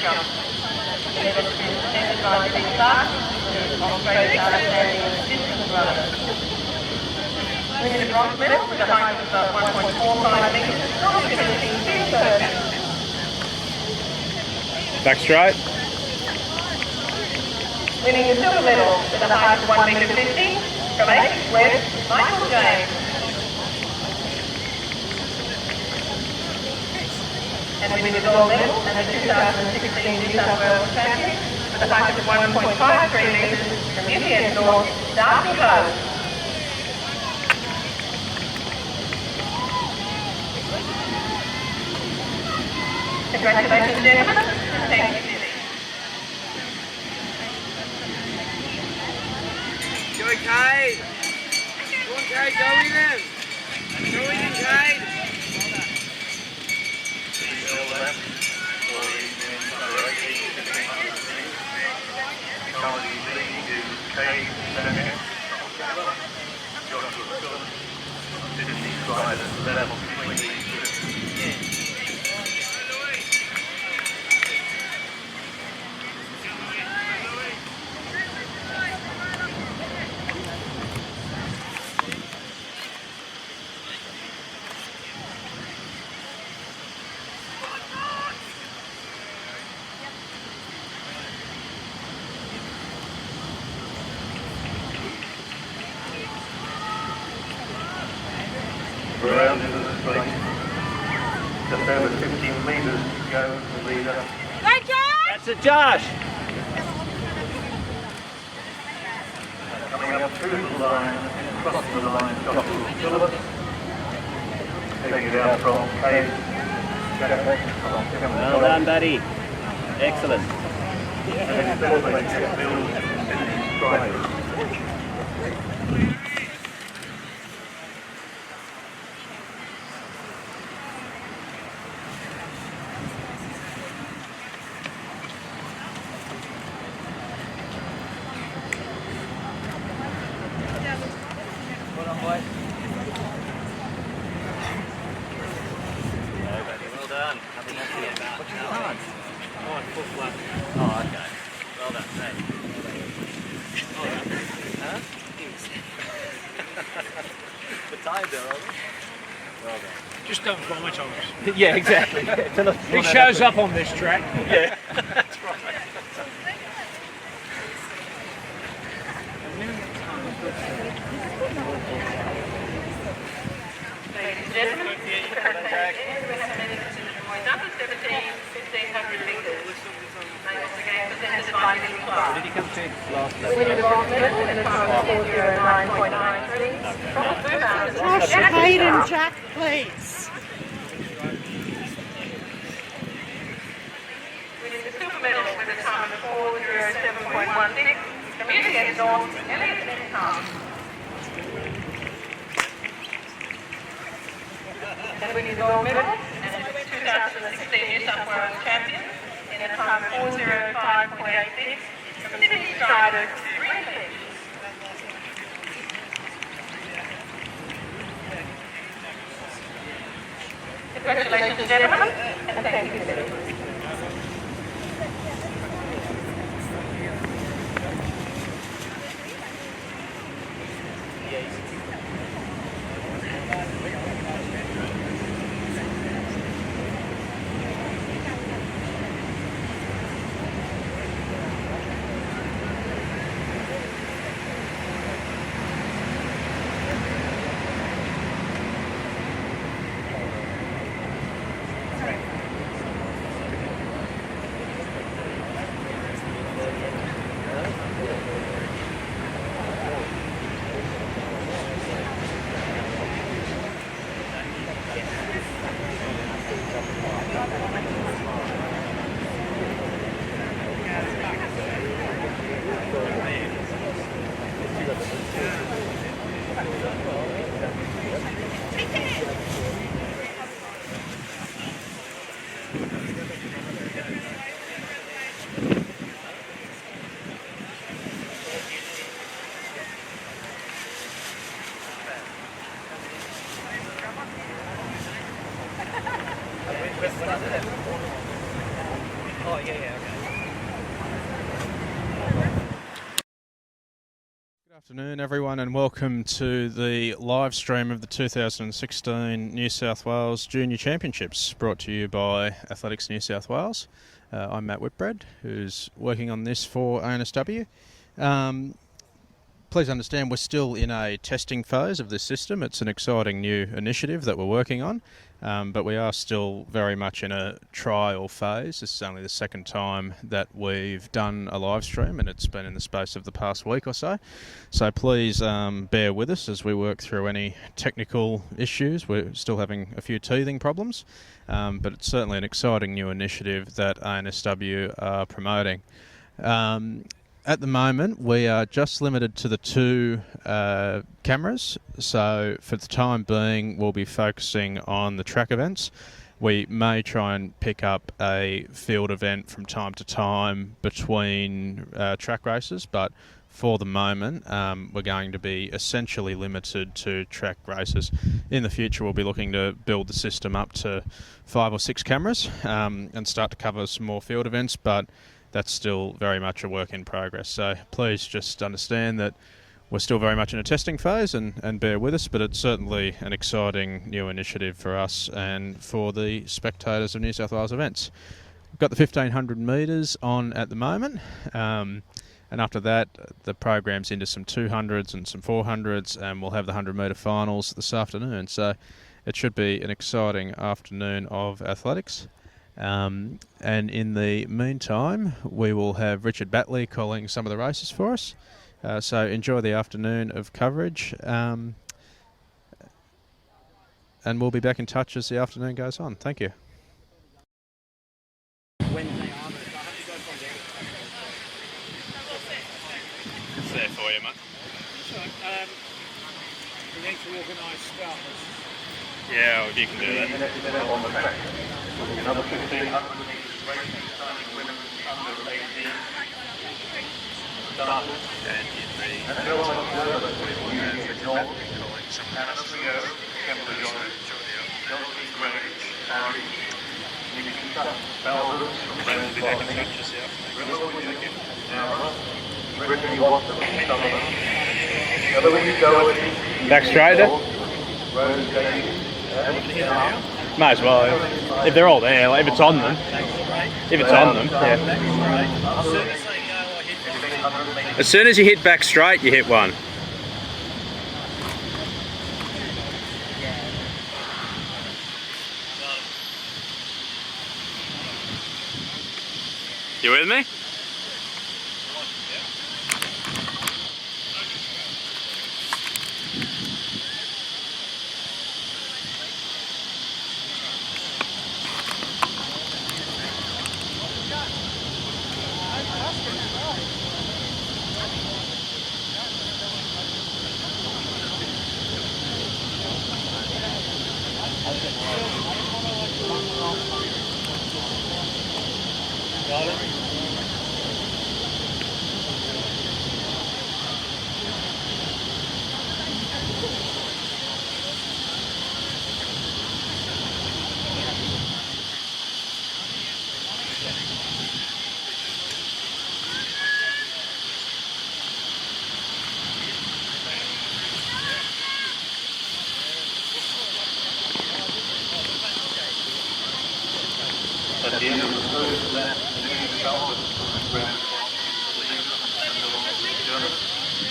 jump. The event is presented by Beth Australia's outstanding distance runner. Winning the bronze medal with a height of 1.45 metres, Doris finishing 3rd. Back straight. Winning the silver medal with a height of 1 metre 50 from Alec, Michael James. And winning the gold medal and the 2016 New South Wales champion with a height of 1.53 metres from U18 Dakota. Congratulations, gentlemen, and thank you. Go Kate! Go on Kate, go in then! Go in Kate! Around into the straight. Just over 15 metres to go for the leader. That's it, Josh! Coming up through the line and crossing the line, Gosper. Taking it out from Kate. Well done, buddy. Excellent. And Steeplechase build finishing stride. Oh, okay. Well done, mate. Huh? The time there, Well done. Just don't vomit on us. Yeah, exactly. He shows up on this track. Yeah, that's right. Ladies and gentlemen, the presentation is number 17, 1500 metres. Medals again presented by Middle Class. Did he come to last Winning the bronze medal in a time of 4:09.93 from the Fountas. Josh Hayden Jack, please. Winning the silver medal with a time of 4:07.16 from U18 Girls, Elliot and Tom. And winning the gold medal and a 2016 New South Wales champion in a time of 4:05.86 from Sydney Strider, Greenpeace. Congratulations, gentlemen, and thank you. Afternoon everyone, and welcome to the live stream of the 2016 New South Wales Junior Championships, brought to you by Athletics New South Wales. I'm Matt Whitbread, who's working on this for NSW. Please understand we're still in a testing phase of this system. It's an exciting new initiative that we're working on, but we are still very much in a trial phase. This is only the second time that we've done a live stream, and it's been in the space of the past week or so. So please bear with us as we work through any technical issues. We're still having a few teething problems, but it's certainly an exciting new initiative that ANSW are promoting. At the moment, we are just limited to the two cameras, so for the time being, we'll be focusing on the track events. We may try and pick up a field event from time to time between track races, but for the moment, we're going to be essentially limited to track races. In the future, we'll be looking to build the system up to 5 or 6 cameras and start to cover some more field events, but that's still very much a work in progress. So please just understand that we're still very much in a testing phase and bear with us, but it's certainly an exciting new initiative for us and for the spectators of New South Wales events. We've got the 1500 metres on at the moment, and after that the program's into some 200s and some 400s, and we'll have the 100 metre finals this afternoon. So it should be an exciting afternoon of athletics. And in the meantime, we will have Richard Batley calling some of the races for us. So enjoy the afternoon of coverage, and we'll be back in touch as the afternoon goes on. Thank you. It's there for you, mate. We need to organise stuff. Yeah, well, you can do that. Another 1,500 metres racing, starting women under 18. Started. And go on further with U18 Girls, NSW, Cambridge, Chelsea, Greenwich, Harding, Melbourne, Brittany Watson, the other way you go is Back straight then? Rose Davies, Might as well. If they're all there, like if it's on them. If it's on them, yeah. As soon as you hit back straight, you hit one. You with me? at the end of the first lap,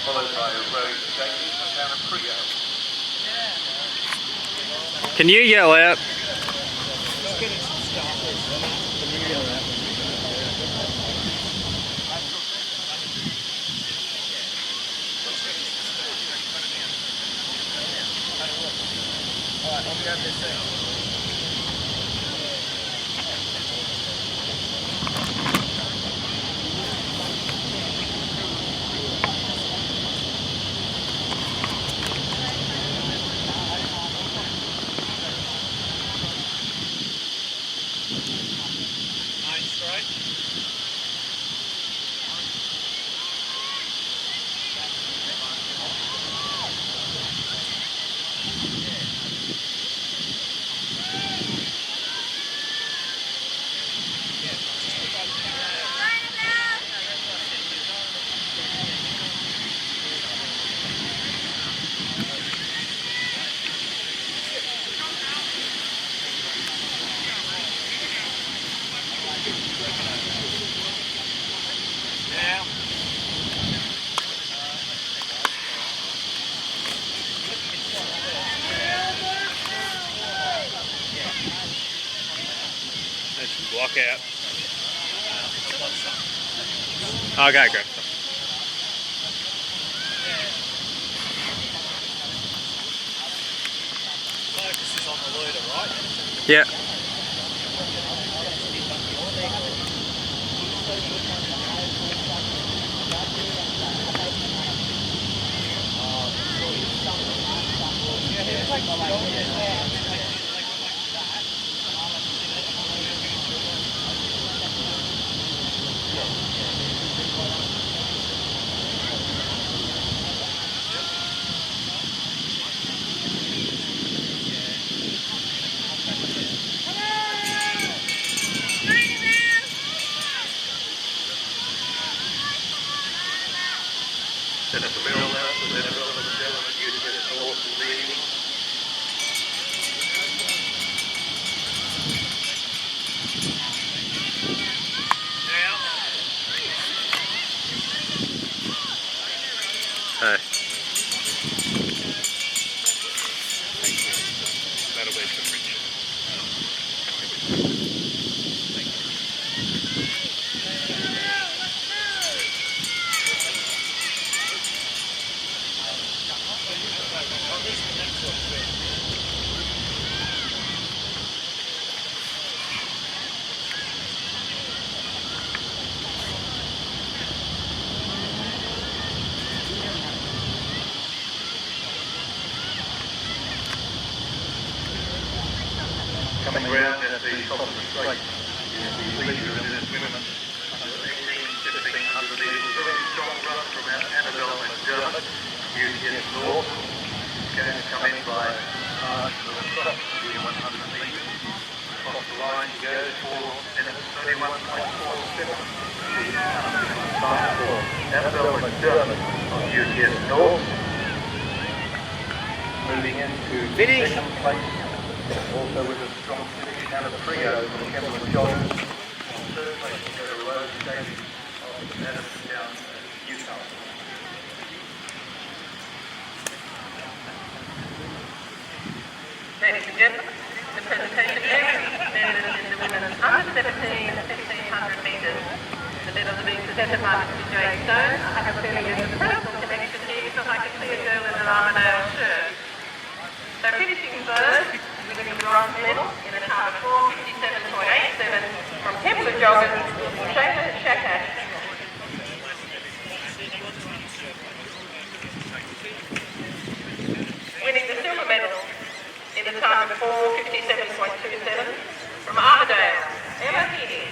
followed by a road Jackie and a Prio. Can you yell out? Okay, great. Focus is on the leader, right? Yeah. Then at the middle left, the middle of the gentleman using his horse leading. Hey. That'll be for Richard. Coming round at the top of the straight is the leader of this women under 18-1500 metres. Very strong run from Annabelle McDermott, U18 North. Going to come in by to the top of the 100 metres. Across the line she goes, 4 minutes 31.47. Time for Annabelle McDermott of U18 North. Moving into second place. Also with a strong finish out of the trio for the Kembla Joggers. Third place will go to Rose Davies of Madison down Utah. Ladies and gentlemen, the presentation members in the women's under 17 and 1500 metres. The medals are being presented by Mr. Jay Stone. I have a feeling there's a personal connection here because I can see a girl in an Armadale shirt. So finishing third, winning the bronze medal in a time of 4:57.87 from Kembla Joggers, Shayla Shakash. Winning the silver medal in a time of 4:57.27 from Armadale, Emma Heaney.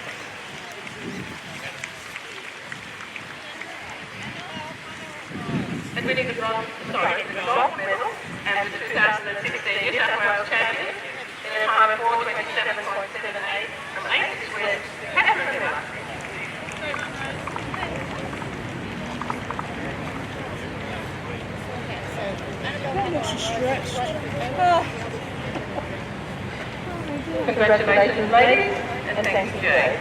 And winning the gold medal and the 2016 New South Wales champion in a time of 4:27.78 from 8th West, Catherine Miller. Congratulations, ladies, and thank you, Jay.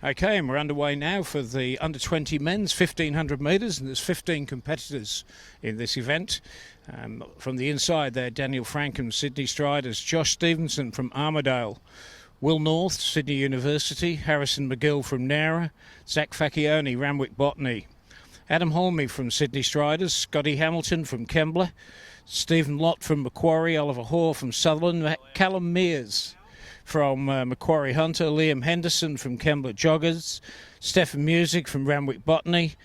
Okay, and we're underway now for the under 20 men's 1500 metres, and there's 15 competitors in this event. From the inside there, Daniel Frankham, Sydney Striders, Josh Stevenson from Armidale, Will North, Sydney University, Harrison McGill from Nara, Zach Facioni, Randwick Botany, Adam Holme from Sydney Striders, Scotty Hamilton from Kembla, Stephen Lott from Macquarie, Oliver Hoare from Sutherland, Callum Mears from Macquarie Hunter, Liam Henderson from Kembla Joggers, Stephen Music from Randwick Botany,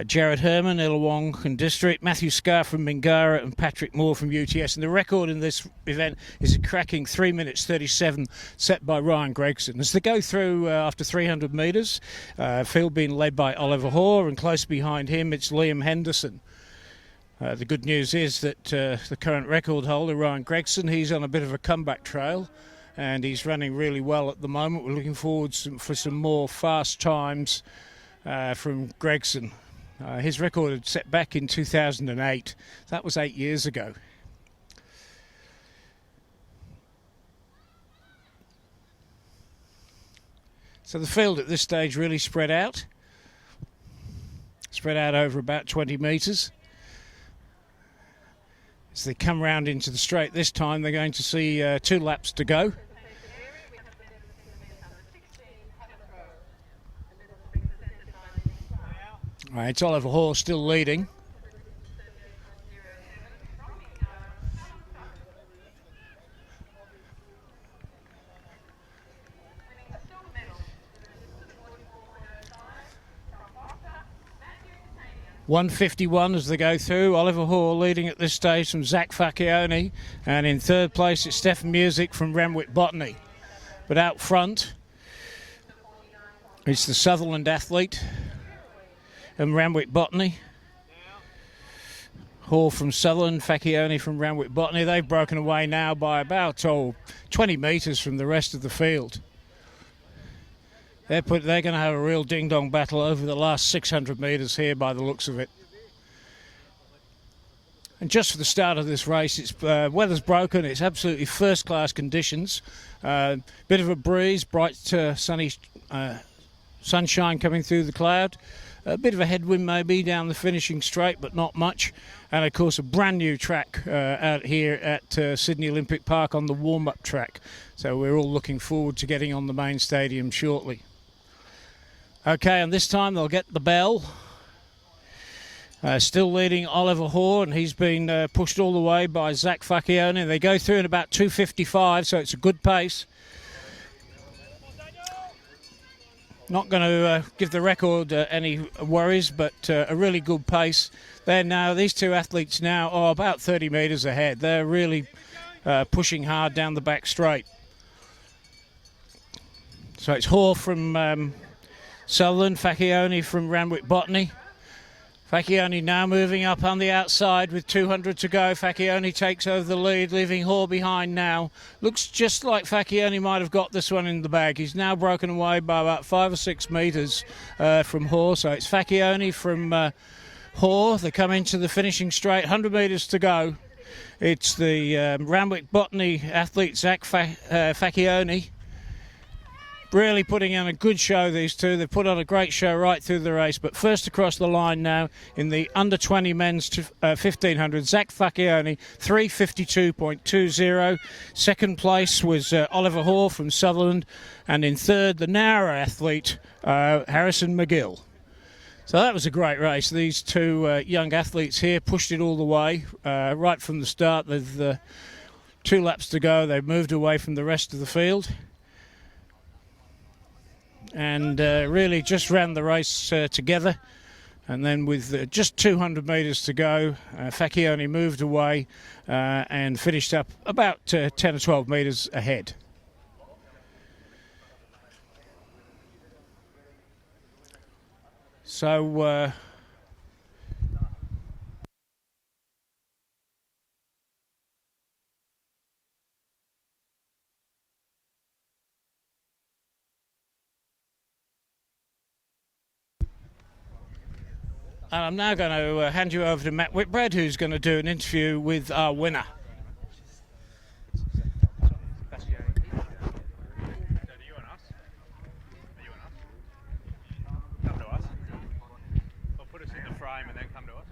Jared Herman, Illawong and District, Matthew Scarr from Mingara, and Patrick Moore from UTS. And the record in this event is a cracking 3 minutes 37 set by Ryan Gregson. As they go through after 300 metres, field being led by Oliver Hoare, and close behind him it's Liam Henderson. The good news is that the current record holder, Ryan Gregson, he's on a bit of a comeback trail, and he's running really well at the moment. We're looking forward for some more fast times from Gregson. His record had set back in 2008. That was 8 years ago. So the field at this stage really spread out over about 20 metres. As they come round into the straight this time, they're going to see 2 laps to go. Right, it's Oliver Hoare still leading. .151 as they go through. Oliver Hoare leading at this stage from Zach Facioni, and in third place it's Stephen Music from Randwick Botany. But out front it's the Sutherland athlete and Randwick Botany. Hoare from Sutherland, Facioni from Randwick Botany. They've broken away now by about 20 metres from the rest of the field. They're going to have a real ding-dong battle over the last 600 metres here by the looks of it. And just for the start of this race, it's weather's broken. It's absolutely first-class conditions. Bit of a breeze, bright sunny sunshine coming through the cloud. A bit of a headwind maybe down the finishing straight, but not much. And of course a brand new track out here at Sydney Olympic Park on the warm-up track. So we're all looking forward to getting on the main stadium shortly. Okay, and this time they'll get the bell. Still leading Oliver Hoare, and he's been pushed all the way by Zach Facioni. They go through in about 2:55, so it's a good pace. Not going to give the record any worries, but a really good pace. These two athletes now are about 30 metres ahead. They're really pushing hard down the back straight. So it's Hoare from Sutherland, Facioni from Randwick Botany. Facioni now moving up on the outside with 200 to go. Facioni takes over the lead, leaving Hoare behind now. Looks just like Facioni might have got this one in the bag. He's now broken away by about 5 or 6 metres from Hoare. So it's Facioni from Hoare. They come into the finishing straight, 100 metres to go. It's the Randwick Botany athlete, Zach Facioni. Really putting on a good show, these two. They've put on a great show right through the race. But first across the line now in the under 20 men's 1500, Zach Facioni, 3:52.20. Second place was Oliver Hoare from Sutherland. And in third, the Nara athlete, Harrison McGill. So that was a great race. These two young athletes here pushed it all the way right from the start. There's 2 laps to go. They've moved away from the rest of the field. And really just ran the race together, and then with just 200 metres to go, Facioni moved away and finished up about 10 or 12 metres ahead. So and I'm now going to hand you over to Matt Whitbread, who's going to do an interview with our winner. frame and then come to us.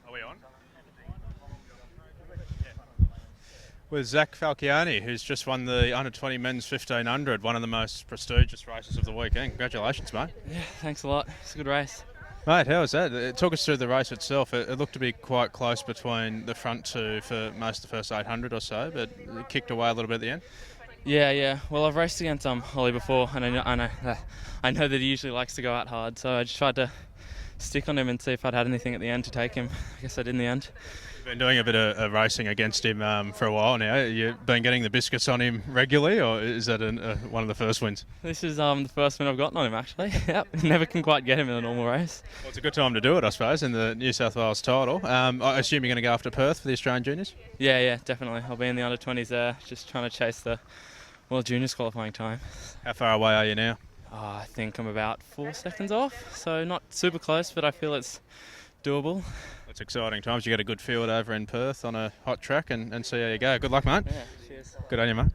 Are we on? With Zach Facioni, who's just won the under-20 men's 1500, one of the most prestigious races of the weekend. Congratulations, mate. Yeah, thanks a lot. It's a good race. Mate, how was that? Talk us through the race itself. It looked to be quite close between the front two for most of the first 800 or so, but it kicked away a little bit at the end. Yeah. Well, I've raced against Ollie before, and I know that he usually likes to go out hard, so I just tried to stick on him and see if I'd had anything at the end to take him. I guess I did in the end. You've been doing a bit of racing against him for a while now. You've been getting the biscuits on him regularly, or is that one of the first wins? This is the first win I've gotten on him, actually. Yep, never can quite get him in a normal race. Well, it's a good time to do it, I suppose, in the New South Wales title. I assume you're going to go after Perth for the Australian Juniors? Yeah, definitely. I'll be in the under-20s there, just trying to chase the World Juniors qualifying time. How far away are you now? I think I'm about 4 seconds off, so not super close, but I feel it's doable. It's exciting times. You get a good field over in Perth on a hot track and see how you go. Good luck, mate. Yeah, cheers. Good on you, mate.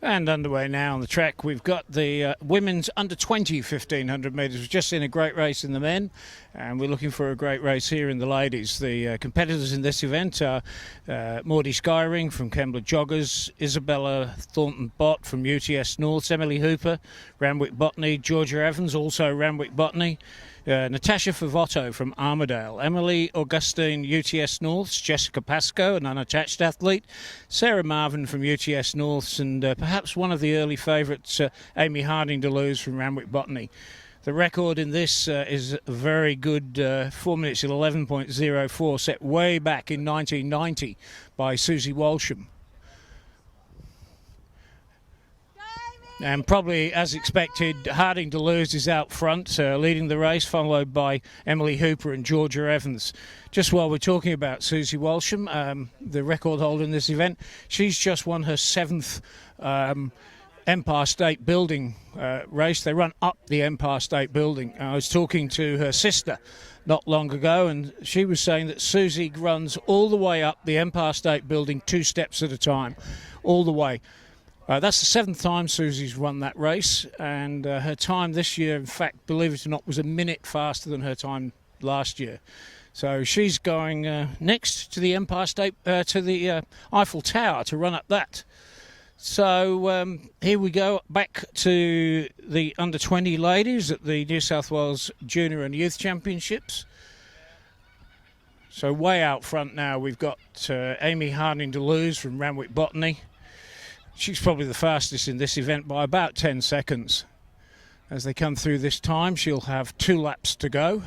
And underway now on the track, we've got the women's under-20 1500 metres. We've just seen a great race in the men, and we're looking for a great race here in the ladies. The competitors in this event are Maudie Skyring from Kembla Joggers, Isabella Thornton-Bott from UTS Norths, Emily Hooper, Randwick Botany, Georgia Evans, also Randwick Botany, Natasha Favotto from Armidale, Emily Augustine, UTS Norths, Jessica Pascoe, an unattached athlete, Sarah Marvin from UTS Norths, and perhaps one of the early favourites, Amy Harding-Delooze from Randwick Botany. The record in this is a very good 4 minutes at 11.04, set way back in 1990 by Susie Walsham. And probably, as expected, Harding-Delooze is out front, leading the race, followed by Emily Hooper and Georgia Evans. Just while we're talking about Susie Walsham, the record holder in this event, she's just won her 7th Empire State Building race. They run up the Empire State Building. I was talking to her sister not long ago, and she was saying that Susie runs all the way up the Empire State Building 2 steps at a time, all the way. That's the 7th time Susie's run that race, and her time this year, in fact, believe it or not, was a minute faster than her time last year. So she's going next to the Empire State, to the Eiffel Tower to run up that. So here we go, back to the under-20 ladies at the New South Wales Junior and Youth Championships. So way out front now, we've got Amy Harding-Delooze from Randwick Botany. She's probably the fastest in this event by about 10 seconds. As they come through this time, she'll have 2 laps to go.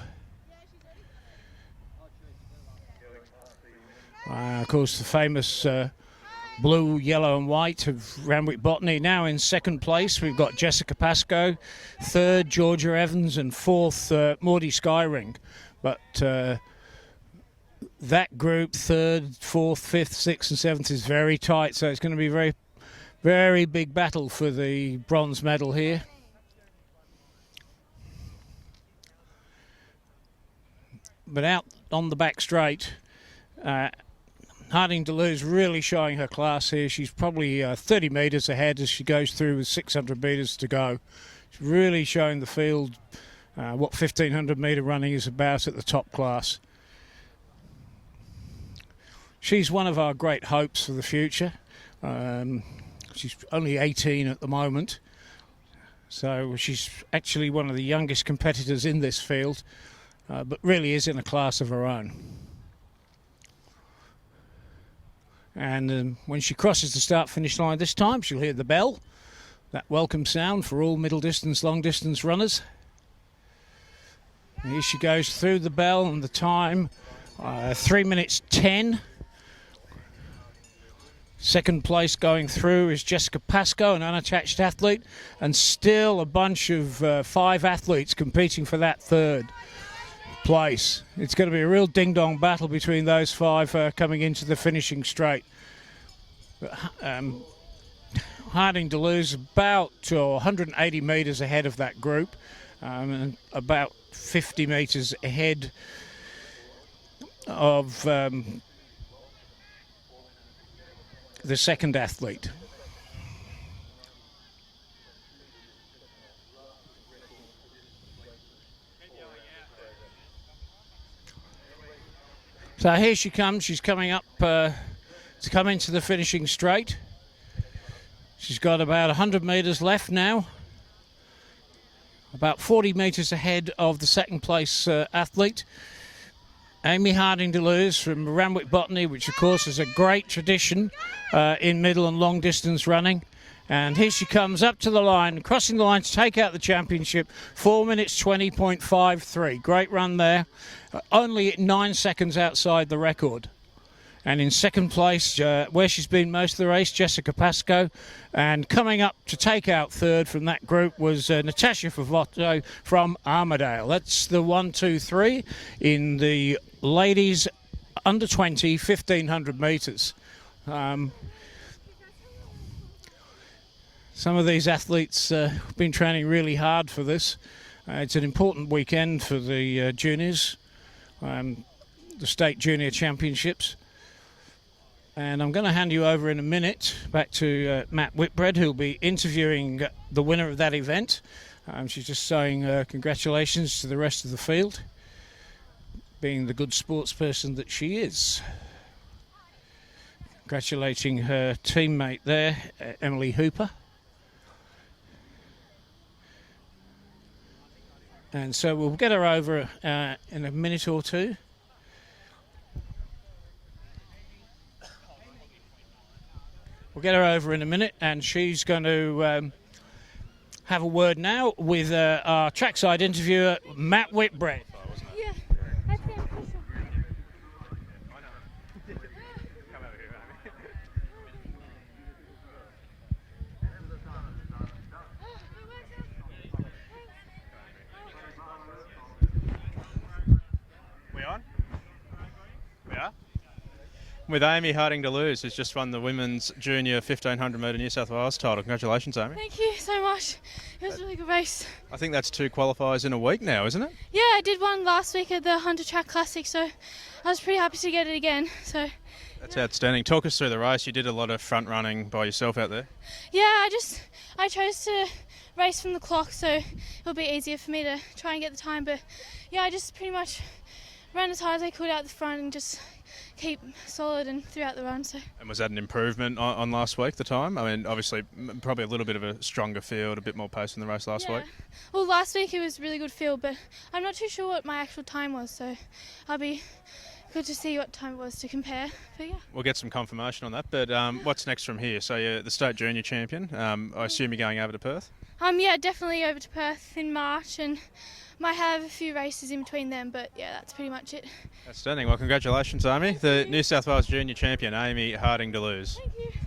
Of course, the famous blue, yellow and white of Randwick Botany. Now in second place, we've got Jessica Pascoe. 3rd, Georgia Evans. And 4th, Maudie Skyring. But that group, 3rd, 4th, 5th, 6th and 7th is very tight. So it's going to be very, very big battle for the bronze medal here. But out on the back straight, Harding-Delooze really showing her class here. She's probably 30 metres ahead as she goes through with 600 metres to go. She's really showing the field what 1500 metre running is about at the top class. She's one of our great hopes for the future. She's only 18 at the moment, so she's actually one of the youngest competitors in this field, but really is in a class of her own. And when she crosses the start-finish line this time, she'll hear the bell That welcome sound for all middle distance, long distance runners. And here she goes through the bell, and the time 3 minutes 10. Second place going through is Jessica Pascoe, an unattached athlete, and still a bunch of 5 athletes competing for that third place. It's going to be a real ding-dong battle between those 5 coming into the finishing straight. Harding-Delooze about 180 metres ahead of that group, and about 50 metres ahead of the second athlete. So here she comes. She's coming up to come into the finishing straight. She's got about 100 metres left now. About 40 metres ahead of the second place athlete, Amy Harding-Delooze from Randwick Botany, which of course is a great tradition in middle and long distance running. And here she comes up to the line, crossing the line to take out the championship, 4 minutes 20.53. Great run there, only 9 seconds outside the record. And in second place, where she's been most of the race, Jessica Pascoe. And coming up to take out third from that group was Natasha Favotto from Armidale. That's the 1, 2, 3 in the ladies under 20, 1500 metres. Some of these athletes have been training really hard for this. It's an important weekend for the juniors, the state junior championships. And I'm going to hand you over in a minute back to Matt Whitbread, who'll be interviewing the winner of that event. She's just saying congratulations to the rest of the field, being the good sports person that she is. Congratulating her teammate there, Emily Hooper. And so we'll get her over in a minute or two. We'll get her over in a minute, and she's going to have a word now with our trackside interviewer, Matt Whitbread. Yeah, I think for sure. We on? We are? With Amy Harding-Delooze, who's just won the women's junior 1500 metre New South Wales title. Congratulations, Amy. Thank you so much. It was a really good race. I think that's 2 qualifiers in a week now, isn't it? Yeah, I did one last week at the Hunter Track Classic, so I was pretty happy to get it again. So that's outstanding. Talk us through the race. You did a lot of front running by yourself out there. yeah, I chose to race from the clock, so it'll be easier for me to try and get the time. But yeah, I just pretty much ran as hard as I could out the front and just keep solid and throughout the run. So. And was that an improvement on last week, the time? I mean, obviously, probably a little bit of a stronger field, a bit more pace in the race last week. Well, last week it was a really good field, but I'm not too sure what my actual time was, so I'll be good to see what time it was to compare. But yeah. We'll get some confirmation on that, but what's next from here? So you're the state junior champion. I assume you're going over to Perth? Yeah, definitely over to Perth in March, and might have a few races in between them, but yeah, that's pretty much it. Outstanding. Well, congratulations, Amy. The New South Wales junior champion, Amy Harding-Delooze. Thank you.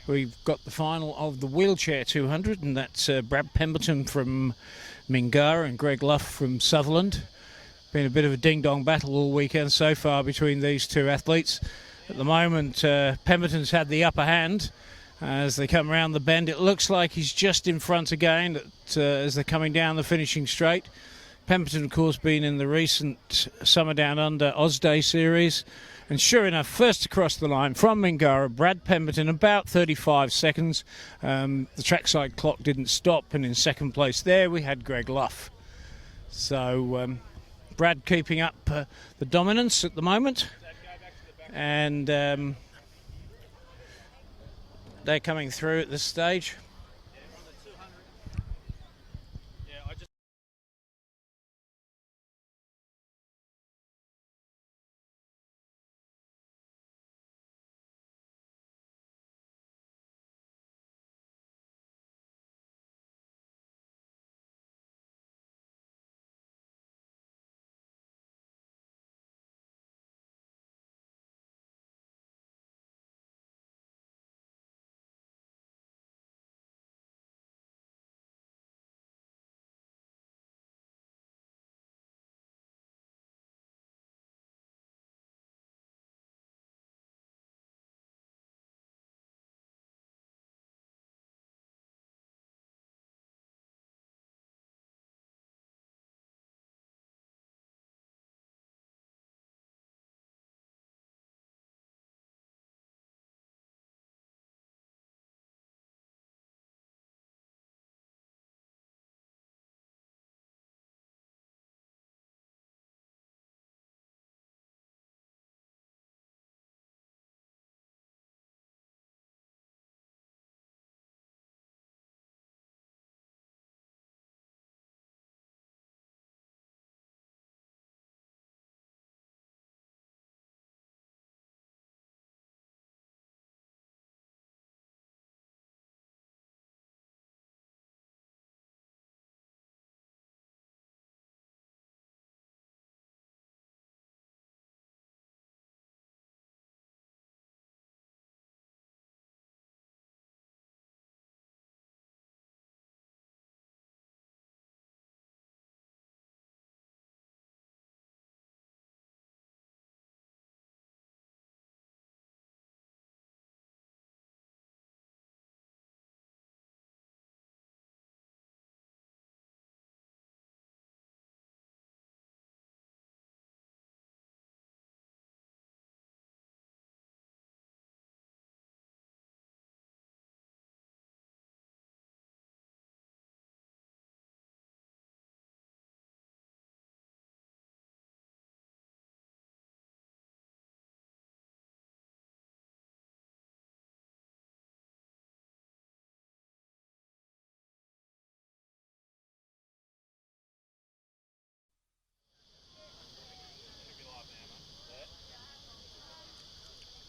we've got the final of the wheelchair 200, and that's Brad Pemberton from Mingara and Greg Luff from Sutherland. Been a bit of a ding-dong battle all weekend so far between these two athletes. At the moment, Pemberton's had the upper hand as they come around the bend. It looks like he's just in front again as they're coming down the finishing straight. Pemberton, of course, been in the recent Summer Down Under Osday series. And sure enough, first across the line from Mingara, Brad Pemberton, about 35 seconds. The trackside clock didn't stop, and in second place there we had Greg Luff. So Brad keeping up the dominance at the moment. And they're coming through at this stage.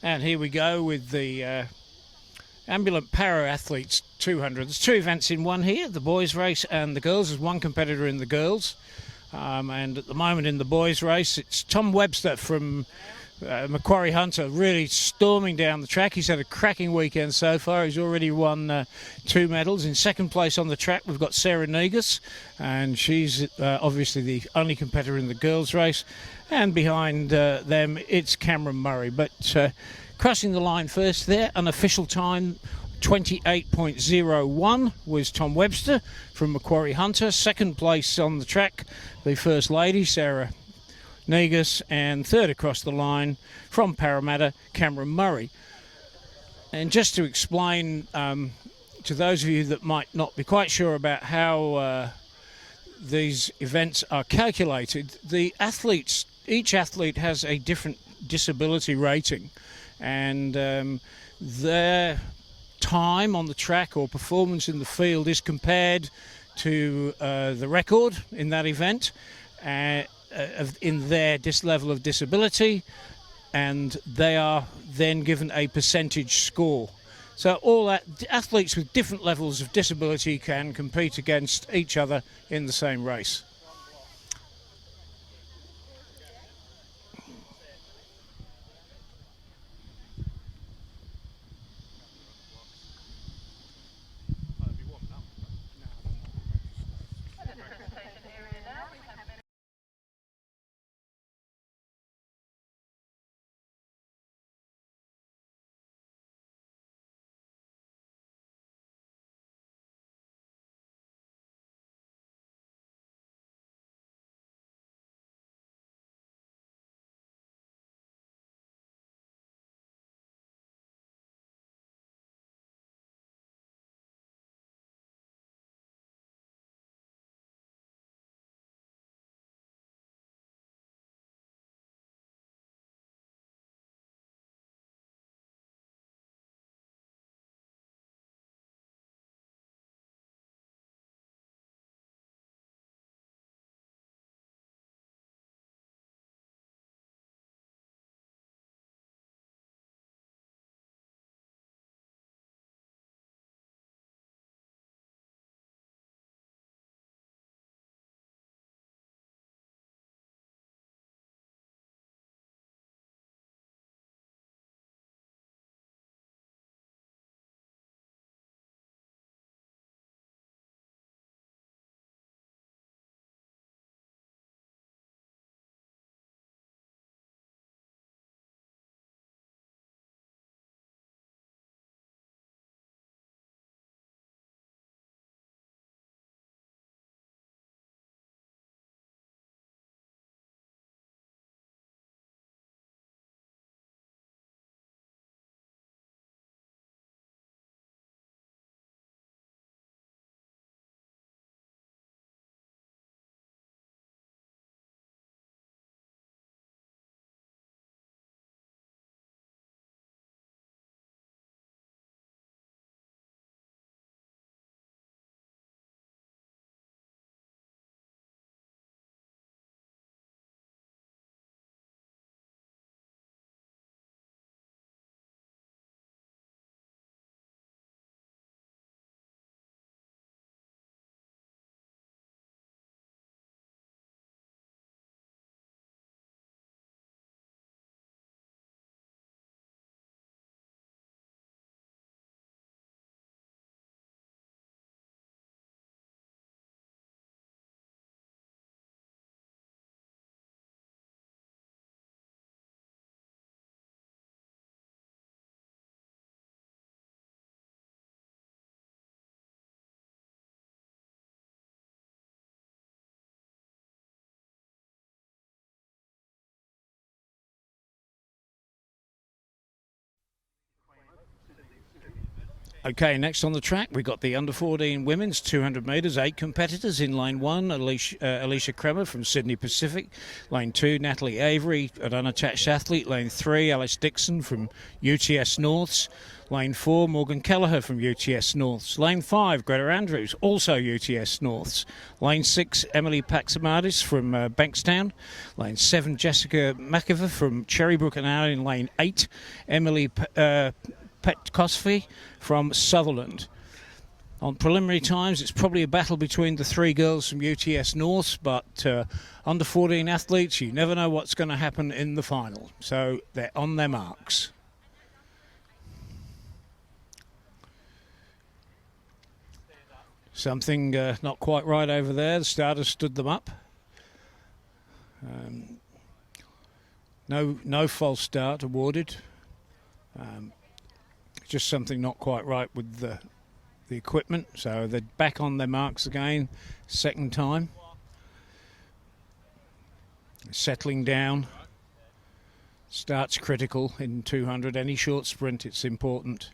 And here we go with the ambulant para athletes 200. There's two events in one here, the boys race and the girls. There's one competitor in the girls. And at the moment in the boys race, it's Tom Webster from Macquarie Hunter really storming down the track. He's had a cracking weekend so far. He's already won 2 medals. In second place on the track, we've got Sarah Negus, and she's obviously the only competitor in the girls race. And behind them, it's Cameron Murray. But crossing the line first there, an official time 28.01 was Tom Webster from Macquarie Hunter. Second place on the track, the First Lady, Sarah Negus, and third across the line from Parramatta, Cameron Murray. And just to explain to those of you that might not be quite sure about how these events are calculated, the athletes, each athlete has a different disability rating, and their time on the track or performance in the field is compared to the record in that event in their level of disability, and they are then given a percentage score. So all that, athletes with different levels of disability can compete against each other in the same race. Okay, next on the track, we've got the under-14 women's 200 metres, 8 competitors. In lane 1, Alicia Kremer from Sydney Pacific. Lane 2, Natalie Avery, an unattached athlete. Lane 3, Alice Dixon from UTS Norths. Lane 4, Morgan Kelleher from UTS Norths. Lane 5, Greta Andrews, also UTS Norths. Lane 6, Emily Paxamadis from Bankstown. Lane 7, Jessica McIver from Cherrybrook, and out in lane 8, Emily Petkosky from Sutherland. On preliminary times, it's probably a battle between the 3 girls from UTS North, but under 14 athletes, you never know what's going to happen in the final. So they're on their marks. Something not quite right over there. The starters stood them up. No false start awarded. Just something not quite right with the equipment, so they're back on their marks again, second time. Settling down. Start's critical in 200. Any short sprint, it's important.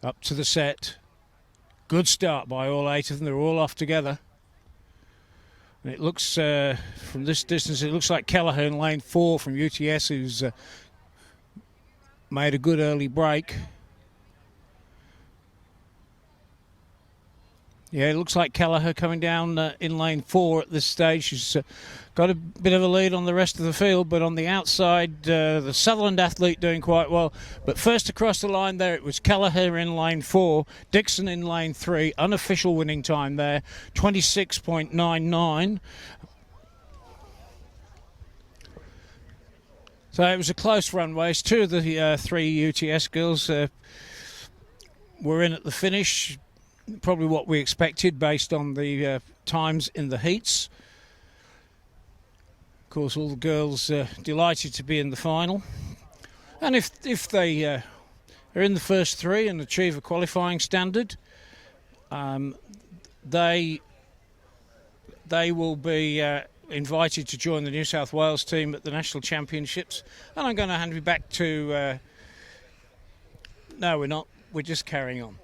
Up to the set. Good start by all 8 of them. They're all off together. And it looks, from this distance, it looks like Kelleher in lane 4 from UTS, who's made a good early break. Yeah, it looks like Kelleher coming down in lane 4 at this stage. She's got a bit of a lead on the rest of the field, but on the outside, the Sutherland athlete doing quite well. But first across the line there, it was Kelleher in lane 4, Dixon in lane 3, unofficial winning time there, 26.99. So it was a close run race. 2 of the 3 UTS girls were in at the finish. Probably what we expected based on the times in the heats. Of course, all the girls delighted to be in the final. And if they are in the first 3 and achieve a qualifying standard, they will be invited to join the New South Wales team at the National Championships. And I'm going to hand you back to... no, we're not. We're just carrying on.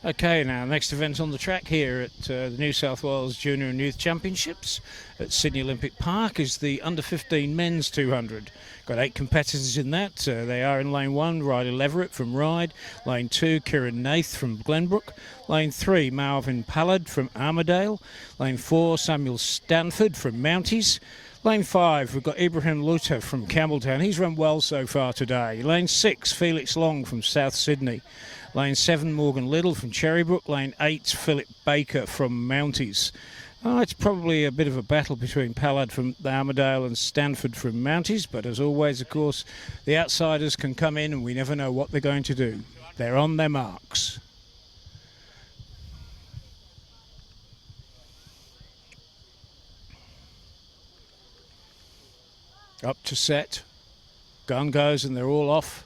Okay, now next event on the track here at the New South Wales Junior and Youth Championships at Sydney Olympic Park is the under 15 men's 200. Got 8 competitors in that. They are in lane 1, Ryder Leverett from Ryde. Lane 2, Kieran Nath from Glenbrook. Lane 3, Marvin Pallard from Armidale. Lane 4, Samuel Stanford from Mounties. Lane 5, we've got Ibrahim Luta from Campbelltown. He's run well so far today. Lane 6, Felix Long from South Sydney. Lane 7, Morgan Little from Cherrybrook. Lane 8, Philip Baker from Mounties. Oh, it's probably a bit of a battle between Pallard from Armidale and Stanford from Mounties, but as always, of course, the outsiders can come in and we never know what they're going to do. They're on their marks. Up to set. Gun goes and they're all off.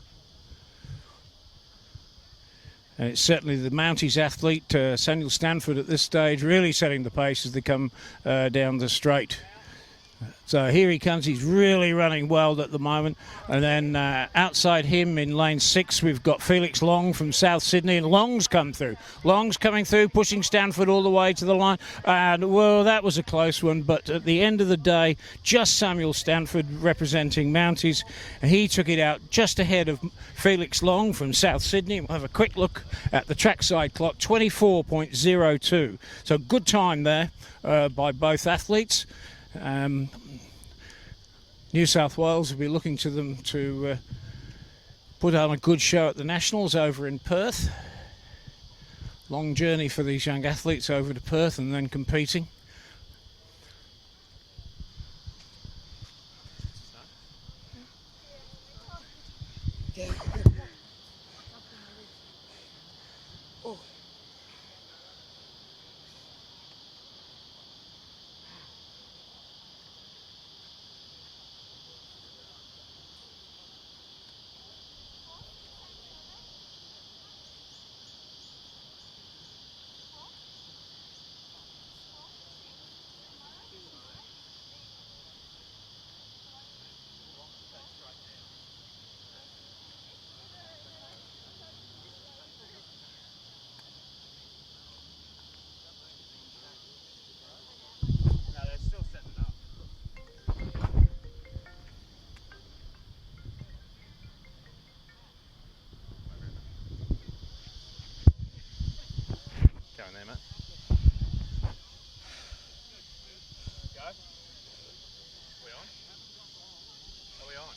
And it's certainly the Mounties athlete, Samuel Stanford, at this stage, really setting the pace as they come down the straight. So here he comes. He's really running well at the moment. And then outside him in lane 6, we've got Felix Long from South Sydney. And Long's come through. Long's coming through, pushing Stanford all the way to the line. And, well, that was a close one. But at the end of the day, just Samuel Stanford representing Mounties. He took it out just ahead of Felix Long from South Sydney. We'll have a quick look at the trackside clock, 24.02. So good time there by both athletes. New South Wales will be looking to them to put on a good show at the Nationals over in Perth. Long journey for these young athletes over to Perth and then competing. There, mate. Go. Are we on? Are we on?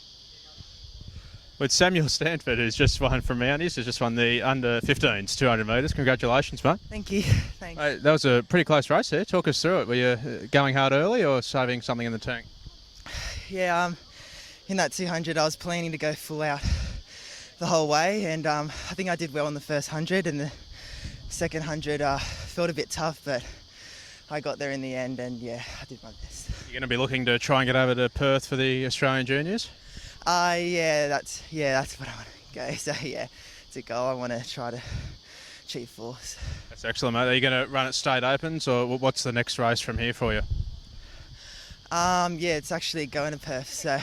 With Samuel Stanford, who's just won from Mounties, who's just won the under 15s 200 metres. Congratulations, mate. Thank you. Thanks. That was a pretty close race there. Talk us through it. Were you going hard early or saving something in the tank? Yeah, in that 200, I was planning to go full out the whole way, and I think I did well in the first 100, and the second 100 felt a bit tough, but I got there in the end, and yeah, I did my best. You're going to be looking to try and get over to Perth for the Australian Juniors? Yeah, that's what I want to go. So yeah, it's a goal I want to try to achieve for. That's excellent, mate. Are you going to run at State Opens, or what's the next race from here for you? Yeah, it's actually going to Perth, so.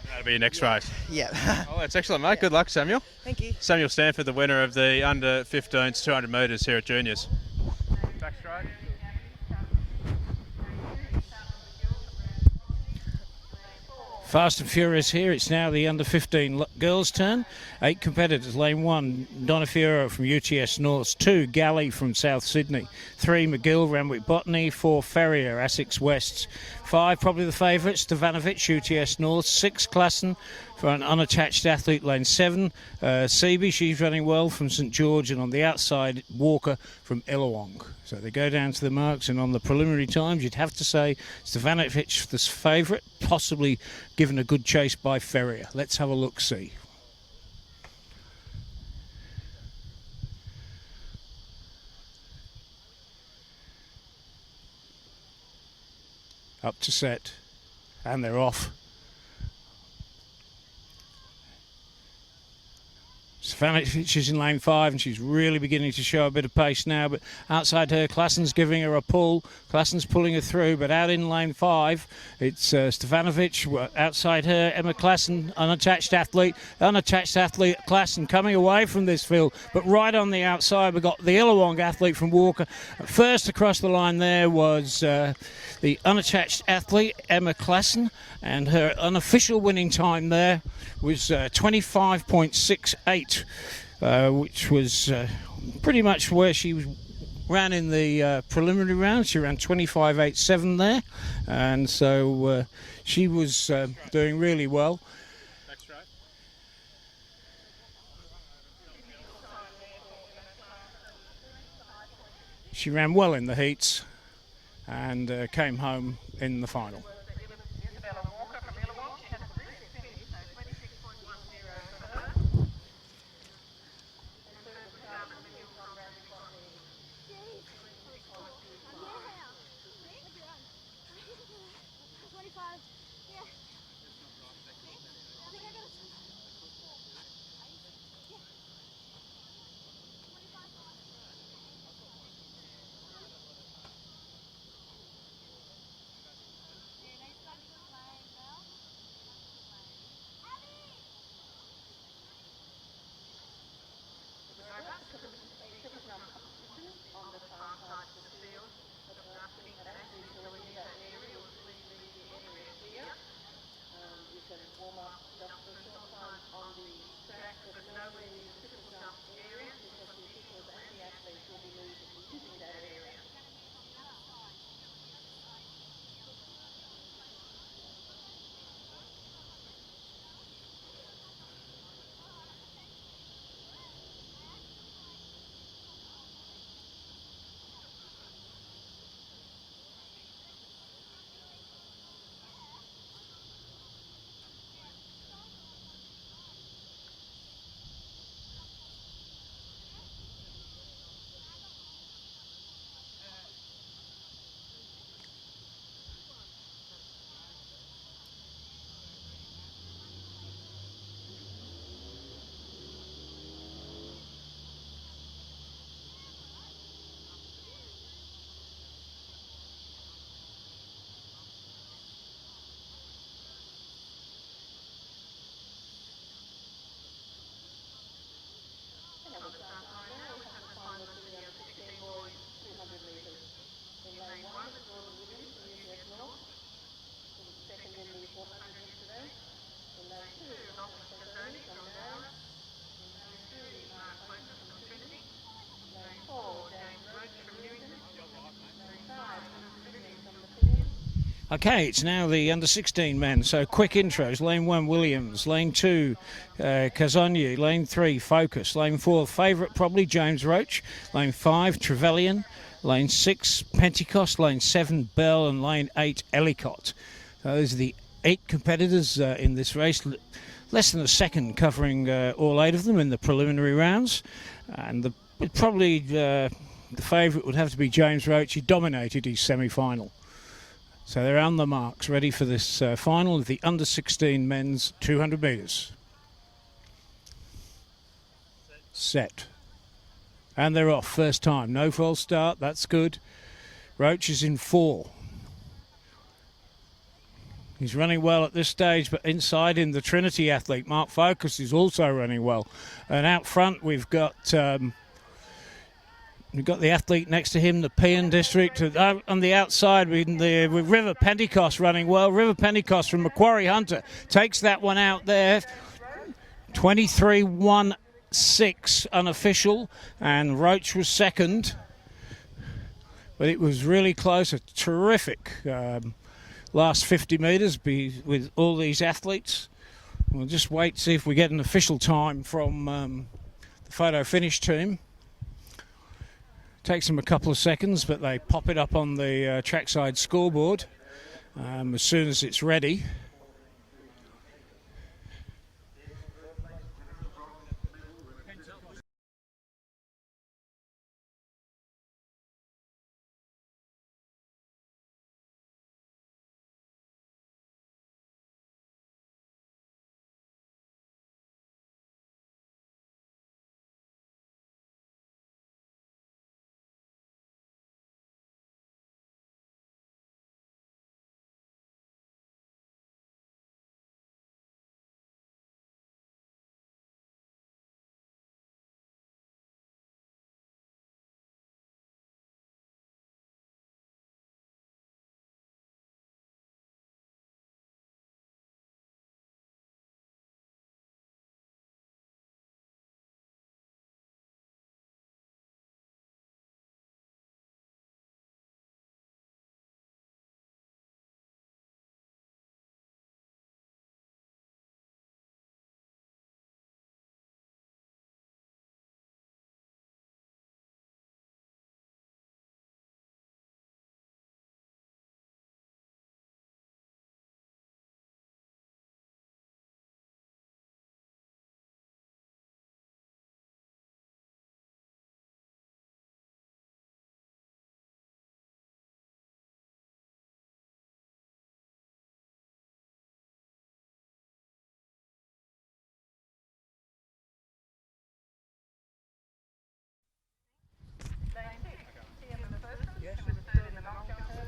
That'll be your next race. Yeah. Oh, that's excellent, mate. Good luck, Samuel. Thank you. Samuel Stanford, the winner of the under 15s 200 metres here at Juniors. Back straight. Fast and furious here. It's now the under 15 girls' turn. 8 competitors. Lane 1, Donafiero from UTS North. 2, Galley from South Sydney. 3, McGill, Randwick Botany. 4, Ferrier, Essex Wests. 5, probably the favourites, Stevanovic, UTS North. 6, Klassen for an unattached athlete. Lane 7, Seaby, she's running well from St George. And on the outside, Walker from Illawong. So they go down to the marks, and on the preliminary times, you'd have to say Stevanovic the favourite, possibly given a good chase by Ferrier. Let's have a look-see. Up to set, and they're off. Fancic is in lane 5 and she's really beginning to show a bit of pace now, but outside her, Klassen's giving her a pull. Klassen's pulling her through, but out in lane 5, it's Stefanovic. Outside her, Emma Klassen, unattached athlete Klassen coming away from this field, but right on the outside, we've got the Illawong athlete from Walker. First across the line there was the unattached athlete, Emma Klassen, and her unofficial winning time there was 25.68, which was pretty much where she ran in the preliminary round. She ran 25.87 there, and so she was doing really well. She ran well in the heats and came home in the final. Okay, it's now the under-16 men, so quick intros. Lane 1, Williams. Lane 2, Kazonyi. Lane 3, Focus. Lane 4, favourite probably, James Roach. Lane 5, Trevelyan. Lane 6, Pentecost. Lane 7, Bell. And Lane 8, Ellicott. Those are the 8 competitors in this race. Less than a second covering all 8 of them in the preliminary rounds. And probably the favourite would have to be James Roach. He dominated his semi-final. So they're on the marks, ready for this final of the under-16 men's 200 metres. Set. And they're off, first time. No false start, that's good. Roach is in 4. He's running well at this stage, but inside in the Trinity athlete, Mark Focus, is also running well. And out front we've got... We've got the athlete next to him, the Pean District. On the outside, with River Pentecost running well. River Pentecost from Macquarie Hunter takes that one out there. 23.16 unofficial, and Roach was second. But it was really close. A terrific last 50 metres with all these athletes. We'll just wait to see if we get an official time from the photo finish team. Takes them a couple of seconds, but they pop it up on the trackside scoreboard as soon as it's ready.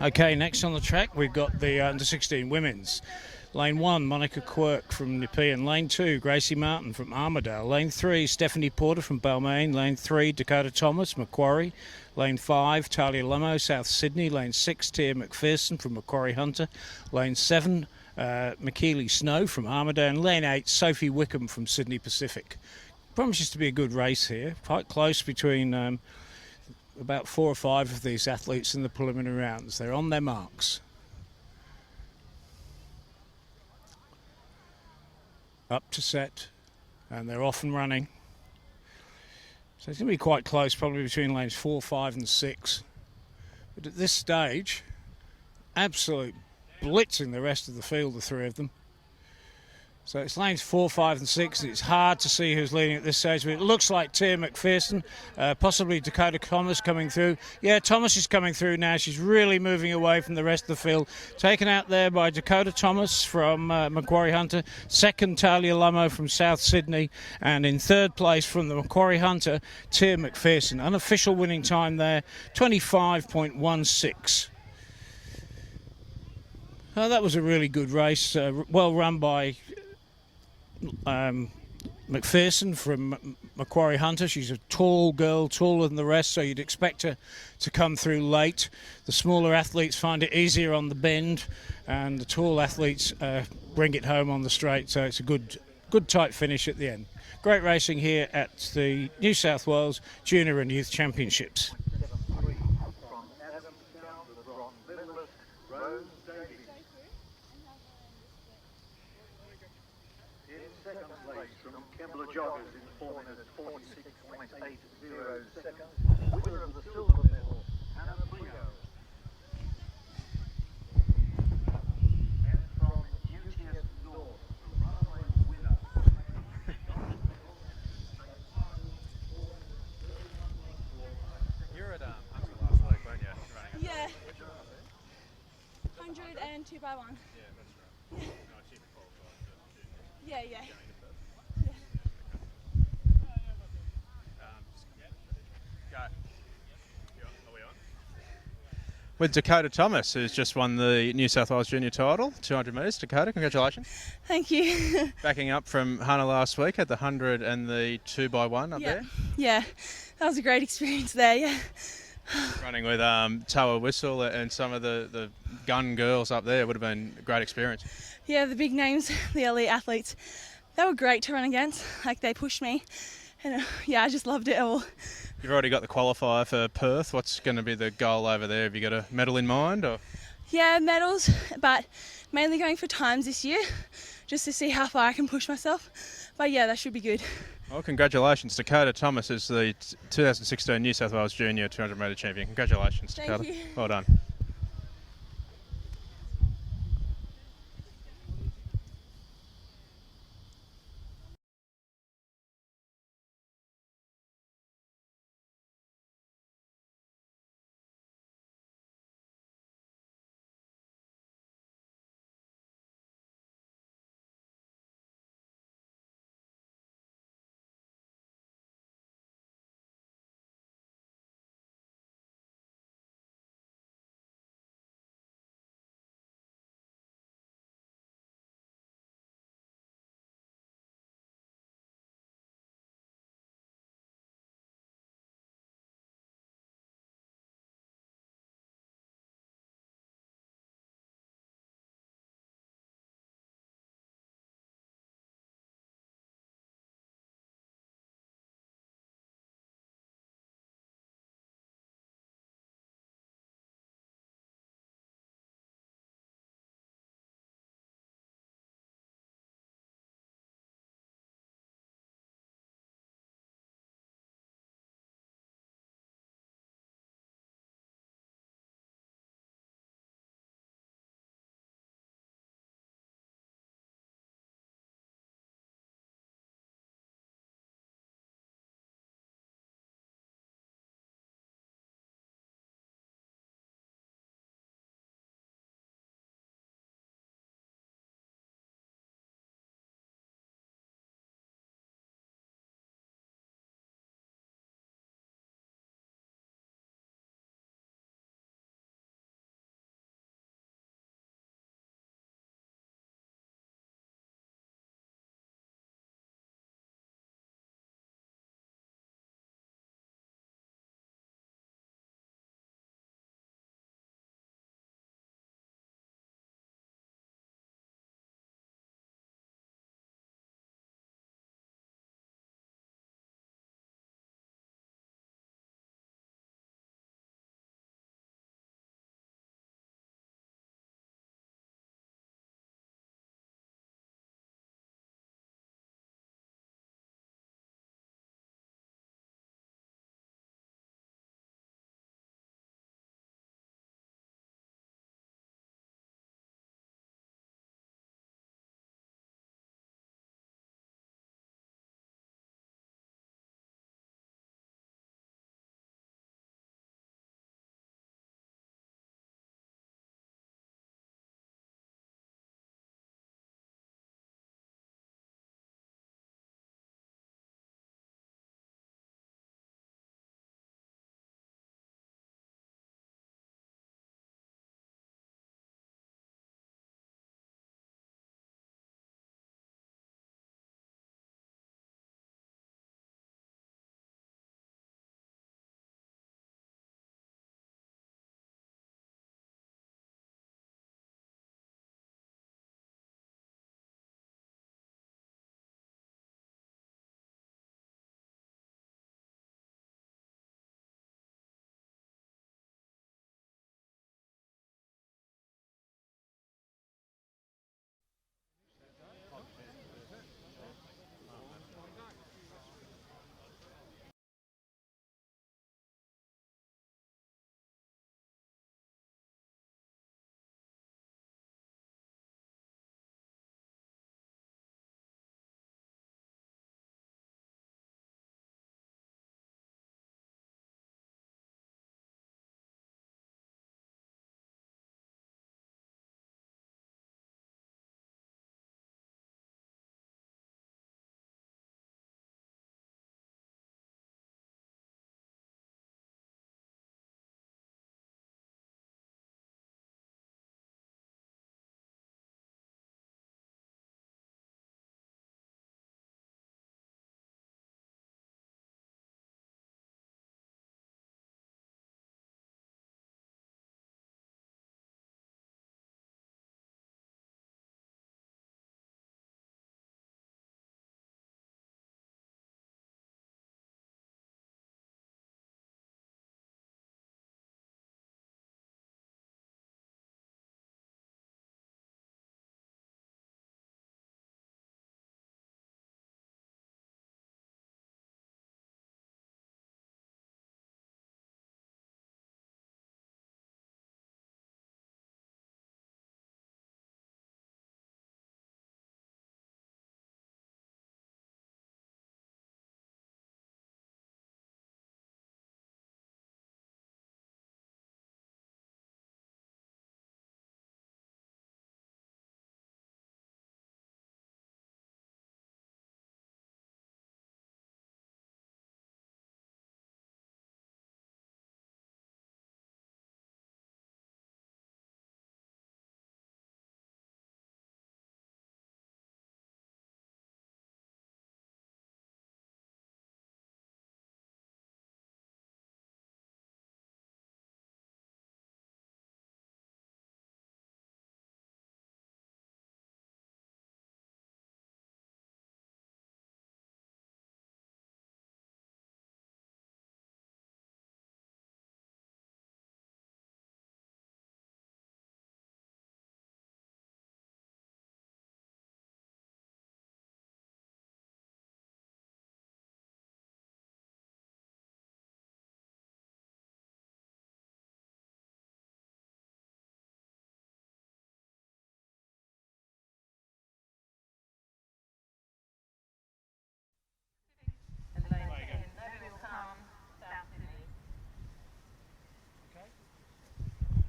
Okay, next on the track we've got the under-16 women's. Lane 1, Monica Quirk from Nepean. Lane 2, Gracie Martin from Armidale. Lane 3, Stephanie Porter from Balmain. Lane 3, Dakota Thomas, Macquarie. Lane 5, Talia Lummo, South Sydney. Lane 6, Tia McPherson from Macquarie Hunter. Lane 7, McKeely Snow from Armidale. And Lane 8, Sophie Wickham from Sydney Pacific. Promises to be a good race here. Quite close between about 4 or 5 of these athletes in the preliminary rounds. They're on their marks. Up to set, and they're off and running. So it's going to be quite close, probably between lanes 4, 5 and 6. But at this stage, absolute blitzing the rest of the field, the 3 of them. So it's lanes 4, 5 and 6. It's hard to see who's leading at this stage, but it looks like Tia McPherson, possibly Dakota Thomas coming through. Yeah, Thomas is coming through now. She's really moving away from the rest of the field. Taken out there by Dakota Thomas from Macquarie Hunter. Second, Talia Lummo from South Sydney. And in third place from the Macquarie Hunter, Tia McPherson. Unofficial winning time there, 25.16. That was a really good race, well run by McPherson from Macquarie Hunter. She's a tall girl, taller than the rest, so you'd expect her to come through late. The smaller athletes find it easier on the bend, and the tall athletes bring it home on the straight, so it's a good tight finish at the end. Great racing here at the New South Wales Junior and Youth Championships. Joggers informing us 46.80 seconds. Winner of the silver medal, Hannah Leo. And from UTS North, runaway winner. You were at Hunter last week, weren't you? Running Yeah. 100 and 2 by 1. Yeah, that's right. Yeah. No, she qualified. Yeah, yeah. With Dakota Thomas, who's just won the New South Wales Junior title, 200 metres. Dakota, congratulations. Thank you. Backing up from Hannah last week at the 100 and the 2 by 1 up there. Yeah, that was a great experience there, yeah. Running with Toa Whistle and some of the gun girls up there would have been a great experience. Yeah, the big names, the elite athletes, they were great to run against. Like, they pushed me, and yeah, I just loved it all. You've already got the qualifier for Perth. What's going to be the goal over there? Have you got a medal in mind? Or? Yeah, medals, but mainly going for times this year, just to see how far I can push myself. But yeah, that should be good. Well, congratulations. Dakota Thomas is the 2016 New South Wales Junior 200 metre champion. Congratulations, Dakota. Thank you. Well done.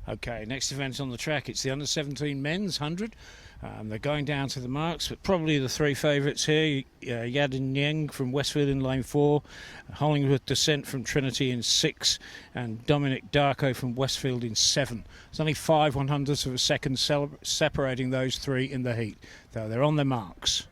Okay, next event on the track, it's the under-17 men's 100. They're going down to the marks, but probably the three favourites here, Nguyen from Westfield in lane 4, Holland Descent from Trinity in 6, and Dominic Darko from Westfield in 7. There's only 5 100ths of a second separating those three in the heat, so they're on their marks.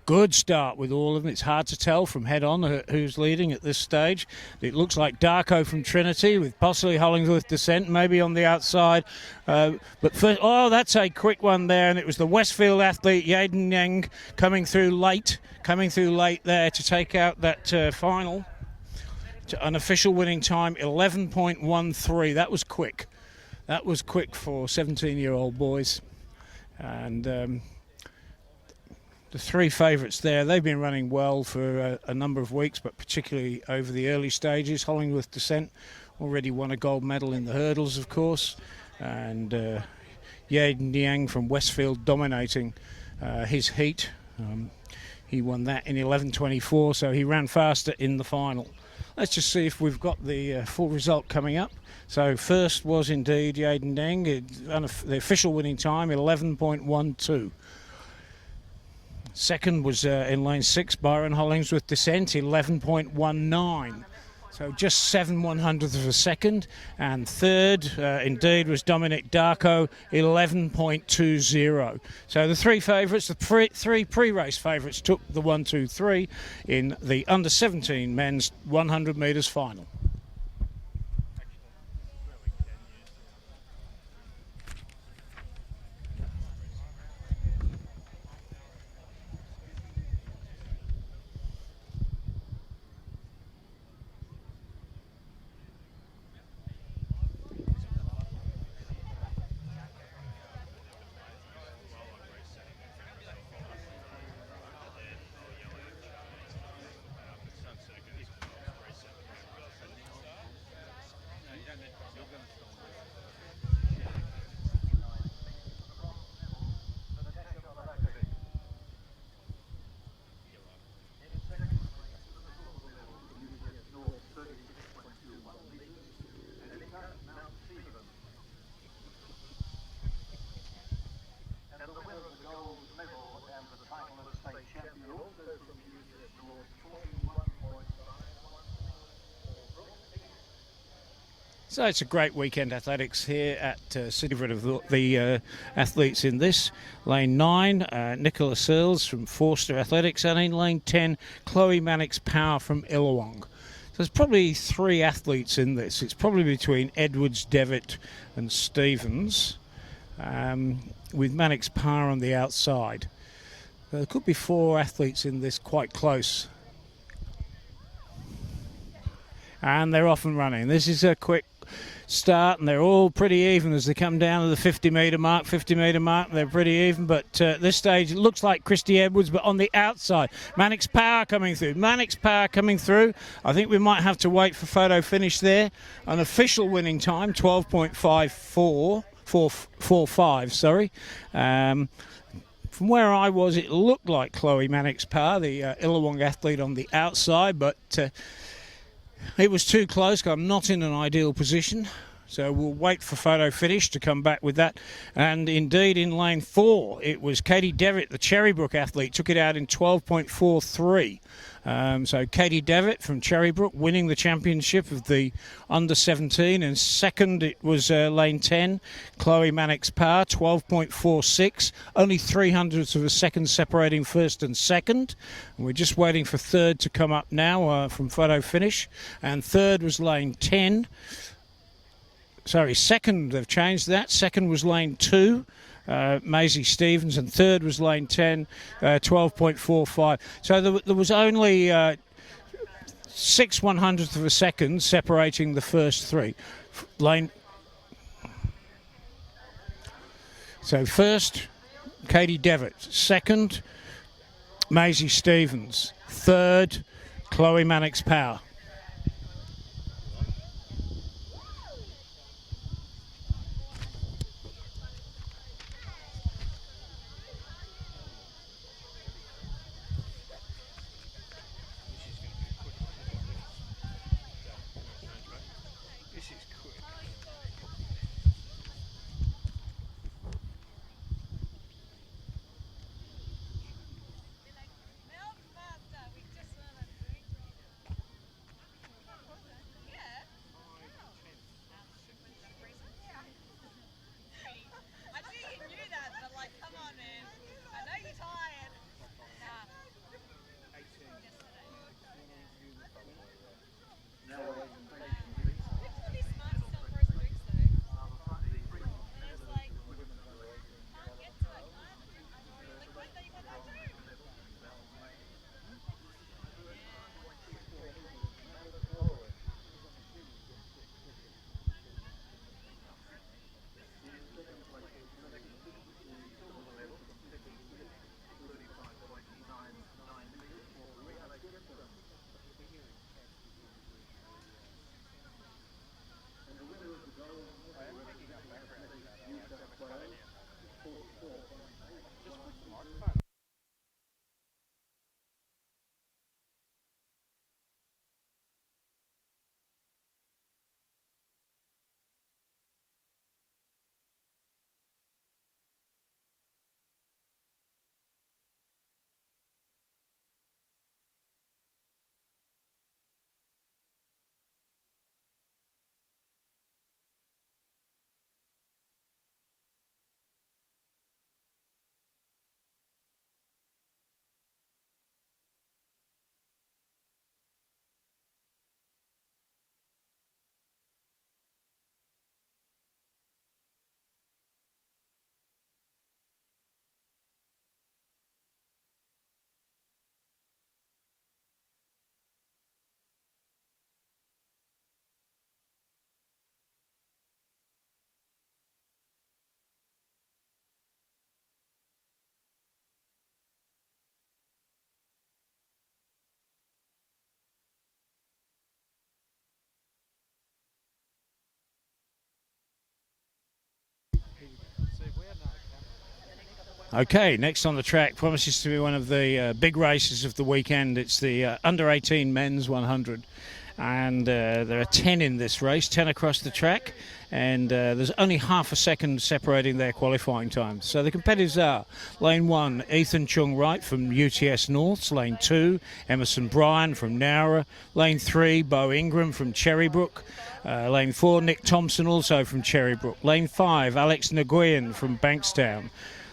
Good start with all of them. It's hard to tell from head on who's leading at this stage. It looks like Darko from Trinity with possibly Hollingworth Descent maybe on the outside. But first, oh, that's a quick one there, and it was the Westfield athlete Yaden Yang coming through late there to take out that final. An official winning time 11.13. That was quick. That was quick for 17-year-old boys, and. The three favourites there, they've been running well for a number of weeks, but particularly over the early stages. Hollingworth Descent already won a gold medal in the hurdles, of course, and Yaden Yang from Westfield dominating his heat. He won that in 11.24, so he ran faster in the final. Let's just see if we've got the full result coming up. So first was indeed Yaden Yang, the official winning time 11.12. Second was in lane 6, Byron Hollingsworth Descent, 11.19. So just 7 100ths of a second. And third, indeed, was Dominic Darko, 11.20. So the three favourites, the three pre-race favourites, took the 1, 2, 3 in the under-17 men's 100 metres final. So it's a great weekend athletics here at Sydney. Of the athletes in this. Lane 9, Nicola Searles from Forster Athletics, and in lane 10, Chloe Mannix Power from Illawong. So there's probably 3 athletes in this. It's probably between Edwards, Devitt and Stevens, with Mannix Power on the outside. There could be 4 athletes in this quite close. And they're off and running. This is a quick start, and they're all pretty even as they come down to the 50 metre mark. They're pretty even, but at this stage it looks like Christy Edwards, but on the outside, Mannix Power coming through. I think we might have to wait for photo finish there. An official winning time 12.45, sorry. From where I was, it looked like Chloe Mannix Power, the Illawong athlete, on the outside, but it was too close. I'm not in an ideal position, so we'll wait for photo finish to come back with that. And indeed, in lane 4, it was Katie Devitt, the Cherrybrook athlete, took it out in 12.43. So Katie Devitt from Cherrybrook winning the championship of the under-17, and second it was lane 10, Chloe Mannix Power, 12.46, only 300ths of a second separating first and second. And we're just waiting for third to come up now from photo finish, and third was lane 10. Sorry, second, they've changed that. Second was lane 2. Maisie Stevens, and third was lane 10, 12.45. So there was only 6 100ths of a second separating the first 3. So first, Katie Devitt. Second, Maisie Stevens. Third, Chloe Mannix Power. Okay, next on the track promises to be one of the big races of the weekend. It's the under-18 men's 100. And there are 10 in this race, 10 across the track, and there's only half a second separating their qualifying times. So the competitors are lane 1, Ethan Chung Wright from UTS Norths, lane 2, Emerson Bryan from Nowra, lane 3, Bo Ingram from Cherrybrook, lane 4, Nick Thompson also from Cherrybrook, lane 5, Alex Nguyen from Bankstown,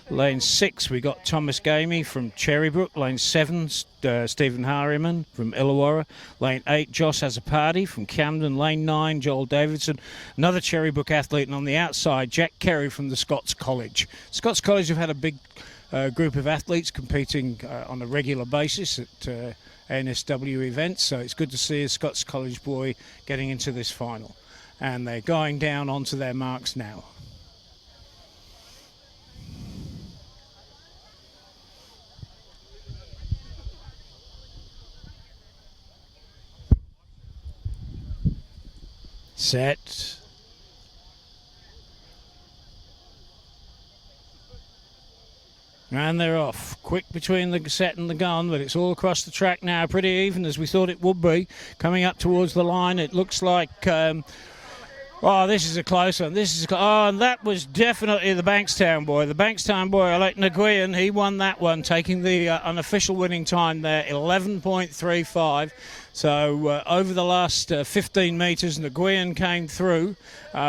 lane 6 we got Thomas Gamey from Cherrybrook, lane 7 Stephen Harriman from Illawarra, lane 8 Josh Azapati from Camden, lane 9 Joel Davidson, another Cherrybrook athlete, and on the outside Jack Kerry from the Scots College. Scots College have had a big group of athletes competing on a regular basis at NSW events, so it's good to see a Scots College boy getting into this final, and they're going down onto their marks now. Set. And they're off. Quick between the set and the gun, but it's all across the track now, pretty even as we thought it would be. Coming up towards the line, it looks like... oh, this is a close one. Oh, and that was definitely the Bankstown boy. The Bankstown boy, Alec Nguyen, he won that one, taking the unofficial winning time there, 11.35. So over the last 15 metres, Nguyen came through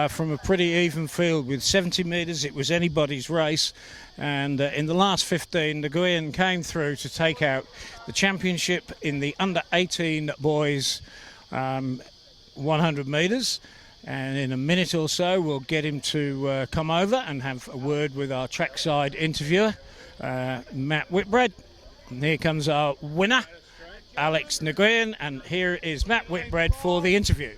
from a pretty even field. With 70 metres, it was anybody's race. And in the last 15, Nguyen came through to take out the championship in the under-18 boys 100 metres. And in a minute or so, we'll get him to come over and have a word with our trackside interviewer, Matt Whitbread. And here comes our winner, Alex Nguyen, and here is Matt Whitbread for the interview.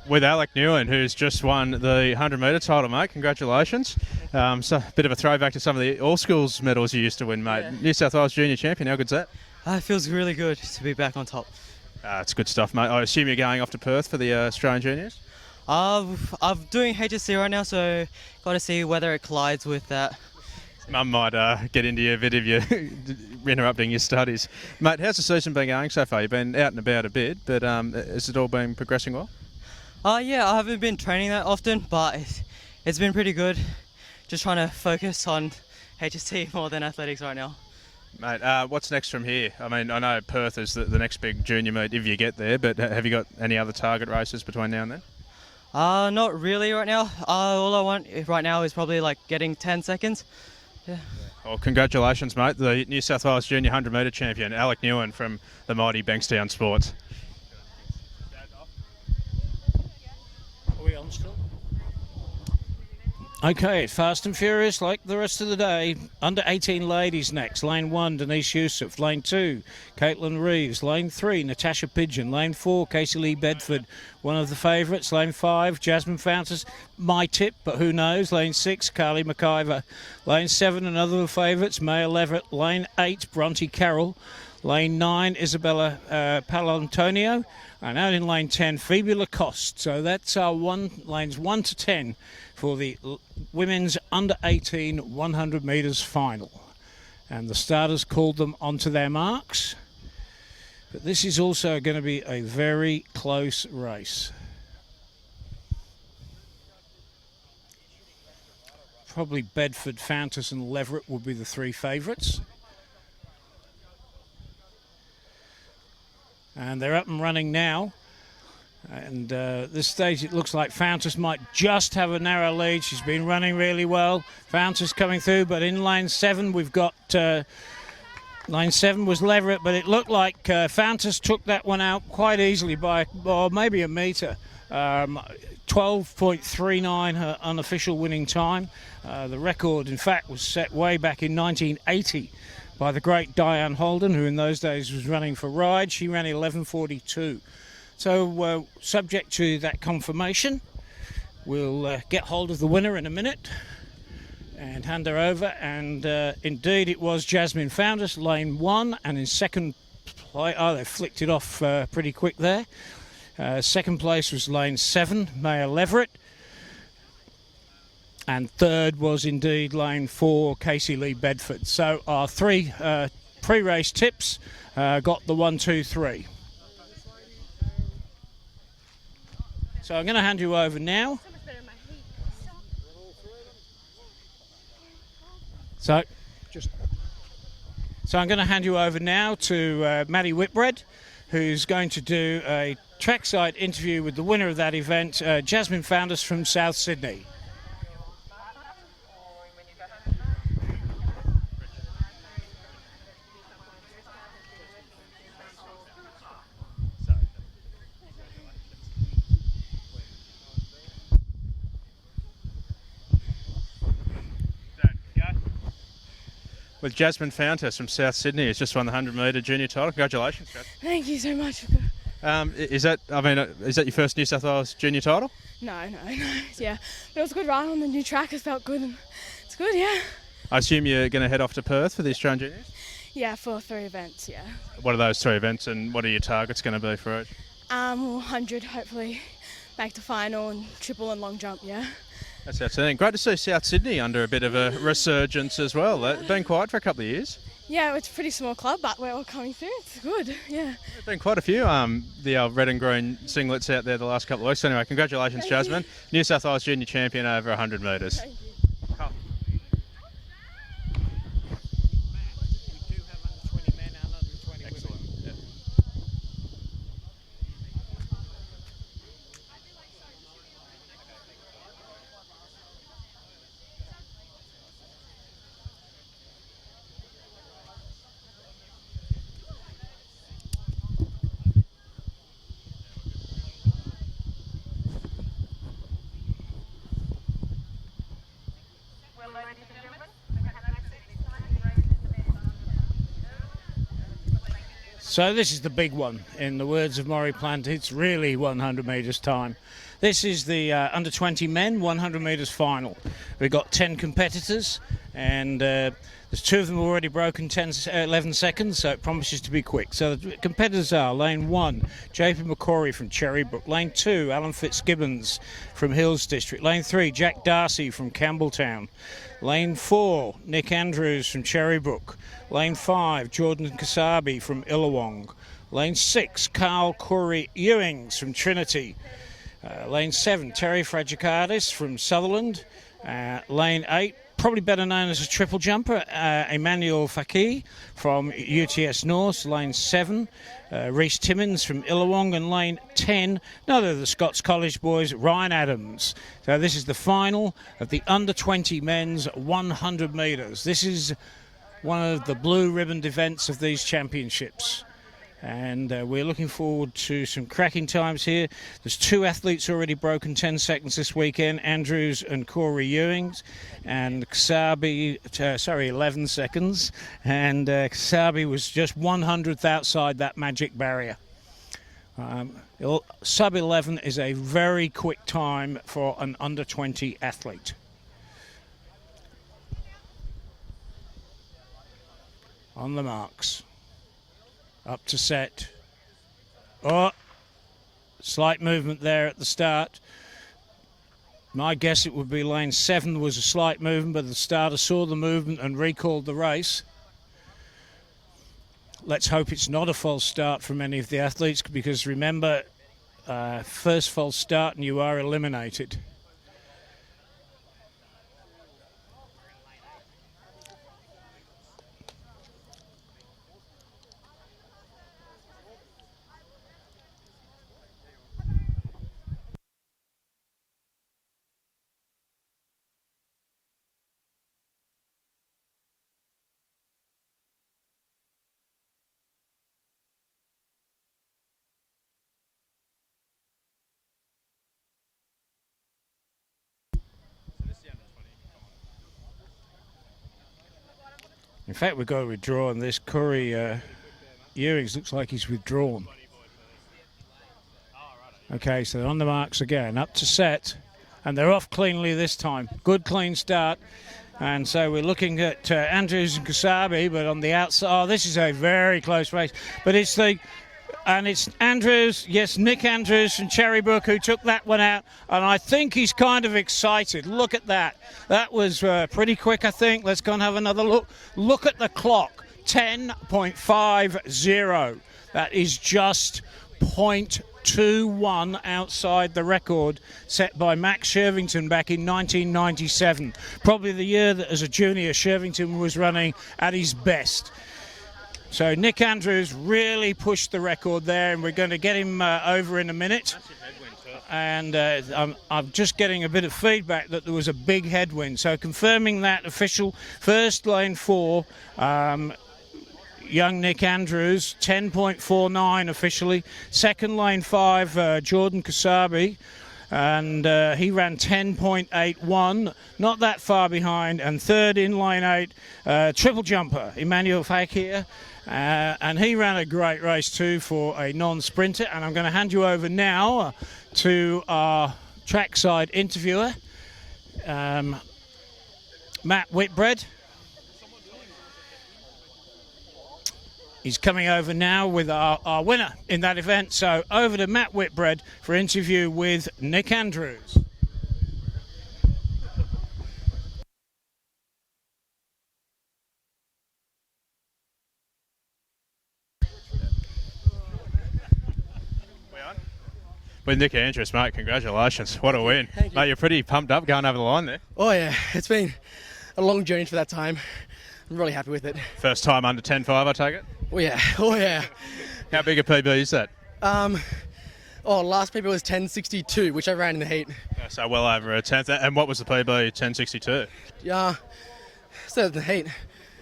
With Alec Nguyen, who's just won the 100-metre title, mate. Congratulations. So a bit of a throwback to some of the all-schools medals you used to win, mate. Yeah. New South Wales Junior Champion, how good's that? It feels really good to be back on top. It's good stuff, mate. I assume you're going off to Perth for the Australian Juniors? I'm doing HSC right now, so got to see whether it collides with that. Mum might get into you a bit if you're interrupting your studies. Mate, how's the season been going so far? You've been out and about a bit, but has it all been progressing well? Yeah, I haven't been training that often, but it's been pretty good. Just trying to focus on HST more than athletics right now. Mate, what's next from here? I mean, I know Perth is the next big junior meet if you get there, but have you got any other target races between now and then? Not really right now. All I want right now is probably like getting 10 seconds. Yeah. Well, congratulations, mate. The New South Wales Junior 100-metre champion, Alec Nguyen from the mighty Bankstown Sports. Are we on still? Okay, fast and furious like the rest of the day. Under 18 ladies next. Lane 1, Denise Yusuf. Lane 2, Caitlin Reeves. Lane 3, Natasha Pigeon. Lane 4, Casey Lee Bedford, one of the favourites. Lane 5, Jasmine Fountas, my tip, but who knows. Lane 6, Carly McIver. Lane 7, another of the favourites, Maya Levitt. Lane 8, Bronte Carroll. Lane 9, Isabella Palantonio. And out in lane 10, Phoebe Lacoste. So that's our lanes 1 to 10 for the women's under 18 100 metres final. And the starters called them onto their marks. But this is also going to be a very close race. Probably Bedford, Fountas and Leverett will be the three favourites. And they're up and running now. And this stage it looks like Fountas might just have a narrow lead. She's been running really well. Fountas coming through, but in lane 7 we've got... lane 7 was Leverett, but it looked like Fountas took that one out quite easily by maybe a metre. 12.39 her unofficial winning time. The record, in fact, was set way back in 1980 by the great Diane Holden, who in those days was running for Ride. She ran 11:42. So subject to that confirmation, we'll get hold of the winner in a minute and hand her over. And indeed it was Jasmine Fountas, lane 1, and in second place, they flicked it off pretty quick there. Second place was lane 7, Maya Leverett. And third was indeed lane 4, Casey Lee Bedford. So our 3 pre-race tips got the 1, 2, 3. So I'm going to hand you over now. So I'm going to hand you over now to Maddie Whitbread, who's going to do a trackside interview with the winner of that event, Jasmine Fountas from South Sydney. With Jasmine Fountas from South Sydney, who's just won the 100-metre junior title. Congratulations, Jasmine. Thank you so much. Is that your first New South Wales junior title? No. Yeah, but it was a good run on the new track. It felt good, and it's good. Yeah. I assume you're going to head off to Perth for the Australian Juniors? Yeah, for 3 events. Yeah. What are those 3 events, and what are your targets going to be for each? 100, hopefully, make the final, and triple and long jump. Yeah. That's outstanding. Great to see South Sydney under a bit of a resurgence as well. They've been quiet for a couple of years. Yeah, it's a pretty small club, but we're all coming through. It's good, yeah. There's been quite a few the red and green singlets out there the last couple of weeks. Anyway, congratulations, Thank Jasmine. you. New South Wales junior champion over 100 metres. Thank you. So this is the big one. In the words of Maury Plant, it's really 100 metres time. This is the under 20 men 100 metres final. We've got 10 competitors, and there's 2 of them already broken 11 seconds, so it promises to be quick. So the competitors are lane 1, JP McCrory from Cherrybrook. Lane 2, Alan Fitzgibbons from Hills District. Lane 3, Jack Darcy from Campbelltown. Lane 4, Nick Andrews from Cherrybrook. Lane 5, Jordan Kasabi from Illawong. Lane 6, Carl Corey Ewings from Trinity. Lane 7, Terry Fragicardis from Sutherland. Lane 8, probably better known as a triple jumper, Emmanuel Faki from UTS North. Lane 7, Reece Timmins from Illawong. And lane 10, another of the Scots College boys, Ryan Adams. So this is the final of the under 20 men's 100 metres. This is one of the blue ribboned events of these championships. And we're looking forward to some cracking times here. There's 2 athletes already broken 10 seconds this weekend, Andrews and Corey Ewings, and Kasabi, 11 seconds, and Kasabi was just 100th outside that magic barrier. Sub 11 is a very quick time for an under 20 athlete. On the marks. Up to set. Oh, slight movement there at the start. My guess it would be lane 7 was a slight movement, but the starter saw the movement and recalled the race. Let's hope it's not a false start from any of the athletes, because remember, first false start and you are eliminated. fact, we've got to withdraw on this. Corey Ewings looks like he's withdrawn. Okay, so they're on the marks again, up to set, and they're off cleanly this time. Good clean start. And so we're looking at Andrews and Kasabi, but on the outside, oh, this is a very close race. But it's Andrews, yes, Nick Andrews from Cherrybrook who took that one out, and I think he's kind of excited. Look at that. That was pretty quick, I think. Let's go and have another look. Look at the clock, 10.50. That is just 0.21 outside the record set by Max Shervington back in 1997. Probably the year that as a junior Shervington was running at his best. So Nick Andrews really pushed the record there, and we're going to get him over in a minute. And I'm just getting a bit of feedback that there was a big headwind. So confirming that, official first lane 4, young Nick Andrews, 10.49 officially. Second lane 5, Jordan Kasabi, and he ran 10.81, not that far behind. And third in lane 8, triple jumper, Emmanuel Fakir. And he ran a great race too for a non-sprinter. And I'm going to hand you over now to our trackside interviewer, Matt Whitbread. He's coming over now with our winner in that event. So over to Matt Whitbread for interview with Nick Andrews. With Nick Andrews, mate, congratulations. What a win. Mate, you're pretty pumped up going over the line there. Oh, yeah. It's been a long journey for that time. I'm really happy with it. First time under 10.5, I take it? Oh, yeah. Oh, yeah. How big a PB is that? Last PB was 10.62, which I ran in the heat. Yeah, so well over a tenth. And what was the PB, 10.62? Yeah, so in the heat.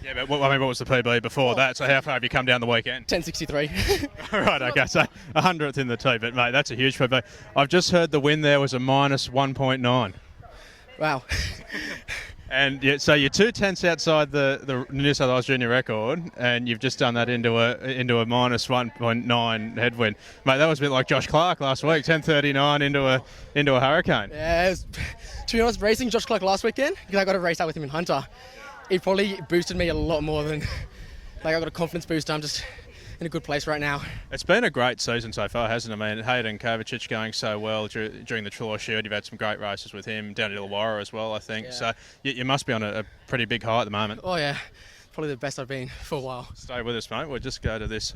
Yeah, but what was the PB before that? So how far have you come down the weekend? 10.63. Right, okay, so 100th in the T, but mate, that's a huge PB. I've just heard the win there was a minus 1.9. Wow. And yeah, so you're 2/10 outside the New South Wales junior record, and you've just done that into a minus 1.9 headwind. Mate, that was a bit like Josh Clark last week, 10.39 into a hurricane. Yeah, to be honest, racing Josh Clark last weekend, because I got a race out with him in Hunter. It probably boosted me a lot more than, I got a confidence boost. I'm just in a good place right now. It's been a great season so far, hasn't it? I mean, Hayden Kovacic going so well during the Trelaw Shield. You've had some great races with him, down to Illawarra as well, I think. Yeah. So you must be on a pretty big high at the moment. Oh, yeah. Probably the best I've been for a while. Stay with us, mate. We'll just go to this...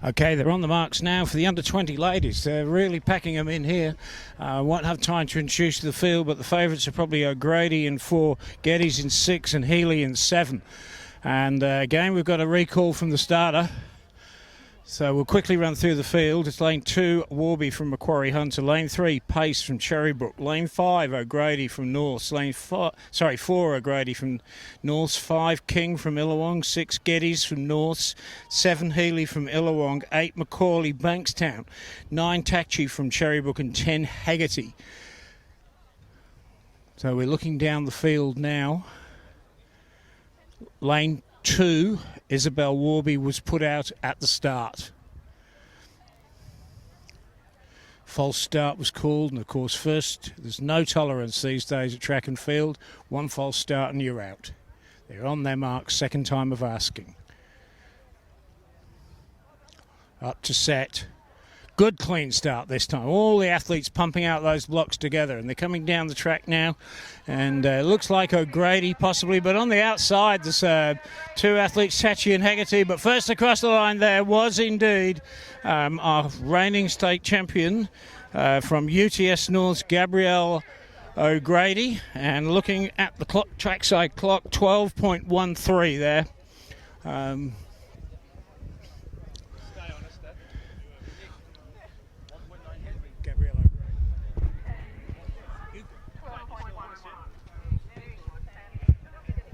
Okay, they're on the marks now for the under-20 ladies. They're really packing them in here. Won't have time to introduce the field, but the favourites are probably O'Grady in 4, Geddes in 6, and Healy in 7. And again, we've got a recall from the starter. So we'll quickly run through the field. It's lane 2, Warby from Macquarie Hunter. Lane 3, Pace from Cherrybrook. Lane 5, O'Grady from North. Lane 4, O'Grady from North. 5, King from Illawong. 6, Geddes from North. 7, Healy from Illawong. 8, Macaulay, Bankstown. 9, Takchi from Cherrybrook. And 10, Haggerty. So we're looking down the field now. Lane 2, Isabel Warby was put out at the start. False start was called, and of course first, there's no tolerance these days at track and field. One false start and you're out. They're on their mark, second time of asking. Up to set. Good clean start this time. All the athletes pumping out those blocks together, and they're coming down the track now. And it looks like O'Grady possibly, but on the outside there's 2 athletes, Tachi and Haggerty. But first across the line there was indeed our reigning state champion from UTS North's Gabrielle O'Grady. And looking at the clock, trackside clock, 12.13 there.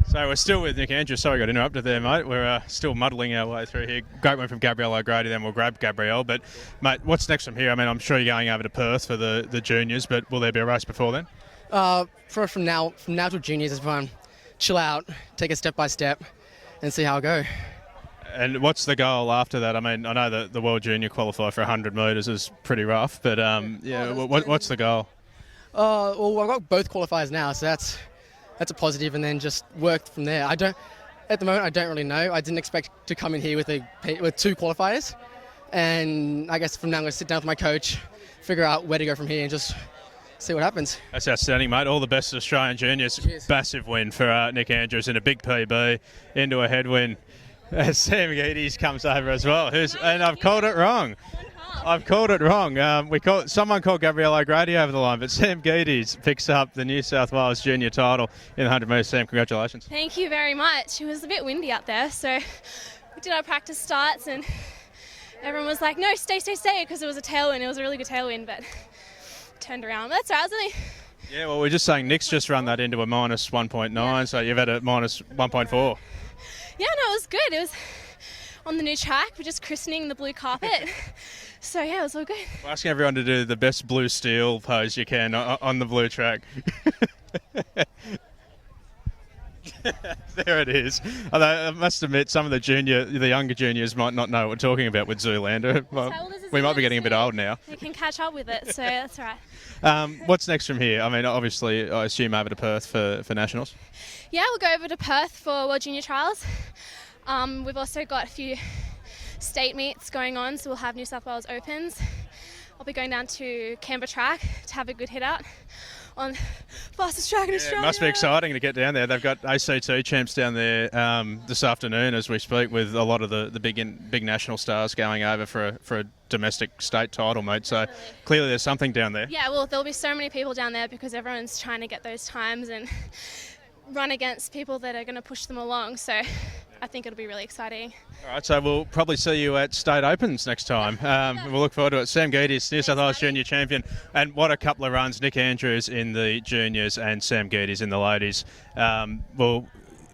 So we're still with Nick Andrews. Sorry I got interrupted there, mate. We're still muddling our way through here. Great one from Gabrielle O'Grady, then we'll grab Gabrielle. But, mate, what's next from here? I mean, I'm sure you're going over to Perth for the juniors, but will there be a race before then? From now to juniors is fun. Chill out, take it step by step, and see how I go. And what's the goal after that? I mean, I know that the World Junior qualifier for 100 metres is pretty rough, but what's the goal? Well, I've got both qualifiers now, so that's a positive, and then just work from there. At the moment, I don't really know. I didn't expect to come in here with two qualifiers, and I guess from now I'm going to sit down with my coach, figure out where to go from here, and just see what happens. That's outstanding, mate. All the best to Australian juniors. Cheers. Massive win for Nick Andrews in a big PB into a headwind. Sam Geddes comes over as well. And I've called it wrong. Someone called Gabrielle O'Grady over the line, but Sam Geddes picks up the New South Wales junior title in the 100 metres. Sam, congratulations. Thank you very much. It was a bit windy out there, so we did our practice starts and everyone was like, no, stay, because it was a tailwind. It was a really good tailwind, but turned around. That's right, wasn't it? Yeah, well, we're just saying Nick's just run that into a minus 1.9, so you've had a minus 1.4. Yeah, no, it was good. It was on the new track. We're just christening the blue carpet. So, yeah, it was all good. We're asking everyone to do the best blue steel pose you can on the blue track. There it is. Although I must admit, some of the younger juniors might not know what we're talking about with Zoolander. Well, we might be getting a bit old now. They can catch up with it, so that's all right. What's next from here? I mean, obviously, I assume over to Perth for Nationals. Yeah, we'll go over to Perth for World Junior Trials. We've also got a few state meets going on, so we'll have New South Wales Opens. I'll be going down to Canberra track to have a good hit out on fastest track in Australia. It must be exciting to get down there. They've got ACT champs down there this afternoon as we speak, with a lot of the big national stars going over for a domestic state title, mate. So clearly there's something down there. Yeah, well, there'll be so many people down there because everyone's trying to get those times and run against people that are going to push them along. So I think it'll be really exciting. All right, so we'll probably see you at State Opens next time. We'll look forward to it. Sam Geddes, New South Wales Junior Champion, and what a couple of runs. Nick Andrews in the juniors and Sam Geddes in the ladies. We'll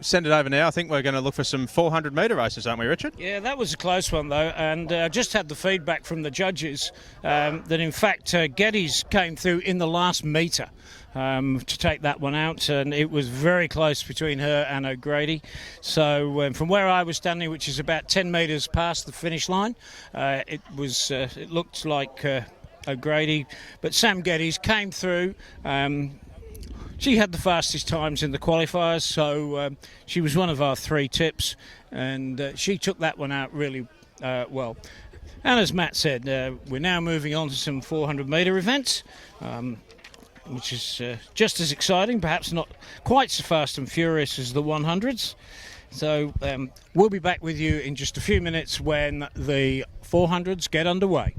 send it over now. I think we're going to look for some 400 metre races, aren't we, Richard? Yeah, that was a close one, though, and just had the feedback from the judges that, in fact, Geddes came through in the last metre to take that one out, and it was very close between her and O'Grady. So from where I was standing, which is about 10 metres past the finish line, it looked like O'Grady, but Sam Geddes came through. She had the fastest times in the qualifiers, so she was one of our three tips, and she took that one out really well. And as Matt said, we're now moving on to some 400 metre events, which is just as exciting, perhaps not quite so fast and furious as the 100s. So we'll be back with you in just a few minutes when the 400s get underway.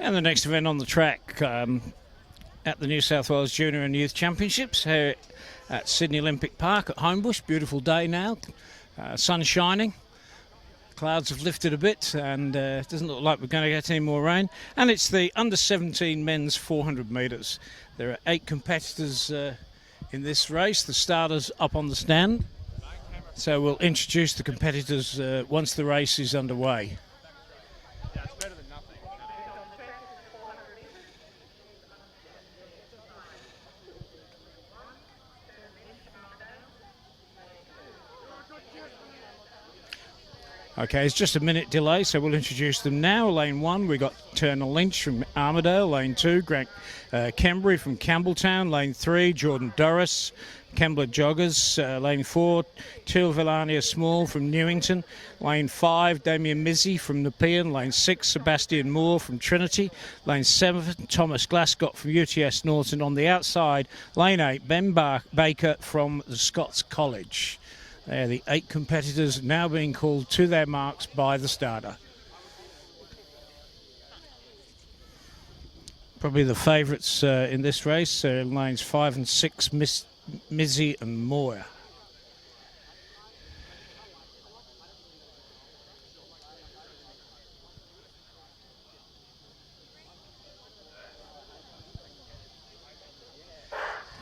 And the next event on the track at the New South Wales Junior and Youth Championships here at Sydney Olympic Park at Homebush. Beautiful day now, sun shining. Clouds have lifted a bit and it doesn't look like we're going to get any more rain. And it's the under-17 men's 400 metres. There are 8 competitors in this race. The starters up on the stand. So we'll introduce the competitors once the race is underway. Okay, it's just a minute delay, so we'll introduce them now. Lane 1, we got Turner Lynch from Armidale. Lane 2, Grant Kembry from Campbelltown. Lane 3, Jordan Doris, Kembla Joggers. Lane 4, Till Villania Small from Newington. Lane 5, Damien Mizzi from Nepean. Lane 6, Sebastian Moore from Trinity. Lane 7, Thomas Glascott from UTS Norton. On the outside, Lane 8, Ben Baker from the Scots College. They're the 8 competitors now being called to their marks by the starter. Probably the favourites in this race are lanes 5 and 6, Mizzi and Moore.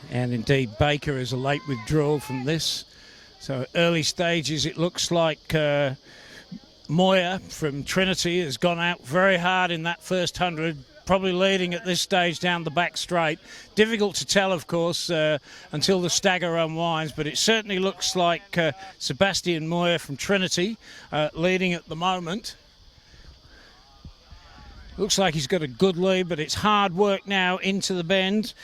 And indeed, Baker is a late withdrawal from this. So early stages, it looks like Moyer from Trinity has gone out very hard in that first 100, probably leading at this stage down the back straight. Difficult to tell, of course, until the stagger unwinds, but it certainly looks like Sebastian Moyer from Trinity leading at the moment. Looks like he's got a good lead, but it's hard work now into the bend.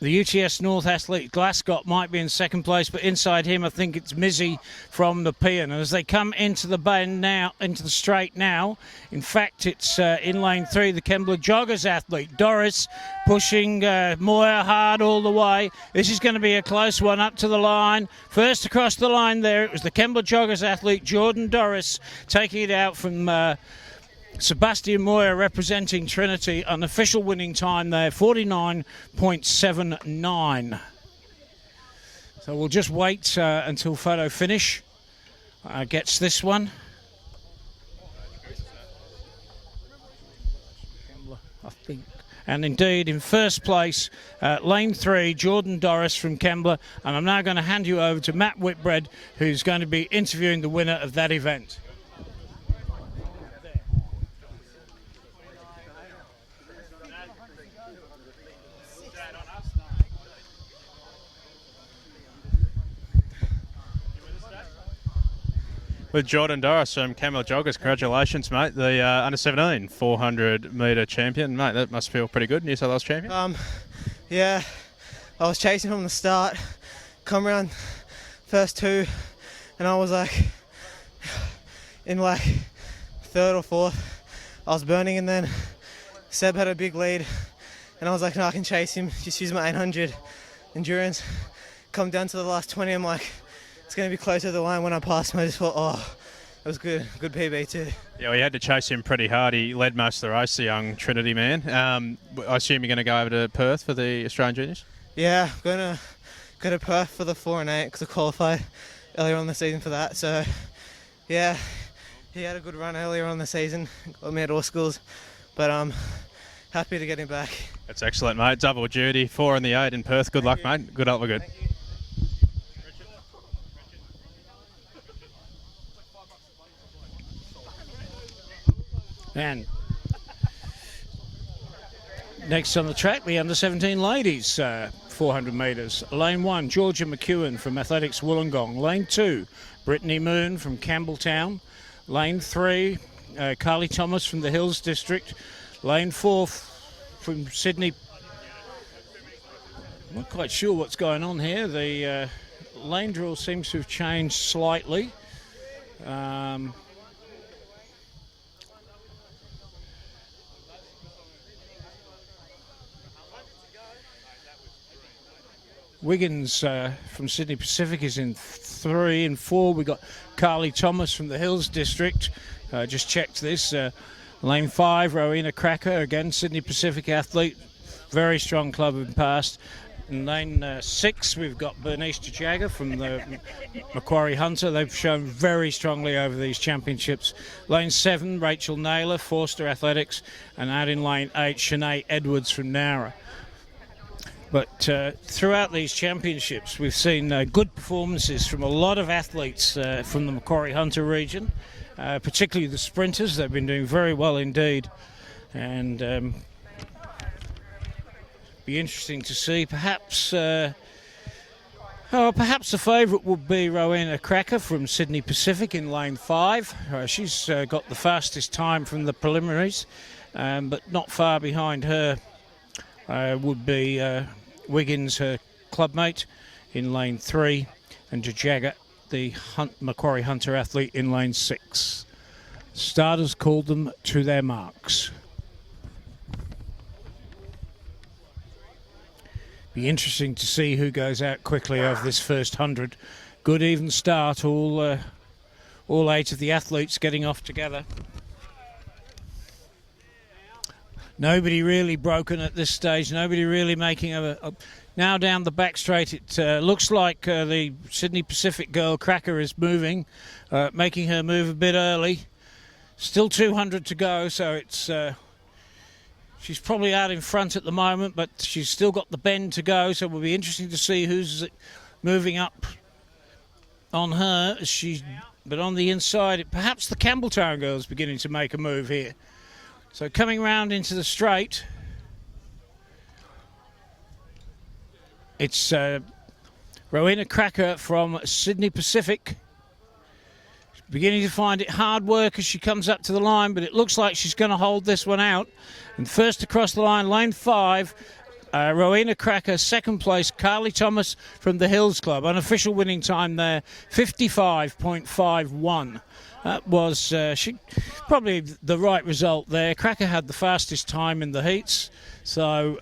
The UTS North athlete Glascott might be in second place, but inside him I think it's Mizzi from the Nepean. And as they come into the bend now, into the straight now, in fact it's in lane 3, the Kembla Joggers athlete Doris pushing Moyer hard all the way. This is going to be a close one up to the line. First across the line there, it was the Kembla Joggers athlete Jordan Doris taking it out from Sebastian Moyer representing Trinity, an official winning time there, 49.79. So we'll just wait until photo finish gets this one. I think. And indeed, in first place, lane 3, Jordan Doris from Kembla. And I'm now going to hand you over to Matt Whitbread, who's going to be interviewing the winner of that event. With Jordan Doris from Camel Joggers, congratulations, mate. The under-17 400 metre champion. Mate, that must feel pretty good, New South Wales champion. Yeah, I was chasing from the start, come around first 2, and I was like, in like 3rd or 4th, I was burning, and then Seb had a big lead, and I was like, no, I can chase him, just use my 800 endurance. Come down to the last 20, I'm like, it's going to be closer to the line. When I passed him, I just thought, oh, it was good PB too. Yeah, we had to chase him pretty hard. He led most of the race, the young Trinity man. I assume you're going to go over to Perth for the Australian Juniors? Yeah, I'm going to go to Perth for the 4 and 8 because I qualified earlier on in the season for that. So, yeah, he had a good run earlier on in the season, got me at all schools, but I'm happy to get him back. That's excellent, mate. Double duty, 4 and the 8 in Perth. Good luck, mate. Good luck, we're good. And next on the track, the under-17 ladies, 400 metres. Lane 1, Georgia McEwen from Athletics Wollongong. Lane 2, Brittany Moon from Campbelltown. Lane 3, Carly Thomas from the Hills District. Lane 4 from Sydney. I'm not quite sure what's going on here. The lane drill seems to have changed slightly. Wiggins from Sydney Pacific is in 3 and 4. We've got Carly Thomas from the Hills District. Just checked this. Lane 5, Rowena Craker, again Sydney Pacific athlete, very strong club in past. In lane 6, we've got Bernice DeJagger from the Macquarie Hunter. They've shown very strongly over these championships. Lane 7, Rachel Naylor, Forster Athletics, and out in lane 8, Shanae Edwards from Nowra. But throughout these championships, we've seen good performances from a lot of athletes from the Macquarie Hunter region, particularly the sprinters. They've been doing very well indeed. And be interesting to see. Perhaps the favourite would be Rowena Craker from Sydney Pacific in lane 5. She's got the fastest time from the preliminaries, but not far behind her would be Wiggins, her clubmate, in lane 3, and DeJagger, the Macquarie Hunter athlete, in lane 6. Starters called them to their marks. Be interesting to see who goes out quickly over this first 100. Good even start, all 8 of the athletes getting off together. Nobody really broken at this stage, nobody really making a now down the back straight. It looks like the Sydney Pacific girl Cracker is moving, making her move a bit early. Still 200 to go, so it's she's probably out in front at the moment, but she's still got the bend to go, so it will be interesting to see who's moving up on her. But on the inside, perhaps the Campbelltown girls beginning to make a move here. So coming round into the straight, it's Rowena Cracker from Sydney Pacific. Beginning to find it hard work as she comes up to the line, but it looks like she's going to hold this one out. And first across the line, lane 5, Rowena Cracker. Second place, Carly Thomas from the Hills Club. Unofficial winning time there, 55.51. That was probably the right result there. Cracker had the fastest time in the heats, so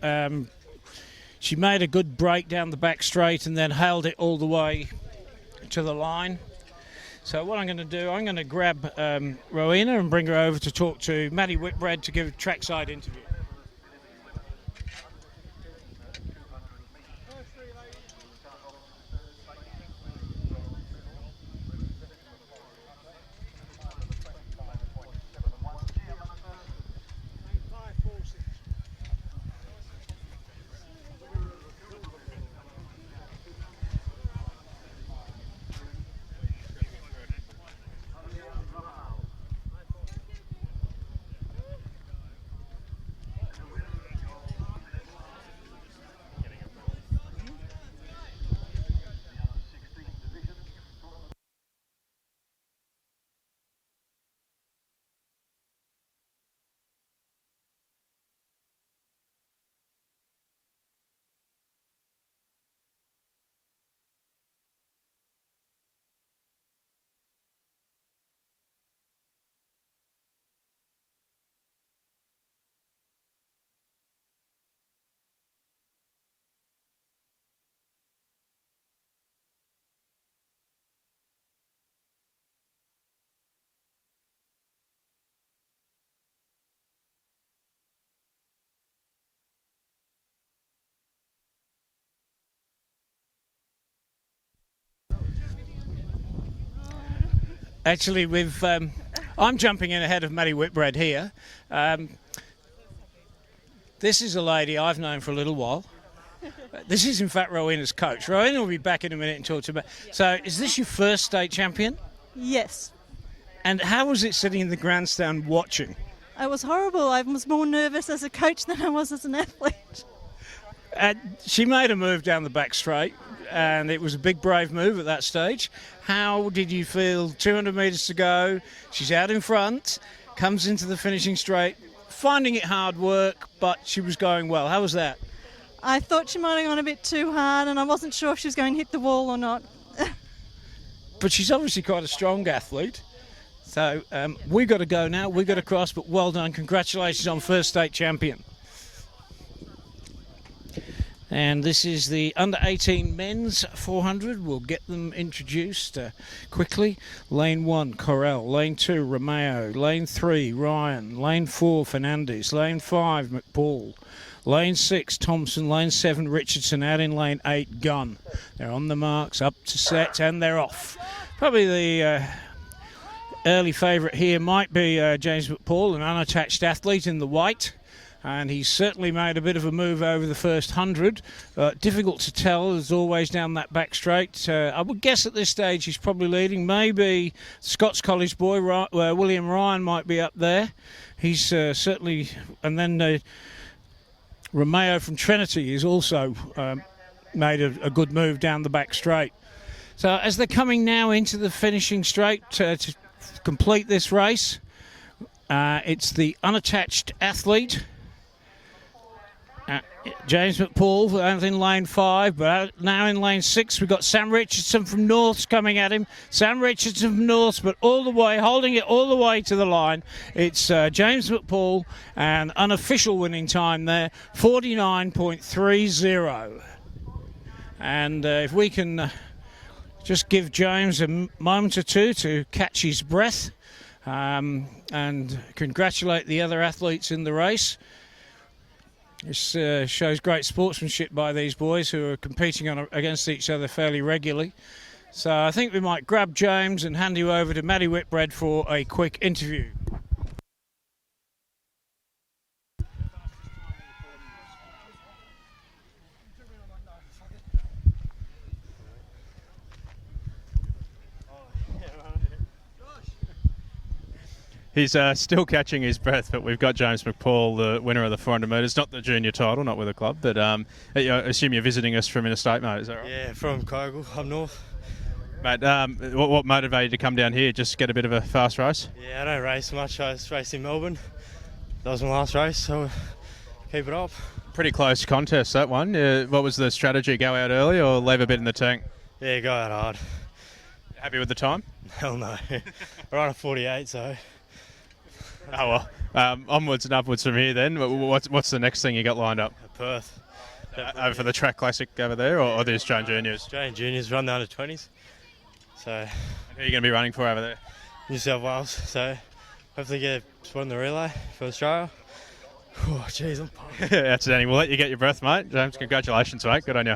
she made a good break down the back straight and then held it all the way to the line. So what I'm going to do, I'm going to grab Rowena and bring her over to talk to Maddie Whitbread to give a trackside interview. Actually, I'm jumping in ahead of Maddie Whitbread here. This is a lady I've known for a little while. This is, in fact, Rowena's coach. Rowena will be back in a minute and talk to me. So, is this your first state champion? Yes. And how was it sitting in the grandstand watching? It was horrible. I was more nervous as a coach than I was as an athlete. She made a move down the back straight, and it was a big, brave move at that stage. How did you feel? 200 metres to go, she's out in front, comes into the finishing straight, finding it hard work, but she was going well. How was that? I thought she might have gone a bit too hard, and I wasn't sure if she was going to hit the wall or not. But she's obviously quite a strong athlete. So we've got to go now, we've got to cross, but well done. Congratulations on first state champion. And this is the under-18 men's 400. We'll get them introduced quickly. Lane 1, Corell. Lane 2, Romeo. Lane 3, Ryan. Lane 4, Fernandez. Lane 5, McPaul. Lane 6, Thompson. Lane 7, Richardson. Out in lane 8, Gunn. They're on the marks, up to set, and they're off. Probably the early favourite here might be James McPaul, an unattached athlete in the white. And he's certainly made a bit of a move over the first 100. Difficult to tell, as always, down that back straight. I would guess at this stage he's probably leading. Maybe Scots College boy, William Ryan, might be up there. He's certainly... And then Romeo from Trinity is also made a good move down the back straight. So as they're coming now into the finishing straight to complete this race, it's the unattached athlete... James McPaul out in lane 5, but now in lane 6 we've got Sam Richardson from Norths coming at him. Sam Richardson from Norths, but all the way, holding it all the way to the line. It's James McPaul, and unofficial winning time there, 49.30. And if we can just give James a moment or two to catch his breath and congratulate the other athletes in the race. This shows great sportsmanship by these boys who are competing against each other fairly regularly. So I think we might grab James and hand you over to Maddie Whitbread for a quick interview. He's still catching his breath, but we've got James McPaul, the winner of the 400 metres, not the junior title, not with the club, but I assume you're visiting us from interstate, mate, is that right? Yeah, from Craker, up north. Mate, what motivated you to come down here, just get a bit of a fast race? Yeah, I don't race much. I just raced in Melbourne. That was my last race, so keep it up. Pretty close contest, that one. What was the strategy, go out early or leave a bit in the tank? Yeah, go out hard. Happy with the time? Hell no. We're on a 48, so... Oh, well, onwards and upwards from here then. What's the next thing you got lined up? Perth. Over for the track classic over there, or the Australian Juniors? Australian Juniors run the under-20s. So... Who are you going to be running for over there? New South Wales. So hopefully get a spot in the relay for Australia. Oh, jeez, I'm pumped. Outstanding. We'll let you get your breath, mate. James, congratulations, mate. Good on you.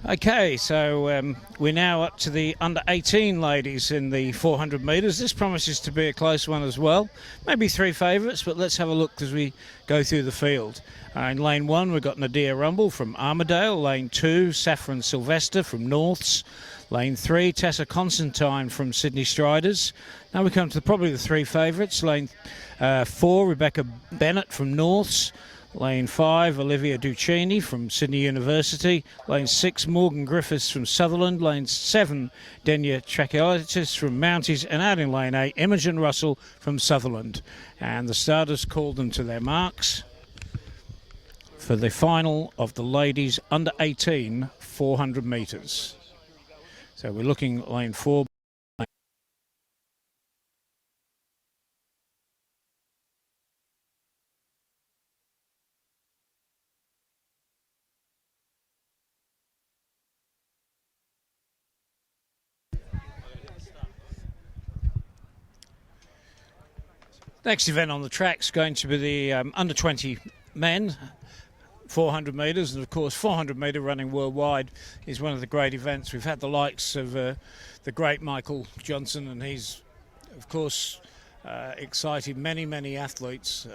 Okay, so we're now up to the under-18 ladies in the 400 metres. This promises to be a close one as well. Maybe three favourites, but let's have a look as we go through the field. In lane 1, we've got Nadia Rumble from Armidale. Lane 2, Saffron Sylvester from Norths. Lane 3, Tessa Constantine from Sydney Striders. Now we come to probably the three favourites. Lane 4, Rebecca Bennett from Norths. Lane 5, Olivia Duccini from Sydney University. Lane 6, Morgan Griffiths from Sutherland. Lane 7, Denia Tracheotis from Mounties. And out in lane 8, Imogen Russell from Sutherland. And the starters called them to their marks for the final of the ladies under 18 400 metres. So we're looking at lane 4. Next event on the track is going to be the under 20 men 400 metres, and of course 400 metre running worldwide is one of the great events. We've had the likes of the great Michael Johnson, and he's of course excited many athletes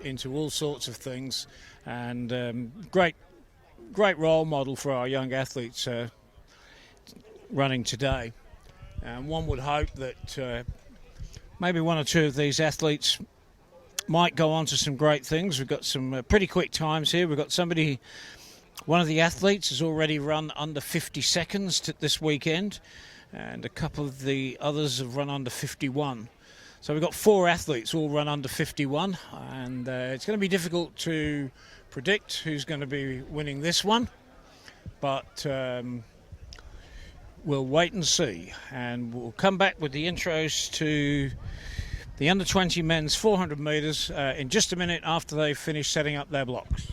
into all sorts of things, and great role model for our young athletes running today. And one would hope that maybe one or two of these athletes might go on to some great things. We've got some pretty quick times here. We've got one of the athletes has already run under 50 seconds this weekend, and a couple of the others have run under 51. So we've got 4 athletes all run under 51, and it's going to be difficult to predict who's going to be winning this one, but we'll wait and see, and we'll come back with the intros to the under 20 men's 400 metres in just a minute after they've finished setting up their blocks.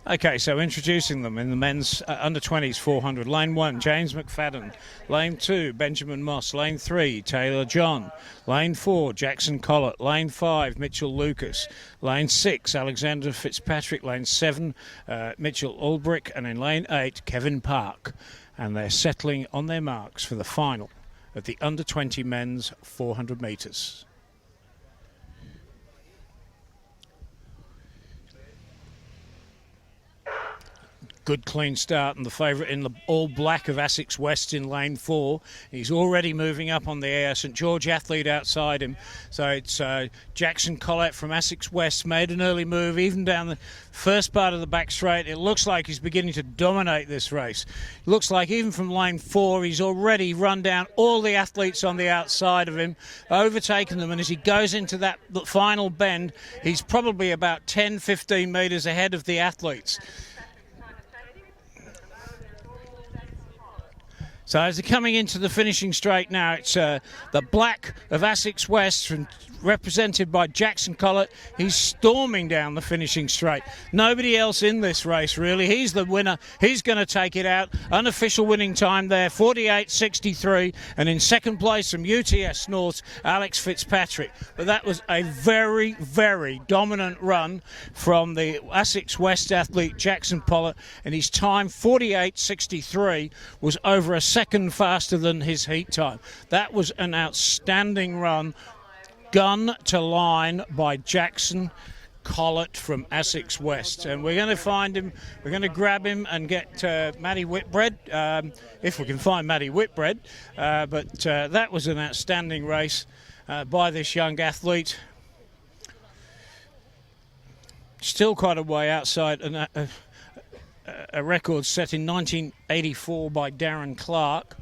Okay, so introducing them in the men's under 20s 400. Lane 1, James McFadden. Lane 2, Benjamin Moss. Lane 3, Taylor John. Lane 4, Jackson Collett. Lane 5, Mitchell Lucas. Lane 6, Alexander Fitzpatrick. Lane 7, Mitchell Ulbrich. And in lane 8, Kevin Park. And they're settling on their marks for the final of the under 20 men's 400 metres. Good clean start, and the favourite in the all black of Essex West in lane 4. He's already moving up on the air. St George athlete outside him. So it's Jackson Collett from Essex West made an early move even down the first part of the back straight. It looks like he's beginning to dominate this race. It looks like even from lane 4 he's already run down all the athletes on the outside of him, overtaken them, and as he goes into that final bend he's probably about 10-15 metres ahead of the athletes. So as they're coming into the finishing straight now, it's the black of Essex West, represented by Jackson Collett. He's storming down the finishing straight. Nobody else in this race, really. He's the winner. He's going to take it out. Unofficial winning time there, 48.63. And in second place from UTS North, Alex Fitzpatrick. But that was a very dominant run from the Essex West athlete, Jackson Collett. And his time, 48.63, was over a second faster than his heat time. That was an outstanding run. Gun to line by Jackson Collett from Essex West, and we're going to find him, we're going to grab him and get Matty Whitbread, if we can find Matty Whitbread, but that was an outstanding race by this young athlete. Still quite a way outside a record set in 1984 by Darren Clark.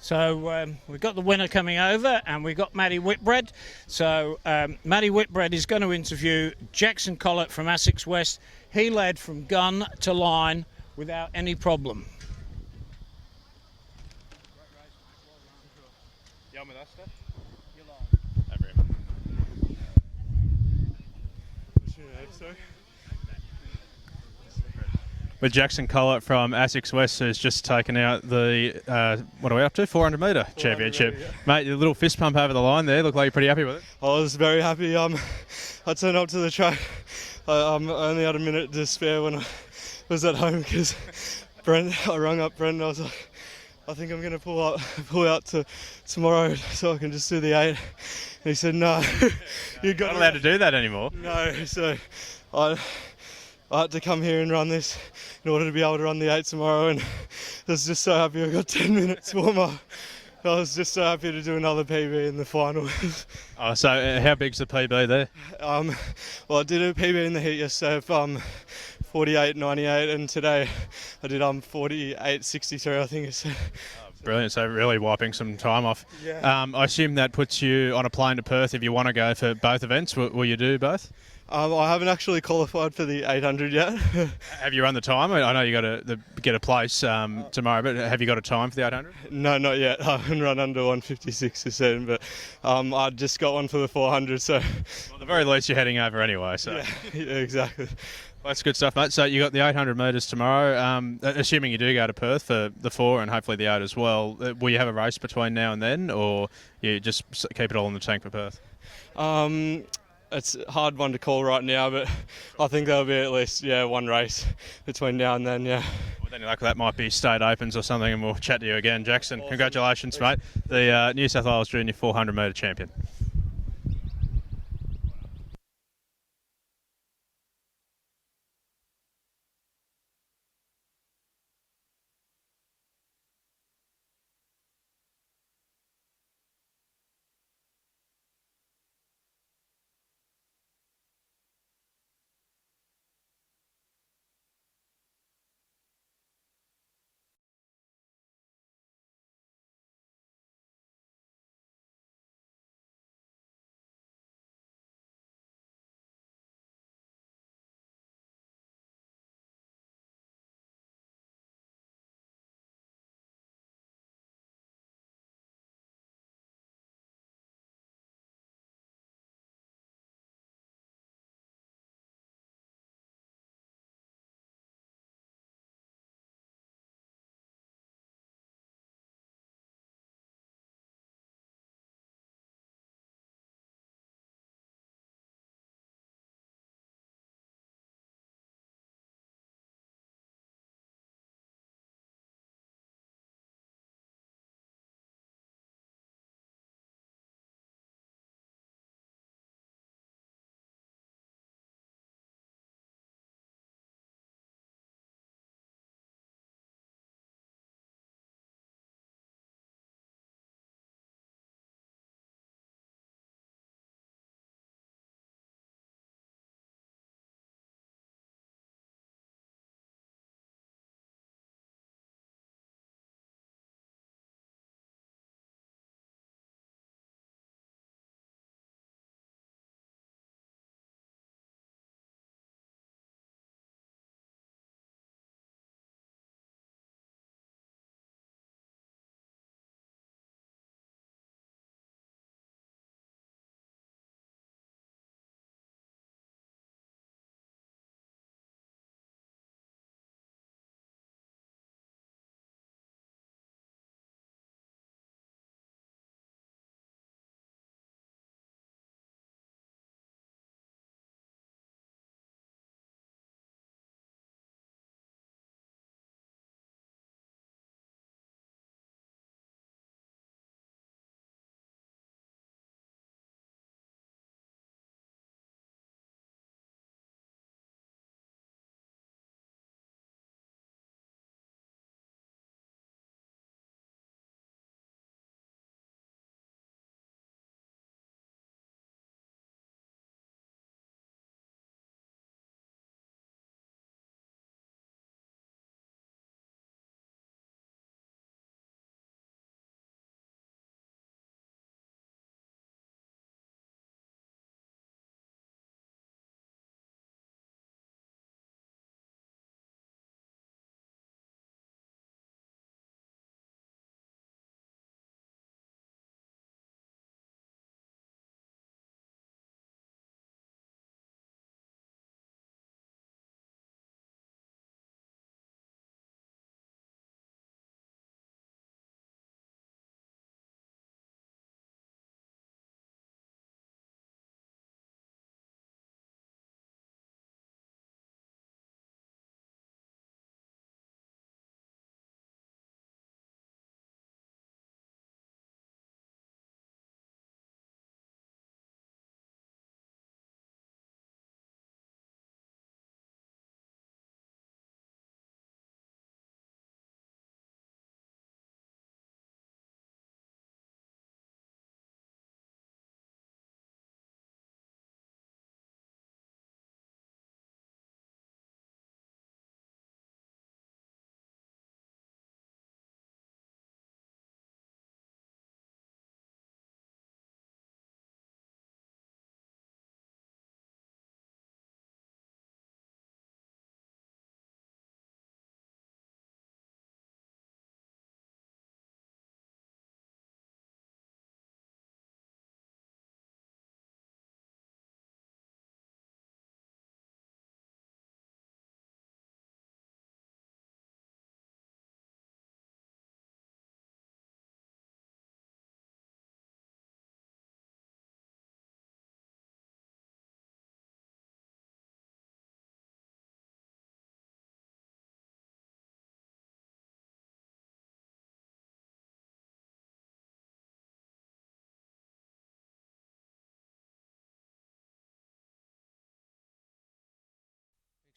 So we've got the winner coming over, and we've got Matty Whitbread. So Matty Whitbread is going to interview Jackson Collett from Essex West. He led from gun to line without any problem. With Jackson Collett from Essex West, who's just taken out the, what are we up to, 400 metre championship. Yeah. Mate, your little fist pump over the line there, look like you're pretty happy with it. I was very happy. I turned up to the track. I only had a minute to spare when I was at home because I rung up Brent and I was like, I think I'm going to pull out to tomorrow so I can just do the 8. And he said, no. You're not allowed to do that anymore. No, so I had to come here and run this in order to be able to run the 8 tomorrow, and I was just so happy I got 10 minutes warm up. I was just so happy to do another PB in the final. Oh, so how big's the PB there? Well, I did a PB in the heat yesterday of 48.98, and today I did 48.63, I think it's. Brilliant. So really wiping some time off. Yeah. I assume that puts you on a plane to Perth if you want to go for both events. Will you do both? I haven't actually qualified for the 800 yet. Have you run the time? I know you got to get a place tomorrow, but have you got a time for the 800? No, not yet. I haven't run under 156 to 7, but I just got one for the 400, so... Well, at the very least, you're heading over anyway, so... Yeah, exactly. Well, that's good stuff, mate. So you got the 800 metres tomorrow. Assuming you do go to Perth for the 4 and hopefully the 8 as well, will you have a race between now and then, or you just keep it all in the tank for Perth? It's a hard one to call right now, but I think there'll be at least one race between now and then. Yeah. Well, then that might be state opens or something, and we'll chat to you again, Jackson. Awesome. Congratulations, mate. The New South Wales Junior 400 metre champion.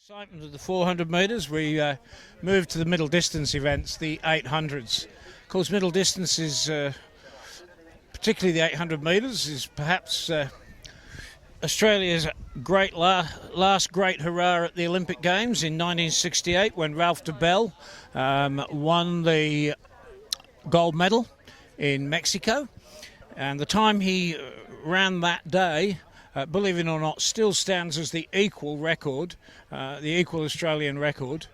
Excitement of the 400 metres, we moved to the middle distance events, the 800s. Of course, middle distance is, particularly the 800 metres, is perhaps Australia's great last great hurrah at the Olympic Games in 1968 when Ralph de Bell won the gold medal in Mexico. And the time he ran that day, believe it or not, still stands as the equal record, the equal Australian record,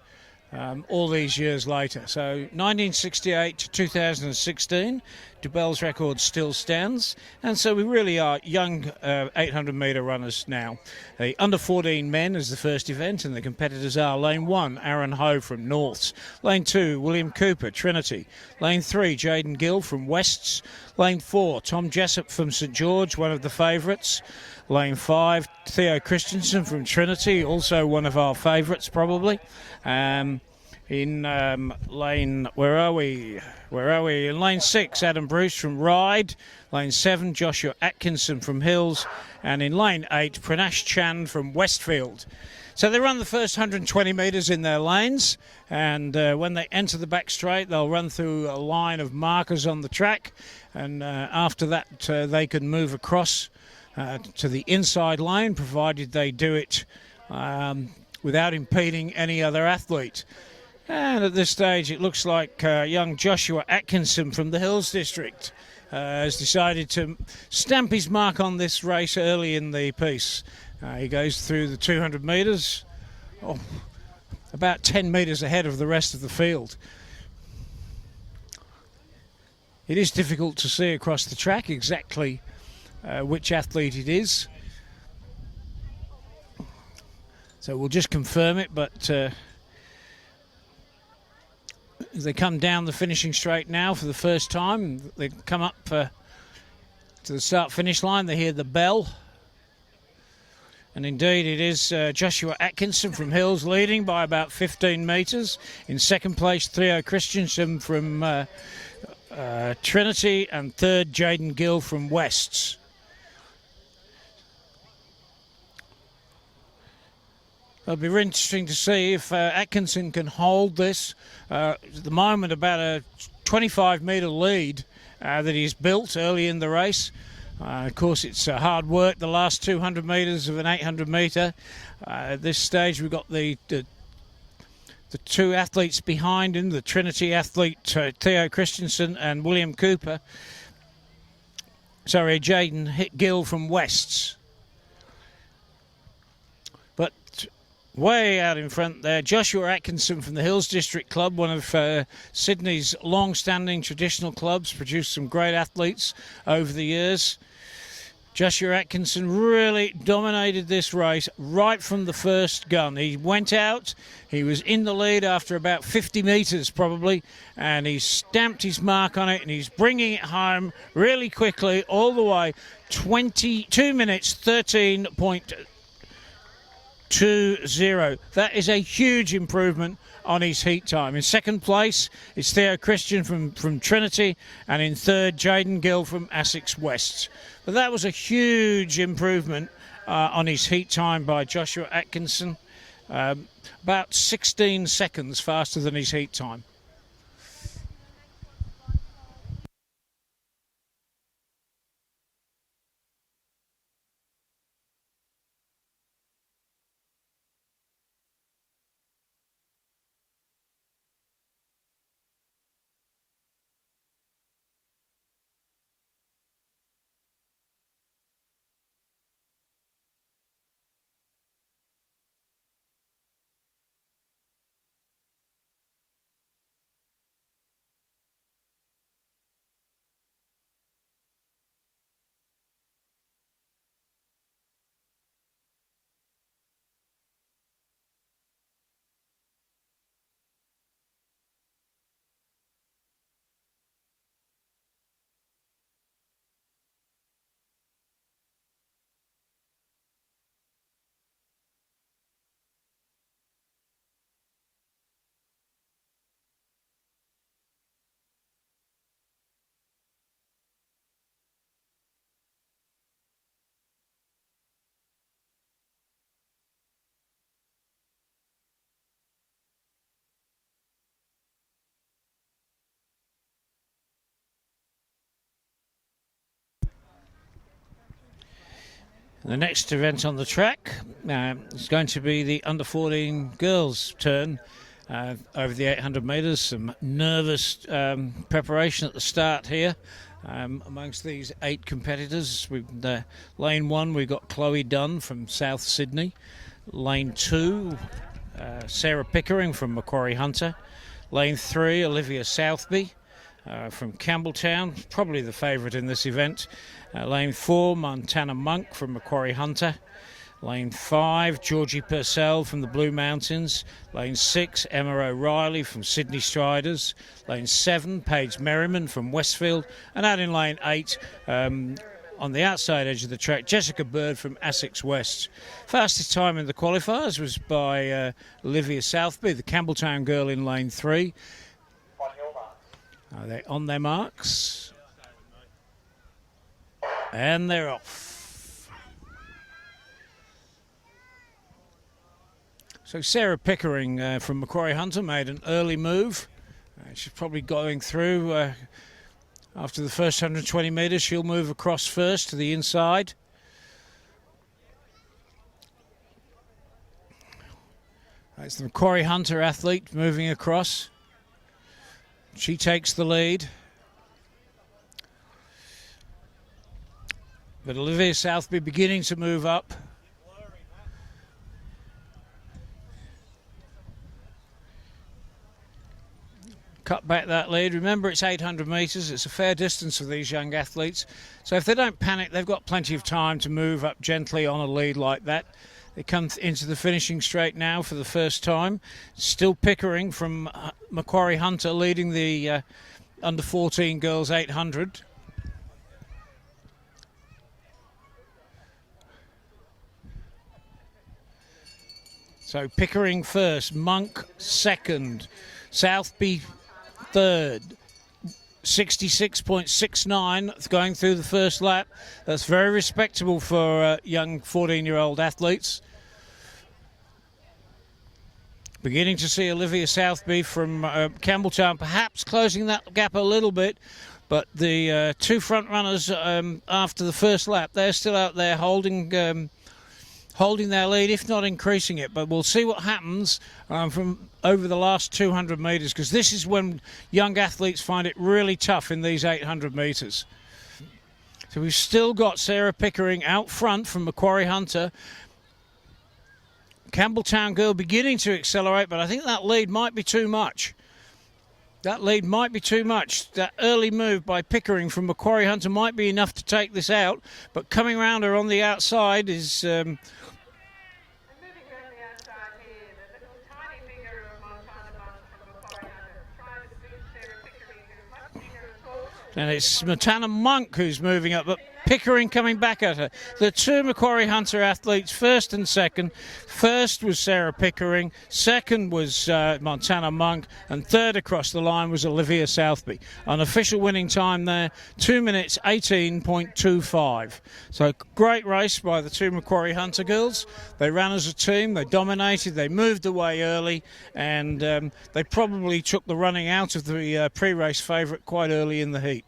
all these years later. So 1968 to 2016, de Bell's record still stands, and so we really are young 800 metre runners now. The under 14 men is the first event, and the competitors are lane 1, Aaron Ho from Norths, lane 2, William Cooper, Trinity, lane 3, Jaden Gill from Wests, lane 4, Tom Jessup from St George, one of the favourites, lane 5, Theo Christensen from Trinity, also one of our favourites probably. In lane, where are we? In lane 6, Adam Bruce from Ryde. Lane 7, Joshua Atkinson from Hills. And in lane 8, Pranash Chand from Westfield. So they run the first 120 metres in their lanes, and when they enter the back straight, they'll run through a line of markers on the track, and after that they can move across to the inside lane, provided they do it without impeding any other athlete. And at this stage it looks like young Joshua Atkinson from the Hills District has decided to stamp his mark on this race early in the piece. He goes through the 200 metres, about 10 metres ahead of the rest of the field. It is difficult to see across the track exactly which athlete it is. So we'll just confirm it, but as they come down the finishing straight now for the first time, they come up to the start-finish line, they hear the bell. And indeed it is Joshua Atkinson from Hills leading by about 15 metres. In second place, Theo Christensen from Trinity, and third, Jaden Gill from Wests. It'll be really interesting to see if Atkinson can hold this. At the moment, about a 25-metre lead that he's built early in the race. Of course, it's hard work, the last 200 metres of an 800 metre. At this stage, we've got the two athletes behind him, the Trinity athlete Theo Christensen and William Cooper. Sorry, Jaden Gill from Wests. But way out in front there, Joshua Atkinson from the Hills District Club, one of Sydney's long-standing traditional clubs, produced some great athletes over the years. Joshua Atkinson really dominated this race right from the first gun. He went out, he was in the lead after about 50 metres probably, and he stamped his mark on it, and he's bringing it home really quickly all the way. 22 minutes 13.20. That is a huge improvement on his heat time. In second place is Theo Christian from Trinity, and in third, Jaden Gill from Essex West. But that was a huge improvement on his heat time by Joshua Atkinson, about 16 seconds faster than his heat time. The next event on the track is going to be the under-14 girls' turn over the 800 metres. Some nervous preparation at the start here amongst these 8 competitors. Lane 1, we've got Chloe Dunn from South Sydney. Lane 2, Sarah Pickering from Macquarie Hunter. Lane 3, Olivia Southby from Campbelltown, probably the favourite in this event. Lane 4, Montana Monk from Macquarie Hunter. Lane 5, Georgie Purcell from the Blue Mountains. Lane 6, Emma O'Reilly from Sydney Striders. Lane 7, Paige Merriman from Westfield. And out in lane 8, on the outside edge of the track, Jessica Bird from Essex West. Fastest time in the qualifiers was by Olivia Southby, the Campbelltown girl, in lane 3. Are they on their marks? And they're off. So Sarah Pickering from Macquarie Hunter made an early move. She's probably going through after the first 120 metres. She'll move across first to the inside. That's the Macquarie Hunter athlete moving across. She takes the lead. But Olivia Southby beginning to move up. Cut back that lead. Remember, it's 800 metres. It's a fair distance for these young athletes. So if they don't panic, they've got plenty of time to move up gently on a lead like that. They come into the finishing straight now for the first time. Still Pickering from Macquarie Hunter leading the under-14 girls 800. So Pickering first, Monk second, Southby third, 66.69 going through the first lap. That's very respectable for young 14-year-old athletes. Beginning to see Olivia Southby from Campbelltown perhaps closing that gap a little bit, but the 2 front runners after the first lap, they're still out there holding their lead, if not increasing it. But we'll see what happens from over the last 200 metres, because this is when young athletes find it really tough in these 800 metres. So we've still got Sarah Pickering out front from Macquarie Hunter. Campbelltown girl beginning to accelerate, but I think that lead might be too much. That lead might be too much. That early move by Pickering from Macquarie Hunter might be enough to take this out, but coming around her on the outside is... and it's Montana Monk who's moving up, but Pickering coming back at her. The 2 Macquarie Hunter athletes, first and second. First was Sarah Pickering, second was Montana Monk, and third across the line was Olivia Southby. An official winning time there, 2 minutes 18.25. So great race by the 2 Macquarie Hunter girls. They ran as a team, they dominated, they moved away early, and they probably took the running out of the pre-race favourite quite early in the heat.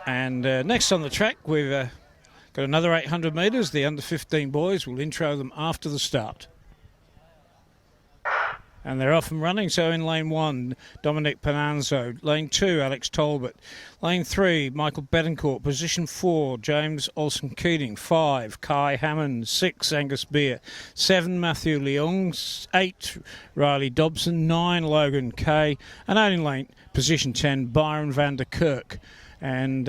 And next on the track, we've got another 800 metres. The under 15 boys will intro them after the start. And they're off and running. So in lane 1, Dominic Pananzo. Lane 2, Alex Talbot. Lane 3, Michael Betancourt. Position 4, James Olsen-Keating. 5, Kai Hammond. 6, Angus Beer. 7, Matthew Leong. 8, Riley Dobson. 9, Logan Kay. And out in lane position 10, Byron van der Kirk. And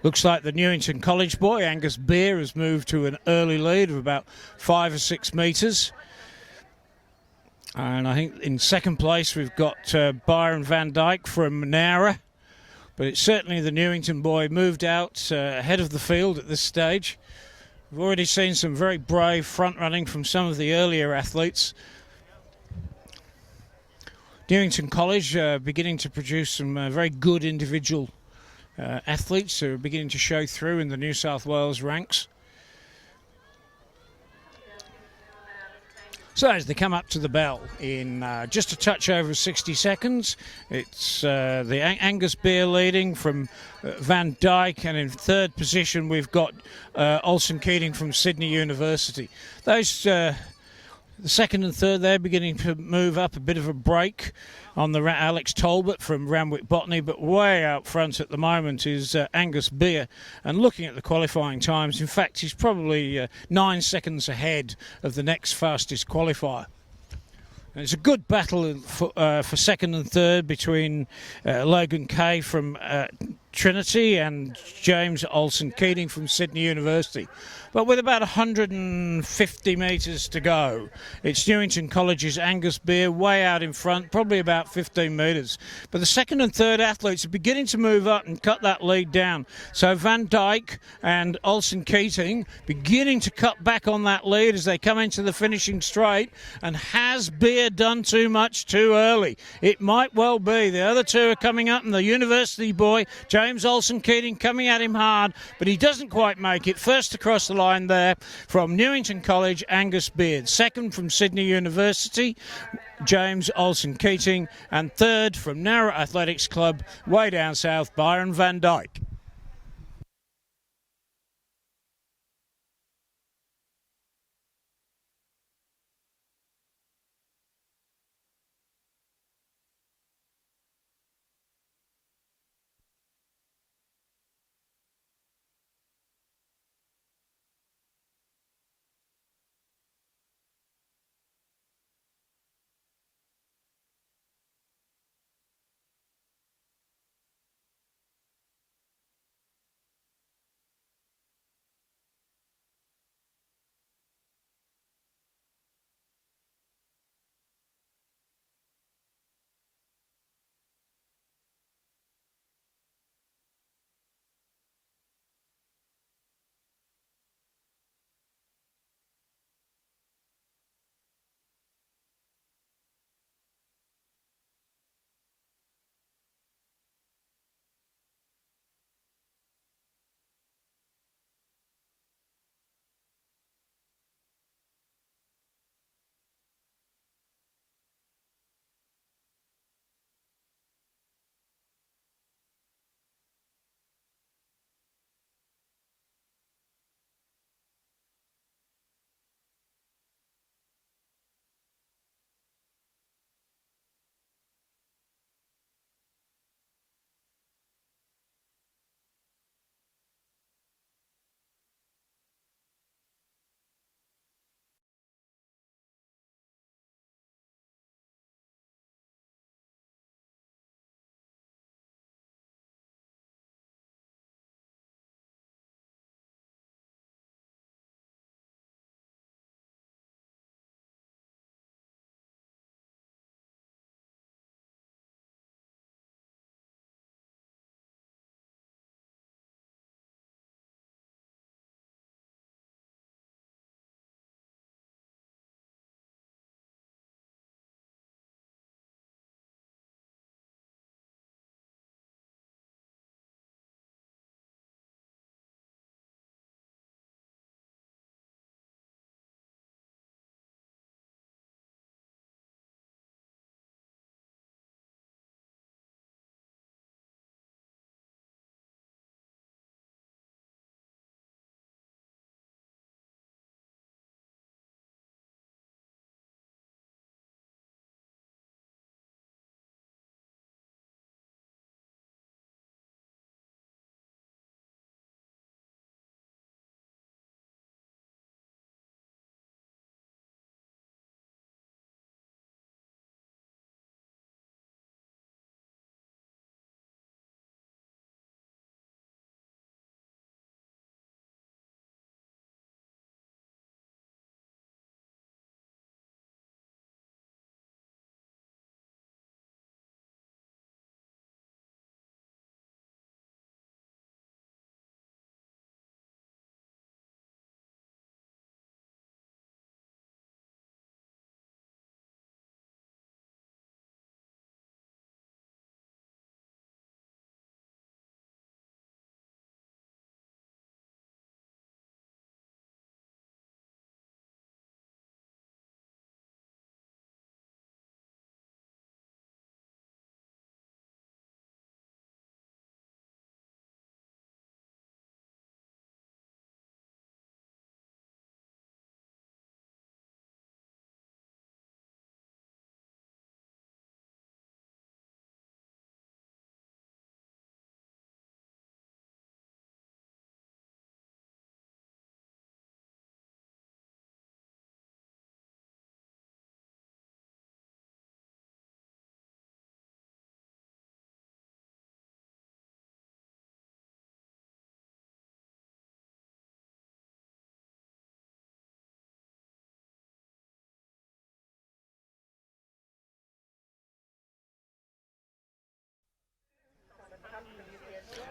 looks like the Newington College boy, Angus Beer, has moved to an early lead of about 5 or 6 metres. And I think in second place we've got Byron van Dyke from Nara. But it's certainly the Newington boy moved out ahead of the field at this stage. We've already seen some very brave front running from some of the earlier athletes. Newington College beginning to produce some very good individual athletes who are beginning to show through in the New South Wales ranks. So as they come up to the bell in just a touch over 60 seconds, it's the Angus Beer leading from Van Dyke, and in third position we've got Olsen-Keating from Sydney University. Those the second and third there beginning to move up, a bit of a break on the Alex Talbot from Randwick Botany, but way out front at the moment is Angus Beer. And looking at the qualifying times, in fact, he's probably 9 seconds ahead of the next fastest qualifier. And it's a good battle for second and third between Logan Kay from Trinity and James Olsen-Keating from Sydney University. But with about 150 metres to go, it's Newington College's Angus Beer way out in front, probably about 15 metres. But the second and third athletes are beginning to move up and cut that lead down. So Van Dyke and Olsen-Keating beginning to cut back on that lead as they come into the finishing straight. And has Beer done too much too early? It might well be. The other two are coming up, and the University boy, James Olsen-Keating, coming at him hard, but he doesn't quite make it. First across the line there from Newington College, Angus Beard. Second from Sydney University, James Olsen-Keating. And third from Nara Athletics Club, way down south, Byron van Dyke.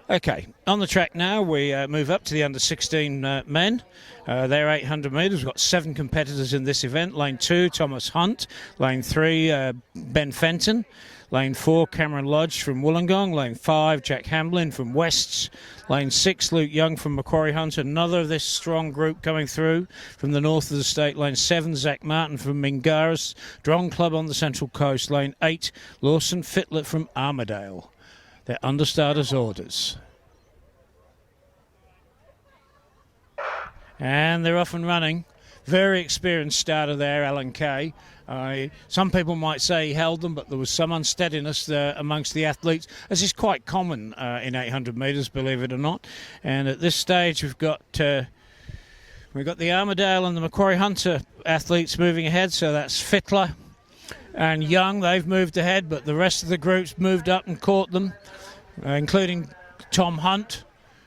Okay, on the track now, we move up to the under-16 men. They're 800 metres. We've got 7 competitors in this event. Lane 2, Thomas Hunt. Lane 3, Ben Fenton. Lane 4, Cameron Lodge from Wollongong. Lane 5, Jack Hamlin from Wests. Lane 6, Luke Young from Macquarie Hunt. Another of this strong group coming through from the north of the state. Lane 7, Zach Martin from Mingaras. Strong Club on the Central Coast. Lane 8, Lawson Fitler from Armidale. They're understarters orders. And they're off and running. Very experienced starter there, Alan Kay. Some people might say he held them, but there was some unsteadiness there amongst the athletes, as is quite common in 800 metres, believe it or not. And at this stage, we've got the Armidale and the Macquarie Hunter athletes moving ahead. So that's Fitler and Young. They've moved ahead, but the rest of the group's moved up and caught them, including Tom Hunt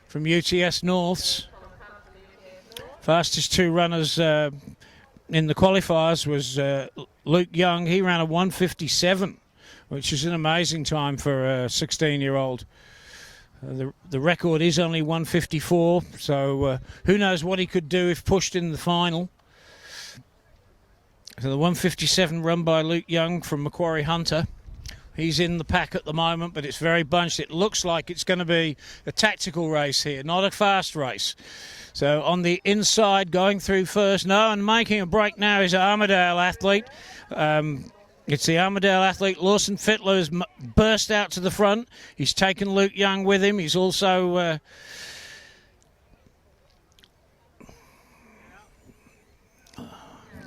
from UTS Norths. Fastest 2 runners in the qualifiers was Luke Young. He ran a 1:57, which is an amazing time for a 16-year-old. The record is only 1:54, so who knows what he could do if pushed in the final. So the 1:57 run by Luke Young from Macquarie Hunter. He's in the pack at the moment, but it's very bunched. It looks like it's going to be a tactical race here, not a fast race. So on the inside, going through first. No, and making a break now is Armidale athlete. It's the Armidale athlete. Lawson Fitler has burst out to the front. He's taken Luke Young with him. He's also...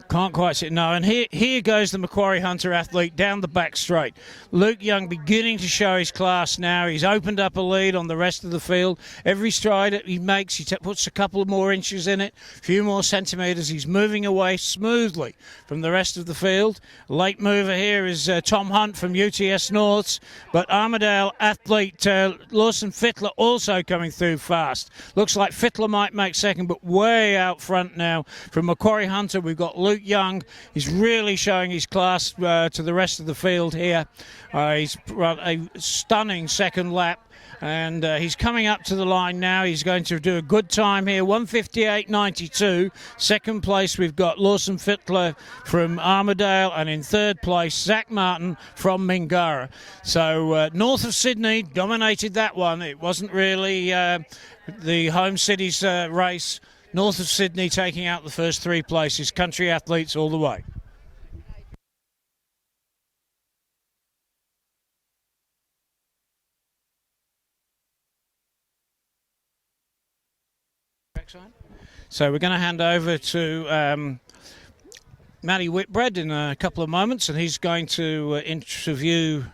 Can't quite see it. No, and here goes the Macquarie Hunter athlete down the back straight. Luke Young beginning to show his class now. He's opened up a lead on the rest of the field. Every stride that he makes, he puts a couple of more inches in it, a few more centimetres. He's moving away smoothly from the rest of the field. Late mover here is Tom Hunt from UTS Norths, but Armidale athlete Lawson Fitler also coming through fast. Looks like Fitler might make second, but way out front now from Macquarie Hunter. We've got Luke Young. He's really showing his class to the rest of the field here. He's run a stunning second lap, and he's coming up to the line now. He's going to do a good time here, 1:58.92. Second place, we've got Lawson Fitler from Armidale, and in third place, Zach Martin from Mingara. So north of Sydney dominated that one. It wasn't really the home city's race. North of Sydney taking out the first 3 places. Country athletes all the way. So we're going to hand over to Matty Whitbread in a couple of moments, and he's going to interview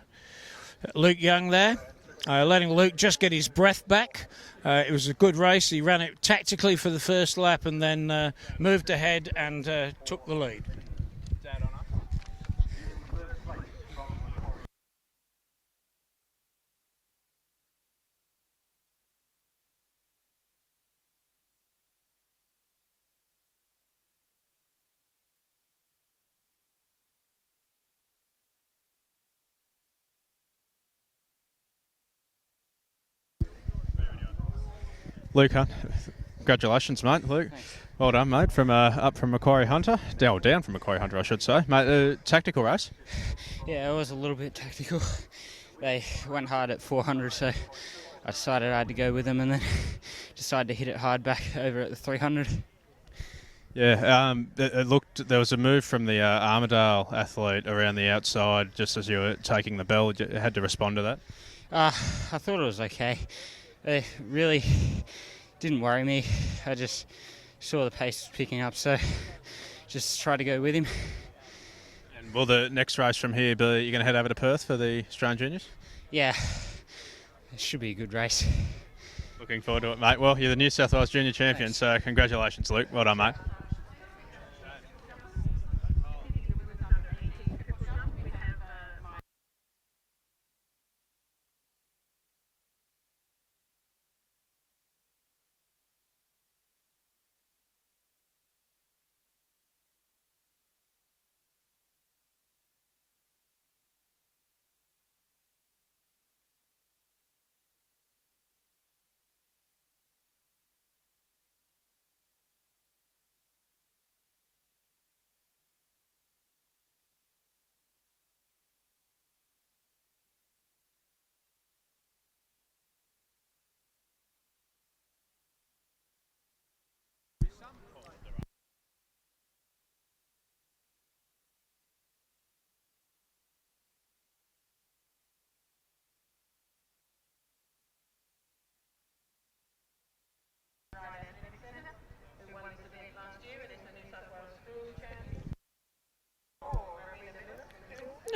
Luke Young there. Letting Luke just get his breath back. It was a good race. He ran it tactically for the first lap and then moved ahead and took the lead. Luke Hunt, congratulations, mate. Luke, thanks. Well done, mate. From up from Macquarie Hunter, down from Macquarie Hunter, I should say, mate. Tactical race. Yeah, it was a little bit tactical. They went hard at 400, so I decided I had to go with them, and then decided to hit it hard back over at the 300. Yeah, it looked. There was a move from the Armidale athlete around the outside, just as you were taking the bell. You had to respond to that. I thought it was okay. It really didn't worry me. I just saw the pace was picking up, so just tried to go with him. And will the next race from here be, you're going to head over to Perth for the Australian Juniors? Yeah, it should be a good race. Looking forward to it, mate. Well, you're the New South Wales Junior Champion, so congratulations, Luke. Well done, mate.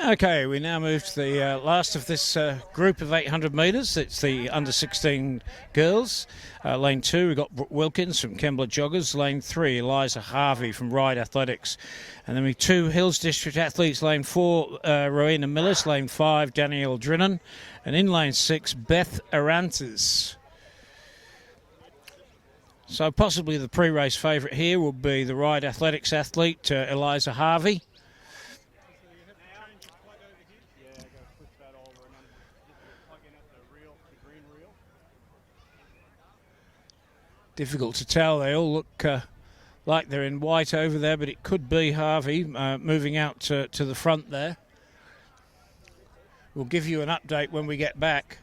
Okay, we now move to the last of this group of 800 metres. It's the under-16 girls. Lane 2, we've got Brooke Wilkins from Kembla Joggers. Lane 3, Eliza Harvey from Ride Athletics. And then we have 2 Hills District athletes. Lane 4, Rowena Millis. Lane 5, Danielle Drinnan. And in lane 6, Beth Arantes. So possibly the pre-race favourite here will be the Ride Athletics athlete, Eliza Harvey. Difficult to tell. They all look like they're in white over there, but it could be Harvey moving out to the front there. We'll give you an update when we get back.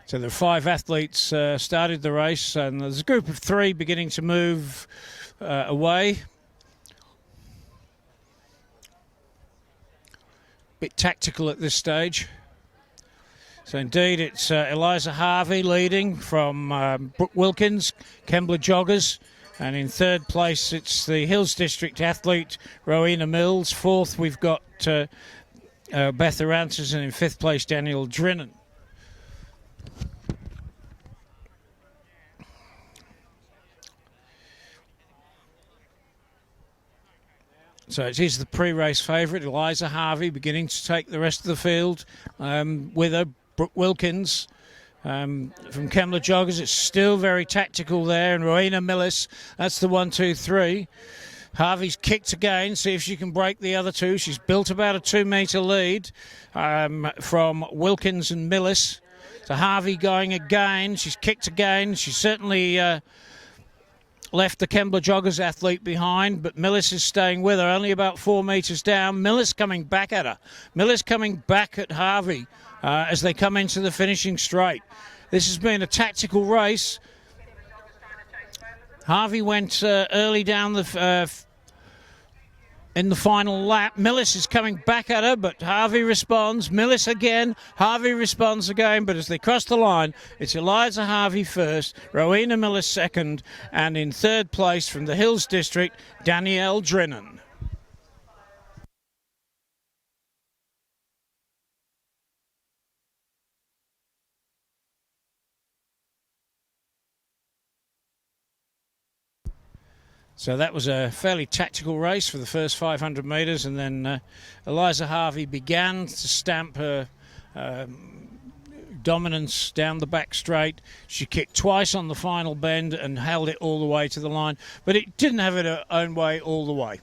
So the 5 athletes started the race, and there's a group of 3 beginning to move away. Bit tactical at this stage. So indeed it's Eliza Harvey leading from Brooke Wilkins, Kembla Joggers, and in 3rd place it's the Hills District athlete Rowena Mills. 4th we've got Beth Arantes, and in 5th place Danielle Drinnan. So it is the pre-race favourite, Eliza Harvey, beginning to take the rest of the field with her. Brooke Wilkins from Kembla Joggers. It's still very tactical there. And Rowena Millis, that's the 1, 2, 3. Harvey's kicked again, see if she can break the other 2. She's built about a 2-metre lead from Wilkins and Millis. So Harvey going again. She's kicked again. She's certainly left the Kembla Joggers athlete behind, but Millis is staying with her, only about 4 metres down. Millis coming back at her. Millis coming back at Harvey as they come into the finishing straight. This has been a tactical race. Harvey went early down the in the final lap. Millis is coming back at her, but Harvey responds. Millis again. Harvey responds again, but as they cross the line, it's Eliza Harvey first, Rowena Millis second, and in 3rd place from the Hills District, Danielle Drinnan. So that was a fairly tactical race for the first 500 metres, and then Eliza Harvey began to stamp her dominance down the back straight. She kicked twice on the final bend and held it all the way to the line, but it didn't have it her own way all the way.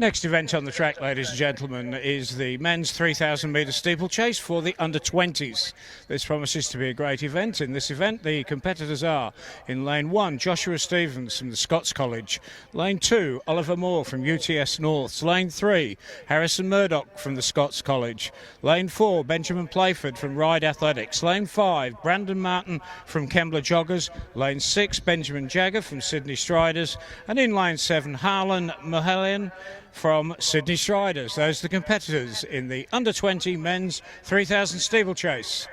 Next event on the track, ladies and gentlemen, is the men's 3,000 metre steeplechase for the under-20s. This promises to be a great event. In this event, the competitors are in lane 1, Joshua Stevens from the Scots College. Lane 2, Oliver Moore from UTS Norths. Lane 3, Harrison Murdoch from the Scots College. Lane 4, Benjamin Playford from Ryde Athletics. Lane 5, Brandon Martin from Kembla Joggers. Lane 6, Benjamin Jagger from Sydney Striders. And in lane 7, Harlan Mohelian from Sydney Striders. Those are the competitors in the under-20 men's 3,000 steeplechase.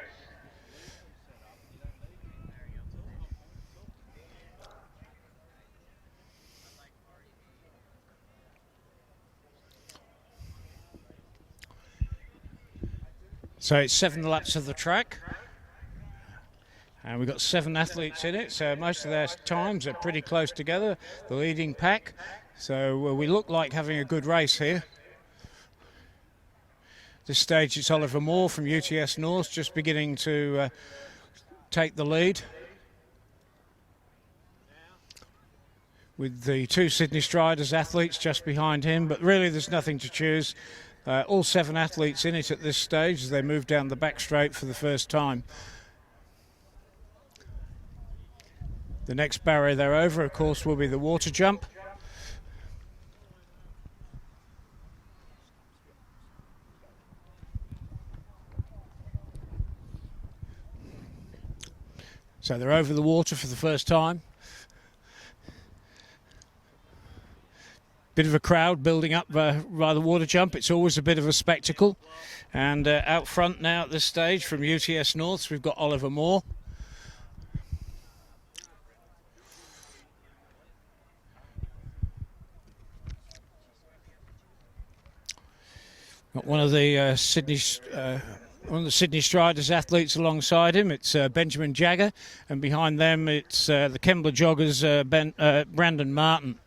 So it's 7 laps of the track. And we've got 7 athletes in it, so most of their times are pretty close together, the leading pack. So we look like having a good race here. This stage it's Oliver Moore from UTS North just beginning to take the lead, with the 2 Sydney Striders athletes just behind him, but really there's nothing to choose. All 7 athletes in it at this stage as they move down the back straight for the first time. The next barrier they're over, of course, will be the water jump. So they're over the water for the first time. Bit of a crowd building up by the water jump. It's always a bit of a spectacle. And out front now at this stage from UTS Norths, we've got Oliver Moore. Got one of the Sydney Striders athletes alongside him. It's Benjamin Jagger, and behind them it's the Kembla Joggers, Brandon Martin.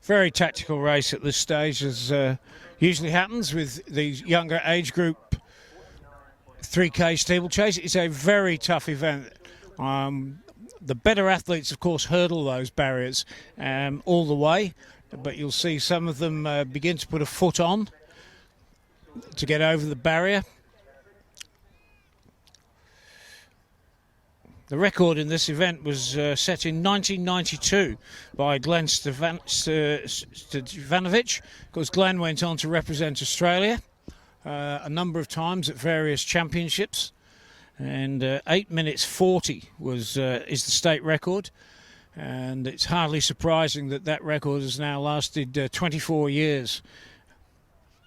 Very tactical race at this stage, as usually happens with the younger age group 3K steeplechase. It's a very tough event. The better athletes, of course, hurdle those barriers all the way, but you'll see some of them begin to put a foot on to get over the barrier. The record in this event was set in 1992 by Glenn Stevanovic. Of course, Glenn went on to represent Australia a number of times at various championships. And 8 minutes 40 is the state record, and it's hardly surprising that that record has now lasted 24 years.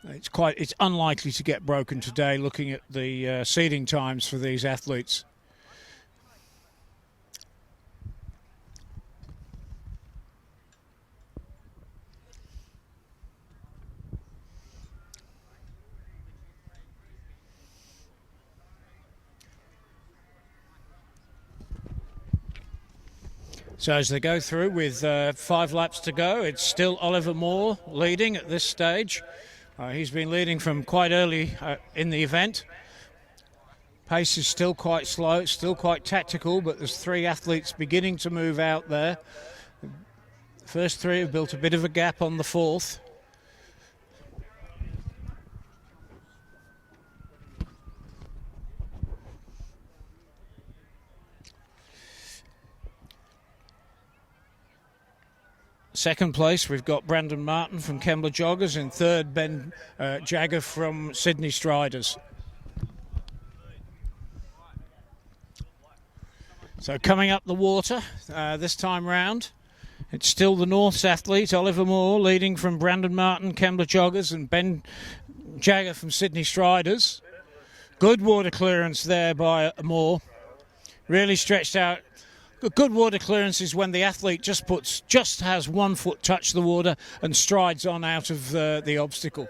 It's unlikely to get broken today, looking at the seeding times for these athletes. So as they go through with 5 laps to go, it's still Oliver Moore leading at this stage. He's been leading from quite early in the event. Pace is still quite slow, it's still quite tactical, but there's 3 athletes beginning to move out there. The first 3 have built a bit of a gap on the 4th. Second place, we've got Brandon Martin from Kembla Joggers, and third, Ben Jagger from Sydney Striders. So coming up the water this time round, it's still the North's athlete, Oliver Moore, leading from Brandon Martin, Kembla Joggers, and Ben Jagger from Sydney Striders. Good water clearance there by Moore. Really stretched out. Good water clearance is when the athlete just has 1 foot touch the water and strides on out of the obstacle.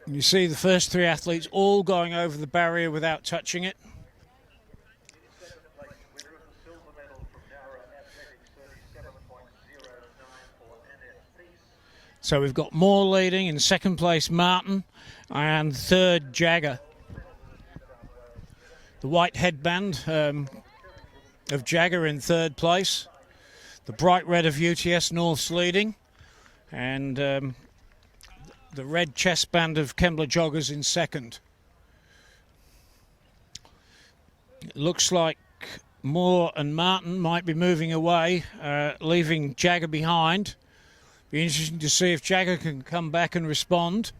And you see the first 3 athletes all going over the barrier without touching it. So we've got Moore leading, in second place Martin, and third Jagger. The white headband of Jagger in third place. The bright red of UTS North's leading, and the red chest band of Kembla Joggers in second. It looks like Moore and Martin might be moving away, leaving Jagger behind. Be interesting to see if Jagger can come back and respond.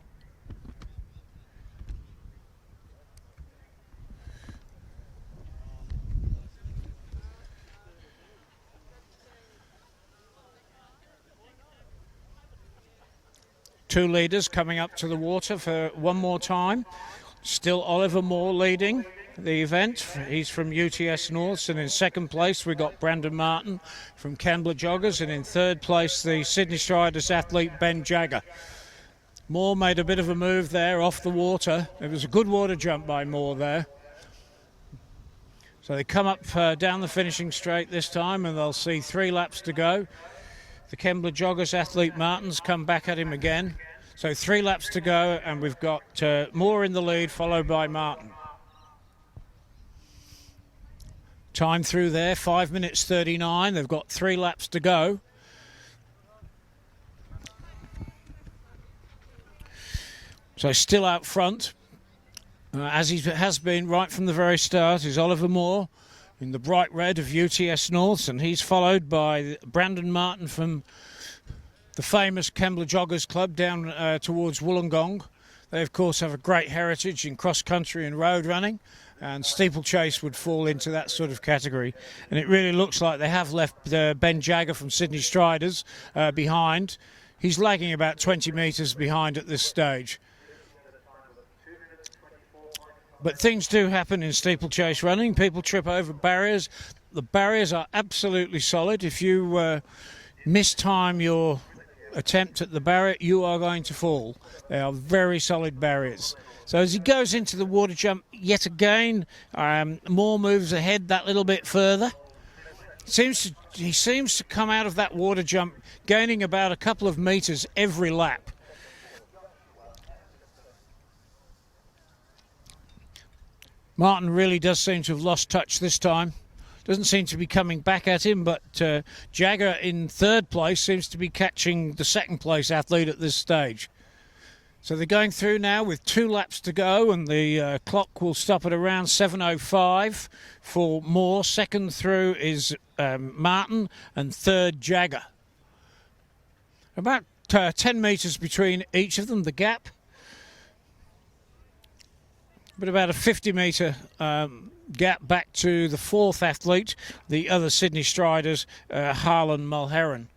Two leaders coming up to the water for one more time. Still Oliver Moore leading the event. He's from UTS North, and in second place we got Brandon Martin from Kembla Joggers, and in third place the Sydney Striders athlete Ben Jagger. Moore made a bit of a move there off the water. It was a good water jump by Moore there. So they come up down the finishing straight this time, and they'll see 3 laps to go. The Kembla Joggers athlete Martin's come back at him again. So 3 laps to go, and we've got Moore in the lead, followed by Martin. Time through there, 5 minutes 39. They've got 3 laps to go. So still out front, as he has been right from the very start, is Oliver Moore in the bright red of UTS North, and he's followed by Brandon Martin from the famous Kembla Joggers Club down towards Wollongong. They, of course, have a great heritage in cross-country and road running, and Steeplechase would fall into that sort of category. And it really looks like they have left Ben Jagger from Sydney Striders behind. He's lagging about 20 metres behind at this stage. But things do happen in steeplechase running. People trip over barriers. The barriers are absolutely solid. If you mistime your attempt at the barrier, you are going to fall. They are very solid barriers. So as he goes into the water jump yet again, Moore moves ahead that little bit further. He seems to come out of that water jump gaining about a couple of metres every lap. Martin really does seem to have lost touch this time. Doesn't seem to be coming back at him, but Jagger in third place seems to be catching the second place athlete at this stage. So they're going through now with 2 laps to go, and the clock will stop at around 7:05 for Moore. Second through is Martin, and third Jagger. About 10 metres between each of them, the gap. But about a 50-metre gap back to the fourth athlete, the other Sydney Striders, Harlan Mulherron.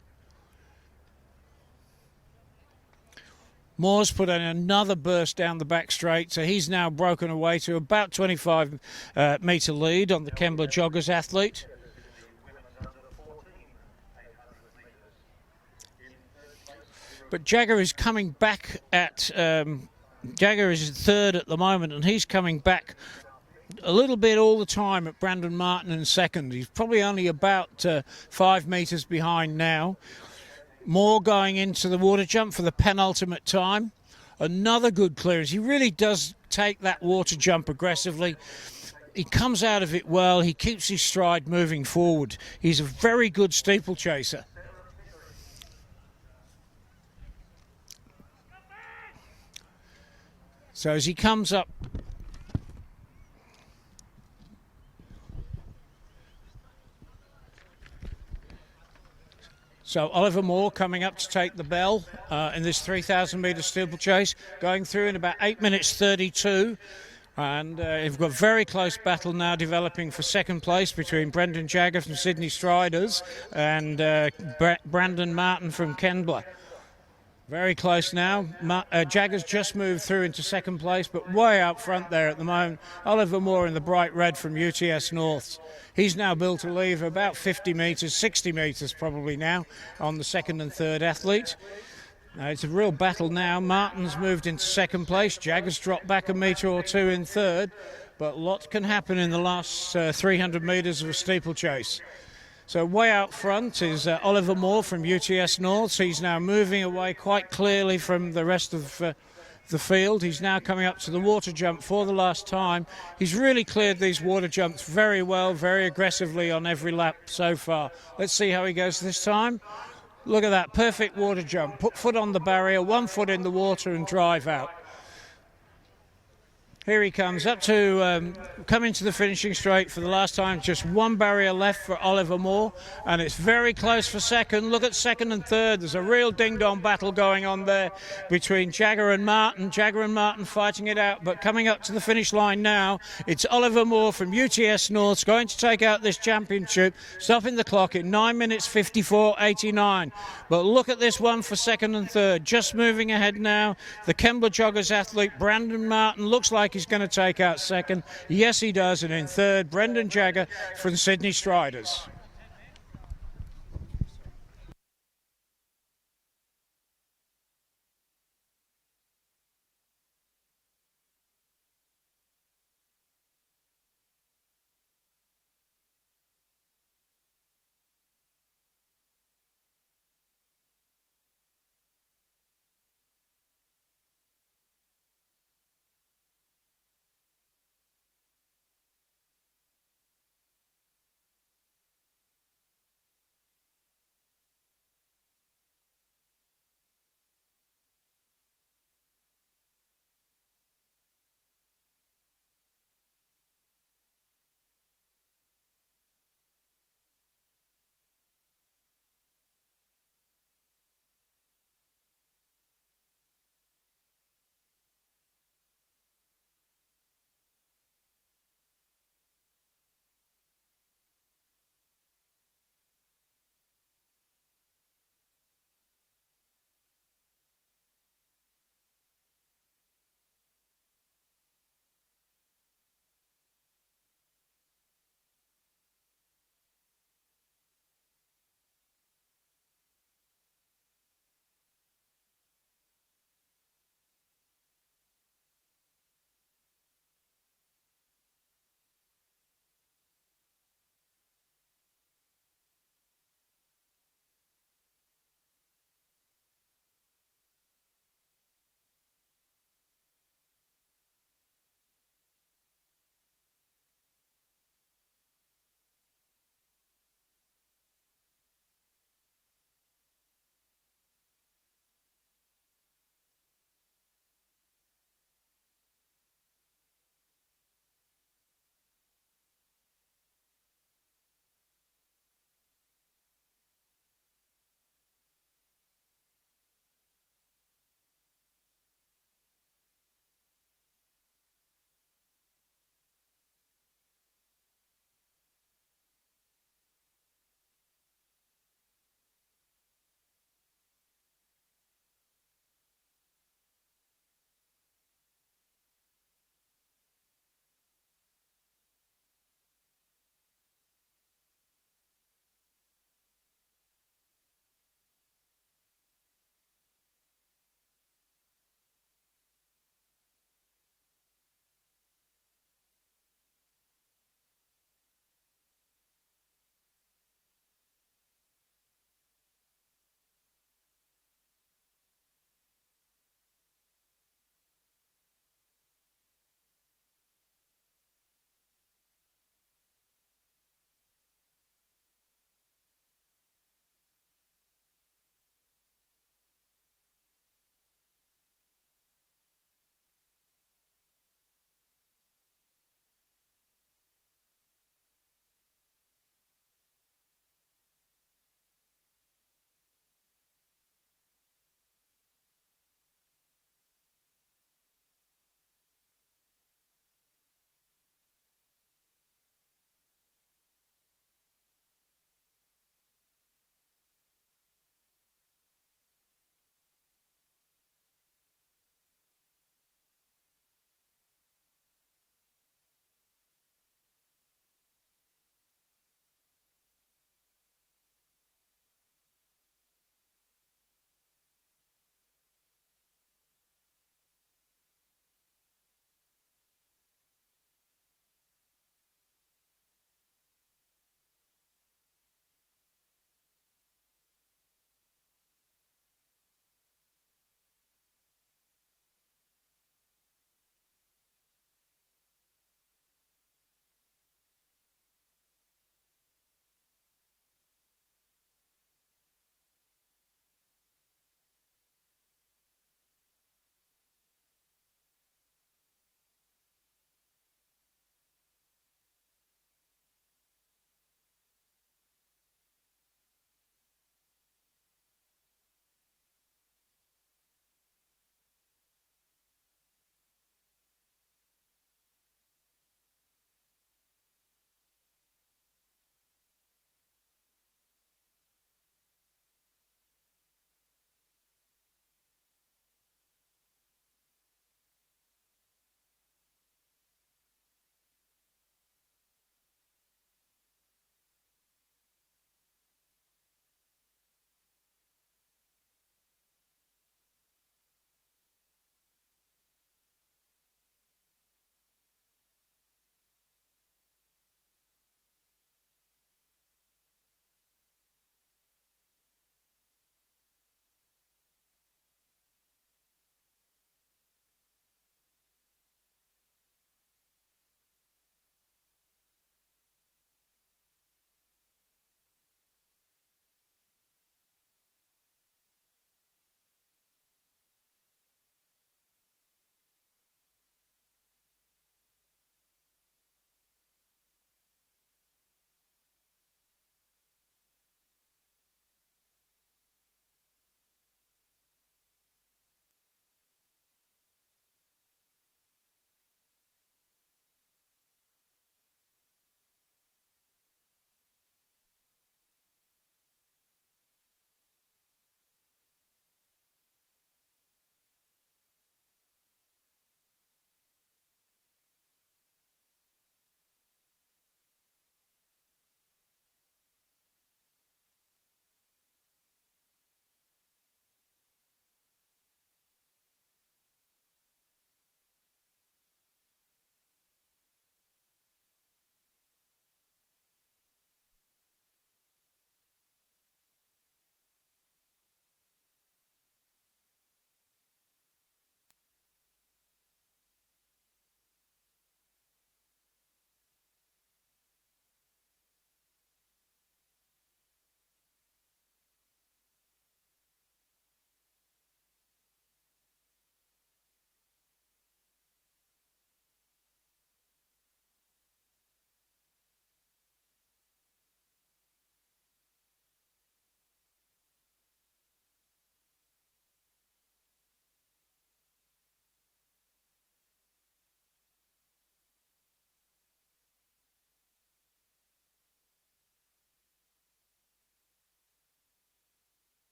Moore's put in another burst down the back straight, so he's now broken away to about 25-metre lead on the Kembla Joggers athlete. But Jagger is coming back at... Jagger is third at the moment, and he's coming back a little bit all the time at Brandon Martin in second. He's probably only about 5 metres behind now. Moore going into the water jump for the penultimate time. Another good clearance. He really does take that water jump aggressively. He comes out of it well. He keeps his stride moving forward. He's a very good steeplechaser. So as he comes up, so Oliver Moore coming up to take the bell in this 3,000-metre steeplechase, going through in about 8 minutes 32. And we've got a very close battle now developing for second place between Brendan Jagger from Sydney Striders and Brandon Martin from Kembla. Very close now. Jagger's just moved through into second place, but way out front there at the moment. Oliver Moore in the bright red from UTS North. He's now built a lead of about 50 metres, 60 metres probably now on the second and third athlete. It's a real battle now. Martin's moved into second place. Jagger's dropped back a metre or two in third, but lots can happen in the last 300 metres of a steeplechase. So way out front is Oliver Moore from UTS North. He's now moving away quite clearly from the rest of the field. He's now coming up to the water jump for the last time. He's really cleared these water jumps very well, very aggressively on every lap so far. Let's see how he goes this time. Look at that, perfect water jump. Put foot on the barrier, 1 foot in the water and drive out. Here he comes up to come into the finishing straight for the last time. Just one barrier left for Oliver Moore, and it's very close for second. Look at second and third. There's a real ding-dong battle going on there between Jagger and Martin. Jagger and Martin fighting it out, but coming up to the finish line now, it's Oliver Moore from UTS North going to take out this championship, stopping the clock in 9 minutes 54.89. But look at this one for second and third. Just moving ahead now, the Kembla Joggers athlete Brandon Martin looks like he's going to take out second. Yes, he does. And in third, Brendan Jagger from Sydney Striders.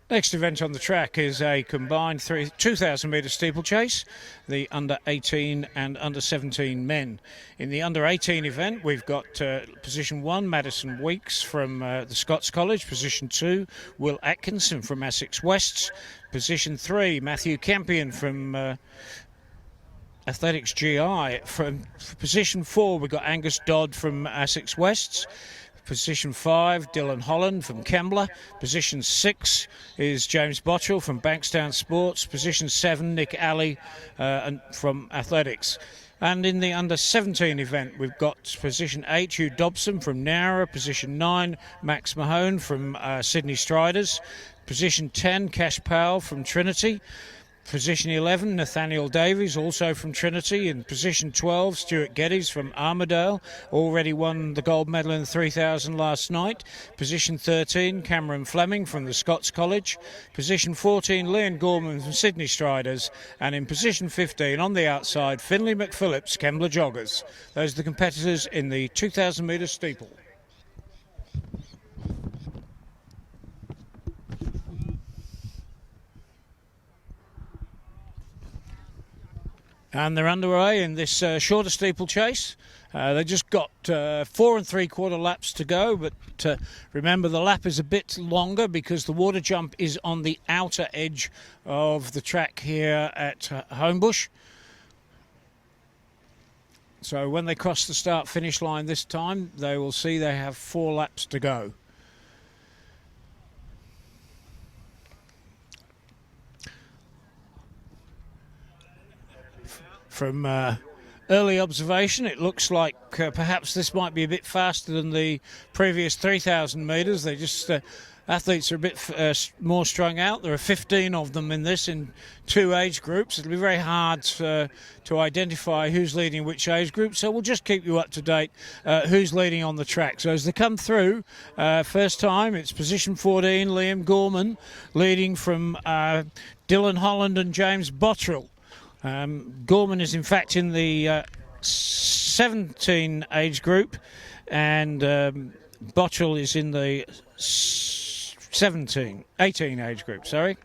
Next event on the track is a combined 2,000 metre steeplechase, the under 18 and under 17 men. In the under 18 event, we've got position 1, Madison Weeks from the Scots College. Position 2, Will Atkinson from Essex Wests. Position 3, Matthew Campion from Athletics GI. From position 4, we've got Angus Dodd from Essex Wests. Position 5, Dylan Holland from Kembla. Position 6 is James Botchell from Bankstown Sports. Position 7, Nick Alley from Athletics. And in the under 17 event, we've got position 8, Hugh Dobson from Nowra. Position 9, Max Mahone from Sydney Striders. Position 10, Cash Powell from Trinity. Position 11, Nathaniel Davies, also from Trinity. In position 12, Stuart Geddes from Armidale, already won the gold medal in the 3,000 last night. Position 13, Cameron Fleming from the Scots College. Position 14, Leon Gorman from Sydney Striders. And in position 15, on the outside, Finlay McPhillips, Kembla Joggers. Those are the competitors in the 2,000 metre steeple. And they're underway in this shorter steeplechase. They just got 4 3/4 laps to go, but remember the lap is a bit longer because the water jump is on the outer edge of the track here at Homebush. So when they cross the start-finish line this time, they will see they have 4 laps to go. From early observation, it looks like perhaps this might be a bit faster than the previous 3,000 metres. They just athletes are a bit more strung out. There are 15 of them in this in 2 age groups. It'll be very hard to identify who's leading which age group, so we'll just keep you up to date who's leading on the track. So as they come through, first time it's position 14, Liam Gorman, leading from Dylan Holland and James Bottrell. Gorman is in fact in the 17 age group, and Bottrell is in the 18 age group, sorry.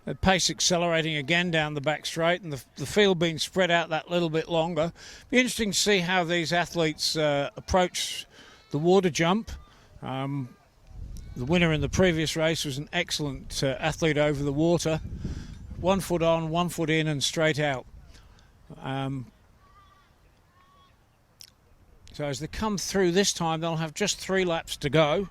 The pace accelerating again down the back straight, and the field being spread out that little bit longer. Be interesting to see how these athletes approach the water jump. The winner in the previous race was an excellent athlete over the water. 1 foot on, 1 foot in and straight out. So as they come through this time, they'll have just 3 laps to go.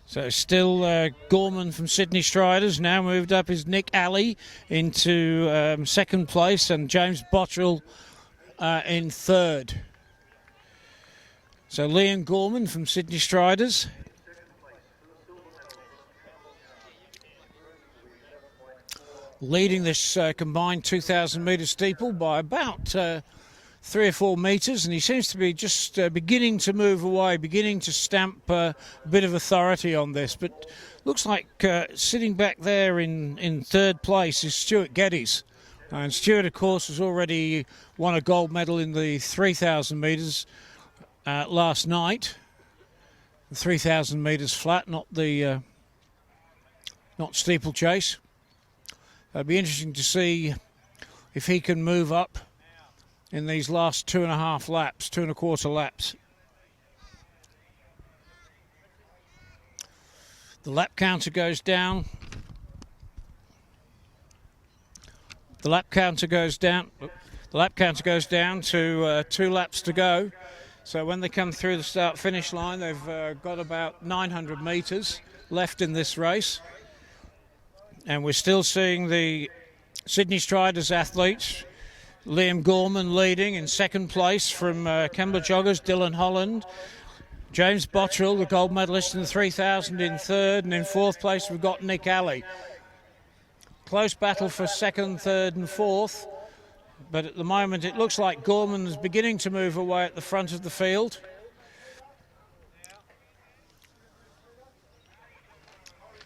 So still Gorman from Sydney Striders. Now moved up is Nick Alley into second place, and James Bottrell in third. So Leon Gorman from Sydney Striders. Leading this combined 2,000 metre steeple by about 3 or 4 metres, and he seems to be just beginning to move away, beginning to stamp a bit of authority on this. But looks like sitting back there in third place is Stuart Geddes. And Stuart, of course, has already won a gold medal in the 3,000 metres last night. The 3,000 metres flat, not steeplechase. It'll be interesting to see if he can move up in these last 2.5 laps, 2 1/4 laps. The lap counter goes down. The lap counter goes down. The lap counter goes down to 2 laps to go. So when they come through the start-finish line, they've got about 900 metres left in this race. And we're still seeing the Sydney Striders athletes. Liam Gorman leading in second place from Kembla Joggers, Dylan Holland. James Bottrell, the gold medalist in the 3,000 in third, and in fourth place we've got Nick Alley. Close battle for second, third and fourth, but at the moment it looks like Gorman is beginning to move away at the front of the field.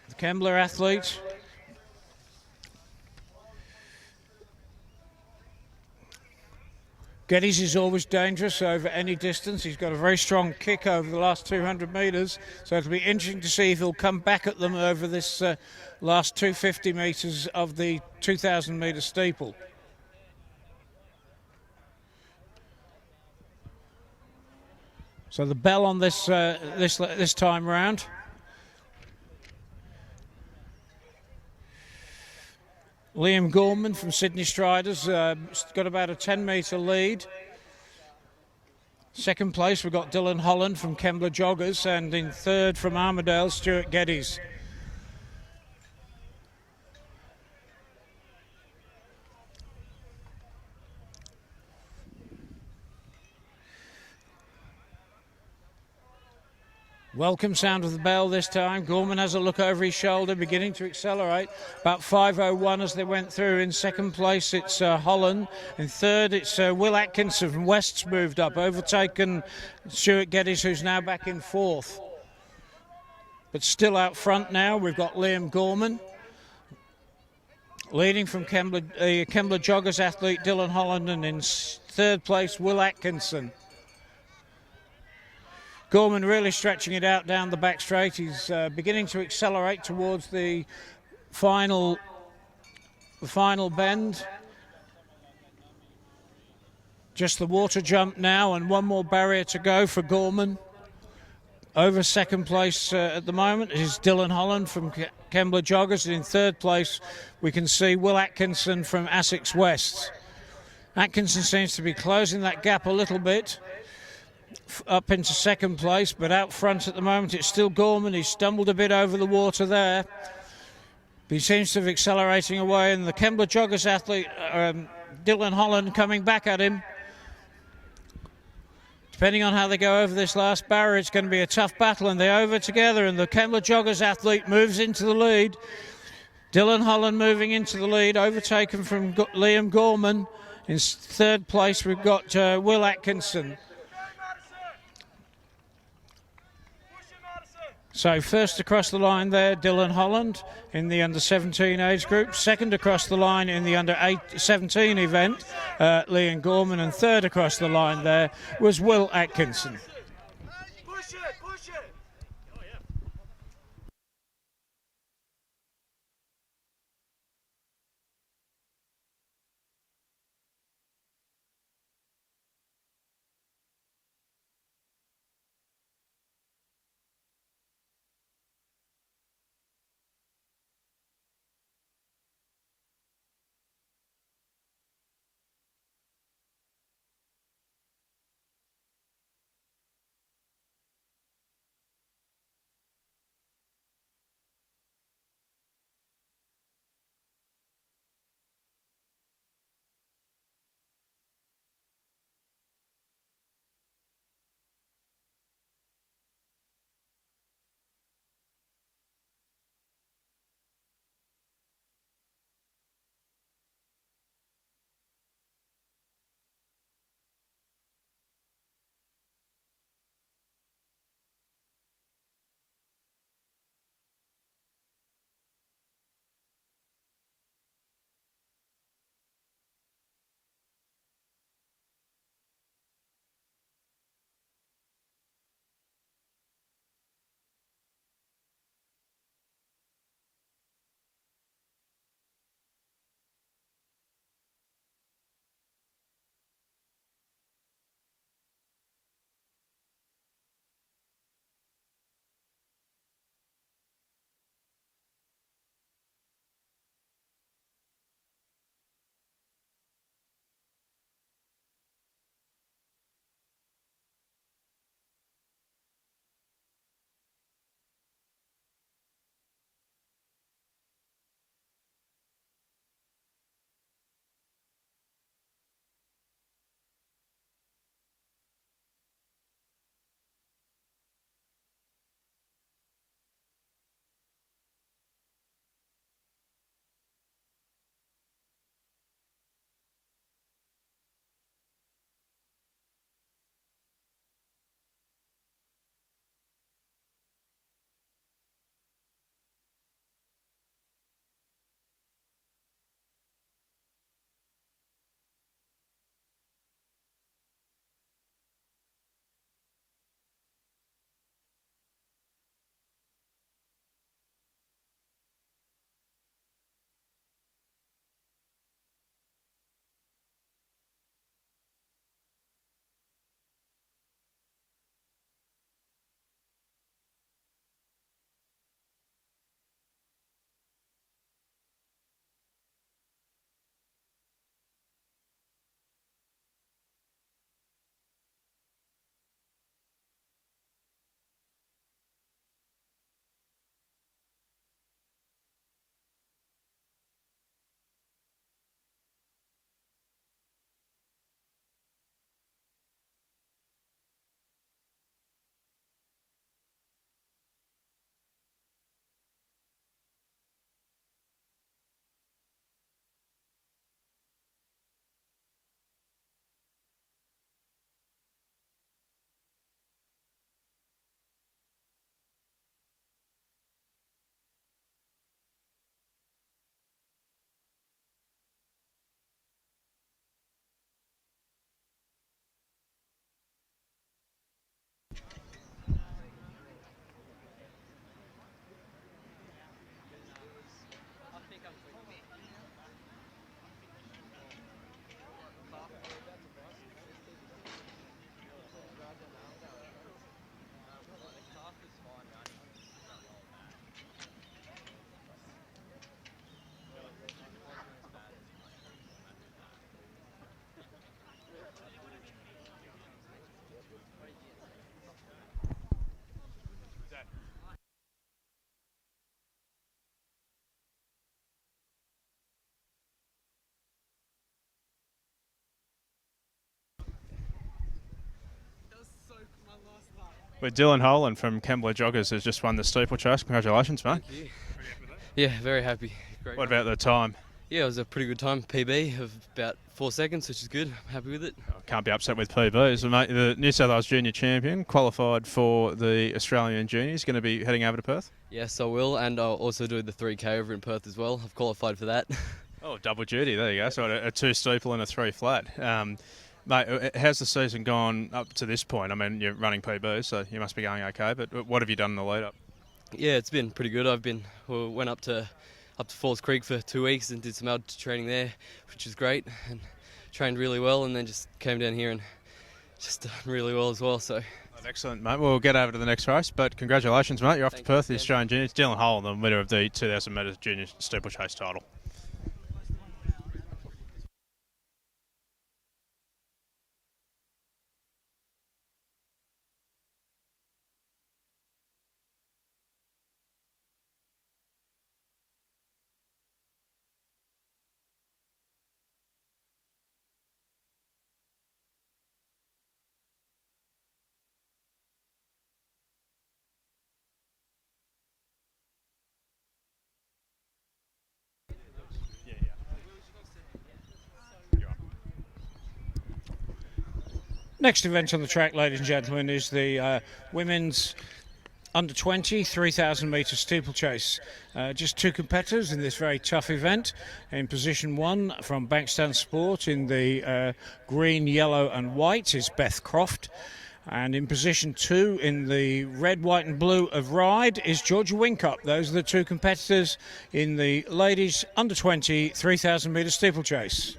The Kembla athlete. Geddes is always dangerous over any distance. He's got a very strong kick over the last 200 metres, so it'll be interesting to see if he'll come back at them over this last 250 metres of the 2,000 metre steeple. So the bell on this this time round. Liam Gorman from Sydney Striders got about a 10-metre lead. Second place we've got Dylan Holland from Kembla Joggers, and in third from Armidale, Stuart Geddes. Welcome sound of the bell this time. Gorman has a look over his shoulder, beginning to accelerate. About 5:01 as they went through. In second place, it's Holland. In third, it's Will Atkinson from West's moved up, overtaken Stuart Geddes, who's now back in fourth. But still out front now, we've got Liam Gorman. Leading from Kembla Joggers athlete Dylan Holland, and in third place, Will Atkinson. Gorman really stretching it out down the back straight. He's beginning to accelerate towards the final bend. Just the water jump now, and one more barrier to go for Gorman. Over second place at the moment is Dylan Holland from Kembla Joggers, and in third place we can see Will Atkinson from Essex West. Atkinson seems to be closing that gap a little bit up into second place, but out front at the moment it's still Gorman. He stumbled a bit over the water there, but he seems to be accelerating away, and the Kembla Joggers athlete Dylan Holland coming back at him. Depending on how they go over this last barrier, it's going to be a tough battle, and they're over together, and the Kembla Joggers athlete moves into the lead. Dylan Holland moving into the lead, overtaken from Liam Gorman. In third place we've got Will Atkinson. So first across the line there, Dylan Holland in the under-17 age group. Second across the line in the under-17 event, Liam Gorman. And third across the line there was Will Atkinson. With Dylan Holland from Kembla Joggers has just won the Steeplechase. Congratulations, mate. Thank you. Yeah, very happy. Great. What about the time? Yeah, it was a pretty good time. PB of about 4 seconds, which is good. I'm happy with it. Can't be upset with PBs. So, mate, the New South Wales Junior Champion, qualified for the Australian Juniors, going to be heading over to Perth? Yes, I will, and I'll also do the 3K over in Perth as well. I've qualified for that. Oh, double duty. There you go. So a 2 steeple and a 3 flat. Mate, how's the season gone up to this point? I mean, you're running PBs, so you must be going okay, but what have you done in the lead-up? Yeah, it's been pretty good. Went up to Falls Creek for 2 weeks and did some altitude training there, which was great, and trained really well, and then just came down here and just done really well as well. So excellent, mate. We'll get over to the next race, but congratulations, mate. You're off to Perth, the Australian Juniors. Dylan Holland, the winner of the 2,000 metres junior steeplechase title. Next event on the track, ladies and gentlemen, is the women's under 20 3,000 metre steeplechase. Just 2 competitors in this very tough event. In position 1 from Bankstown Sport in the green, yellow and white is Beth Croft. And in position 2 in the red, white and blue of Ride is Georgia Winkup. Those are the 2 competitors in the ladies under 20 3,000 metre steeplechase.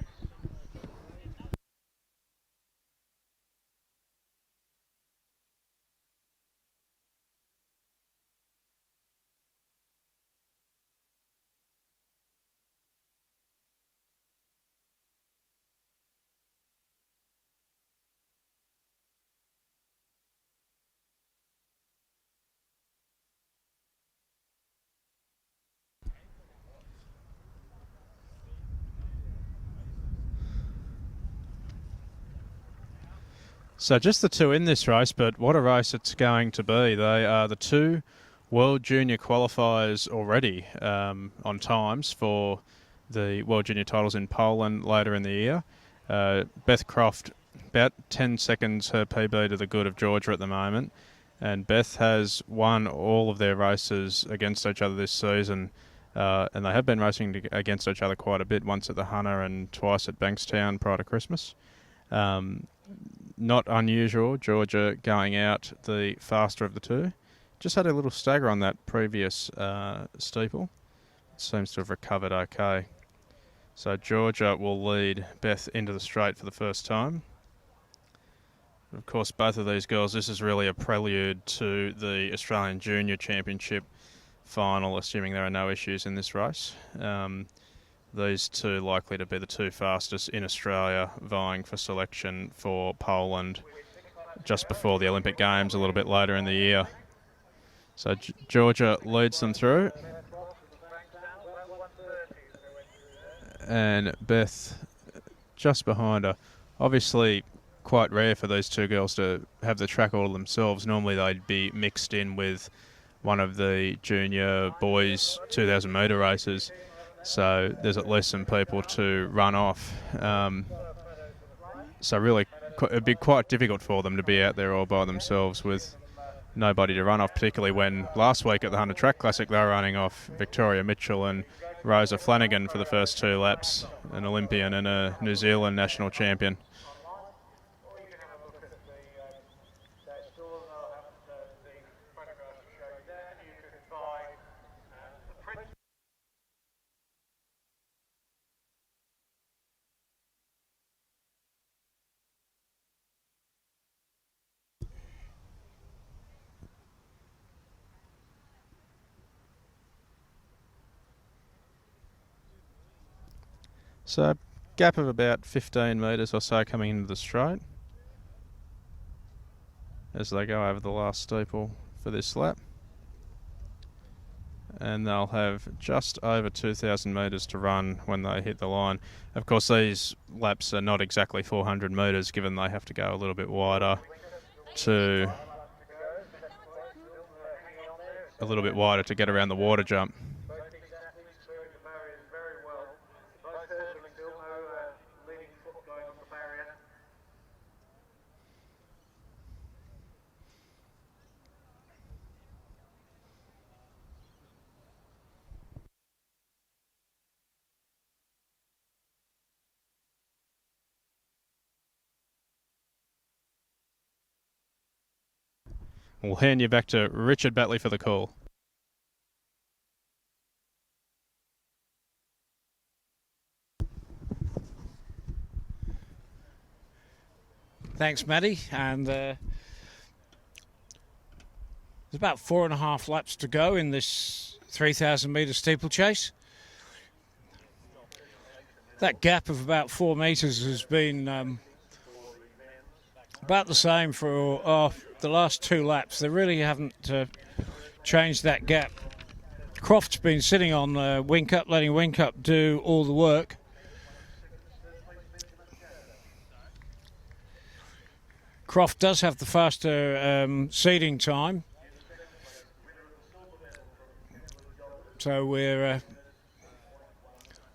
So just the 2 in this race, but what a race it's going to be. They are the 2 World Junior qualifiers already on times for the World Junior titles in Poland later in the year. Beth Croft, about 10 seconds her PB to the good of Georgia at the moment. And Beth has won all of their races against each other this season. And they have been racing against each other quite a bit, once at the Hunter and twice at Bankstown prior to Christmas. Not unusual, Georgia going out the faster of the 2. Just had a little stagger on that previous steeple. Seems to have recovered okay. So Georgia will lead Beth into the straight for the first time. Of course, both of these girls, this is really a prelude to the Australian Junior Championship final, assuming there are no issues in this race. These 2 likely to be the 2 fastest in Australia, vying for selection for Poland just before the Olympic Games a little bit later in the year. So Georgia leads them through. And Beth just behind her. Obviously quite rare for these 2 girls to have the track all to themselves. Normally they'd be mixed in with one of the junior boys 2,000 metre races. So there's at least some people to run off. So really it'd be quite difficult for them to be out there all by themselves with nobody to run off, particularly when last week at the Hunter Track Classic they were running off Victoria Mitchell and Rosa Flanagan for the first 2 laps, an Olympian and a New Zealand national champion. So gap of about 15 metres or so coming into the straight as they go over the last steeple for this lap. And they'll have just over 2,000 metres to run when they hit the line. Of course, these laps are not exactly 400 metres, given they have to go a little bit wider to a little bit wider to get around the water jump. We'll hand you back to Richard Batley for the call. Thanks, Maddie. And there's about 4.5 laps to go in this 3,000 metre steeplechase. That gap of about 4 metres has been about the same for the last 2 laps. They really haven't changed that gap. Croft's been sitting on Whincup, letting Whincup do all the work. Croft does have the faster seeding time. So we're...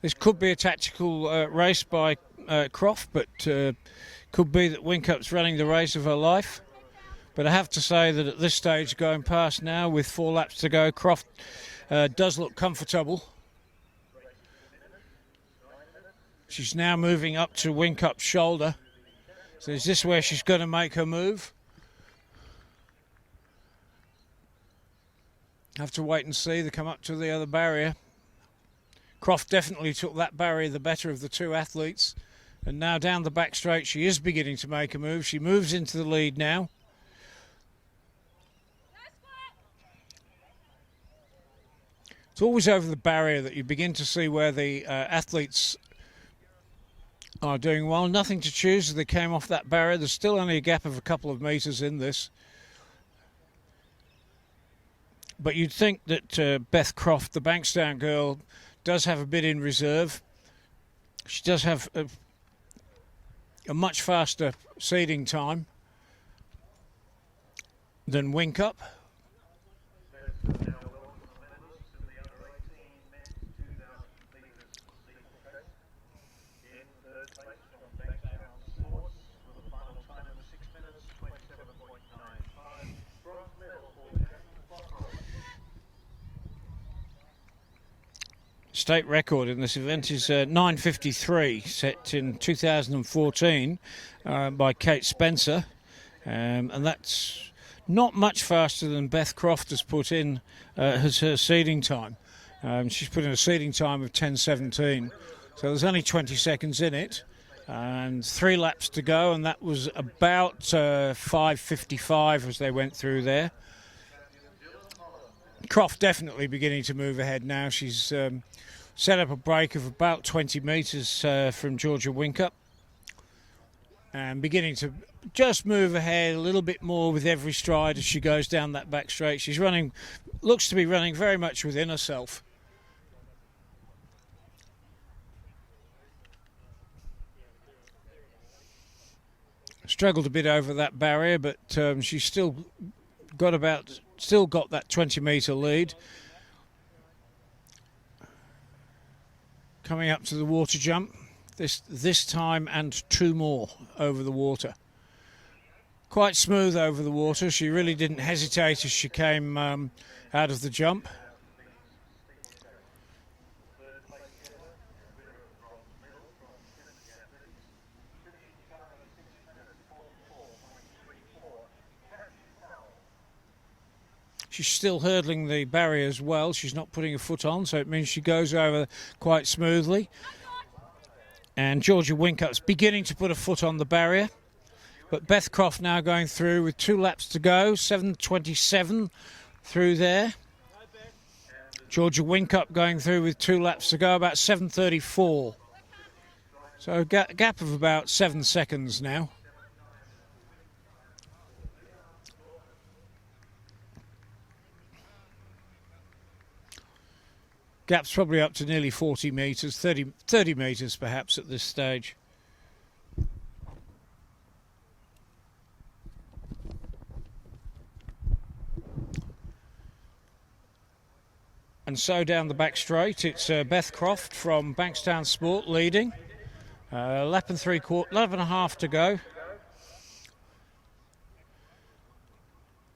this could be a tactical race by Croft, but could be that Whincup's running the race of her life. But I have to say that at this stage, going past now with 4 laps to go, Croft does look comfortable. She's now moving up to Whincup's shoulder. So is this where she's going to make her move? Have to wait and see. They come up to the other barrier. Croft definitely took that barrier the better of the 2 athletes. And now down the back straight, she is beginning to make a move. She moves into the lead now. It's always over the barrier that you begin to see where the athletes are doing well. Nothing to choose as they came off that barrier. There's still only a gap of a couple of metres in this. But you'd think that Beth Croft, the Bankstown girl, does have a bit in reserve. She does have a much faster seeding time than Whincup. State record in this event is 9:53, set in 2014 by Kate Spencer, and that's not much faster than Beth Croft has put in as her seeding time. She's put in a seeding time of 10:17, so there's only 20 seconds in it, and 3 laps to go, and that was about 5:55 as they went through there. Croft definitely beginning to move ahead now. She's set up a break of about 20 metres from Georgia Whincup and beginning to just move ahead a little bit more with every stride as she goes down that back straight. She's running, looks to be running very much within herself. Struggled a bit over that barrier, but she's still got that 20 metre lead. Coming up to the water jump, this time and 2 more over the water. Quite smooth over the water. She really didn't hesitate as she came out of the jump. She's still hurdling the barrier as well. She's not putting a foot on, so it means she goes over quite smoothly. And Georgia Whincup's beginning to put a foot on the barrier. But Beth Croft now going through with 2 laps to go, 7:27 through there. Georgia Whincup going through with 2 laps to go, about 7:34. So a gap of about 7 seconds now. Gap's probably up to nearly 40 metres, 30 metres perhaps at this stage. And so down the back straight, it's Beth Croft from Bankstown Sport leading. Lap and a half to go.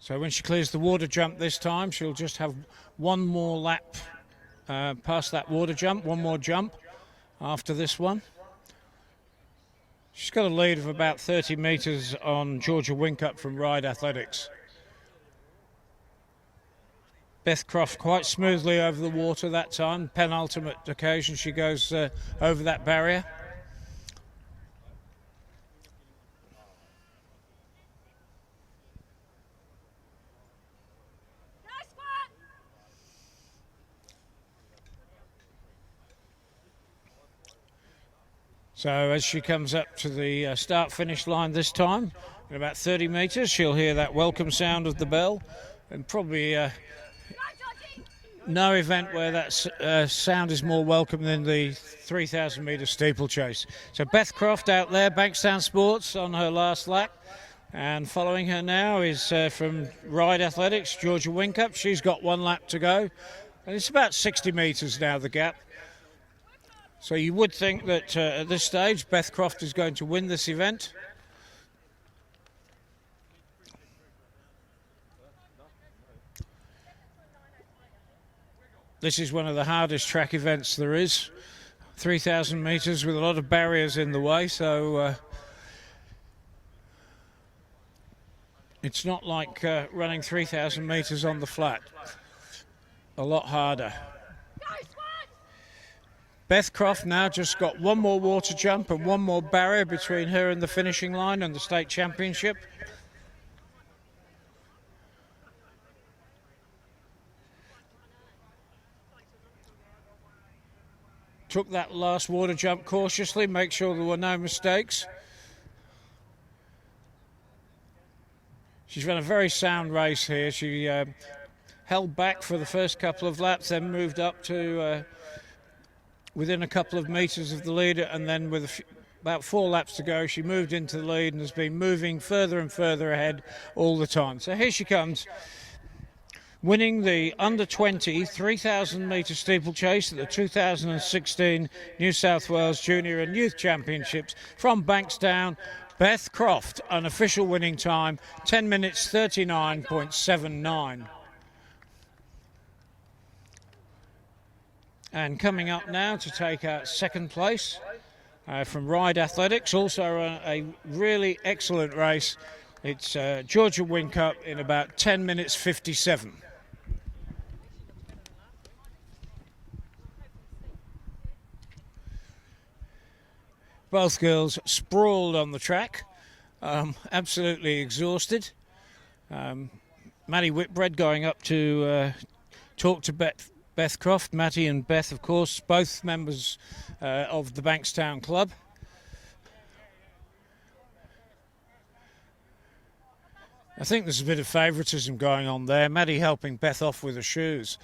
So when she clears the water jump this time, she'll just have one more lap past that water jump, one more jump after this one. She's got a lead of about 30 metres on Georgia Winkup from Ride Athletics. Beth Croft quite smoothly over the water that time. Penultimate occasion she goes over that barrier. So as she comes up to the start-finish line this time, in about 30 metres, she'll hear that welcome sound of the bell, and probably no event where that sound is more welcome than the 3,000 metre steeplechase. So Beth Croft out there, Bankstown Sports on her last lap, and following her now is from Ride Athletics, Georgia Winkup. She's got one lap to go, and it's about 60 metres now, the gap. So you would think that at this stage Beth Croft is going to win this event. This is one of the hardest track events there is. 3,000 metres with a lot of barriers in the way, so it's not like running 3,000 metres on the flat. A lot harder. Beth Croft now just got one more water jump and one more barrier between her and the finishing line and the state championship. Took that last water jump cautiously, make sure there were no mistakes. She's run a very sound race here. She held back for the first couple of laps, then moved up to within a couple of metres of the leader, and then with about 4 laps to go, she moved into the lead and has been moving further and further ahead all the time. So here she comes, winning the under-20 3,000 metre steeplechase at the 2016 New South Wales Junior and Youth Championships from Bankstown. Beth Croft, an official winning time, 10 minutes 39.79. And coming up now to take out second place from Ride Athletics, also a really excellent race. It's Georgia Winkup in about 10 minutes 57. Both girls sprawled on the track, absolutely exhausted. Matty Whitbread going up to talk to Beth Croft. Matty and Beth, of course, both members of the Bankstown Club. I think there's a bit of favouritism going on there. Matty helping Beth off with her shoes.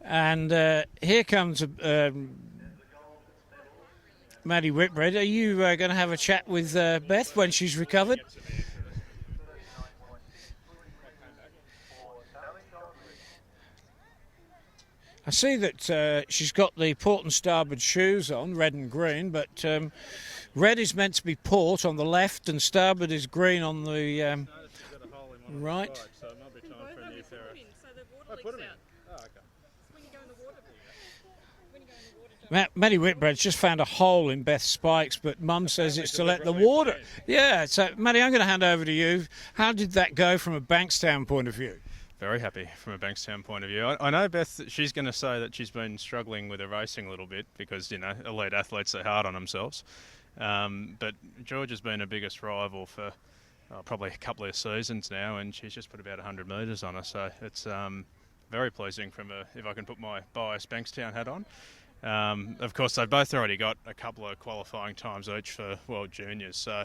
And here comes Maddie Whitbread. Are you going to have a chat with Beth when she's recovered? I see that she's got the port and starboard shoes on, red and green, but red is meant to be port on the left and starboard is green on the right. So it might be time for a new pair. So the water leaks out. Oh, okay. When you go in Matty Whitbread's just found a hole in Beth's spikes, but Mum says it's to let the water. Yeah, so Matty, I'm going to hand over to you. How did that go from a Bankstown point of view? Very happy from a Bankstown point of view. I know Beth, she's going to say that she's been struggling with her racing a little bit because, you know, elite athletes are hard on themselves. But George has been her biggest rival for probably a couple of seasons now, and she's just put about 100 metres on her. So it's very pleasing from if I can put my biased Bankstown hat on. Of course, they've both already got a couple of qualifying times each for World Juniors, so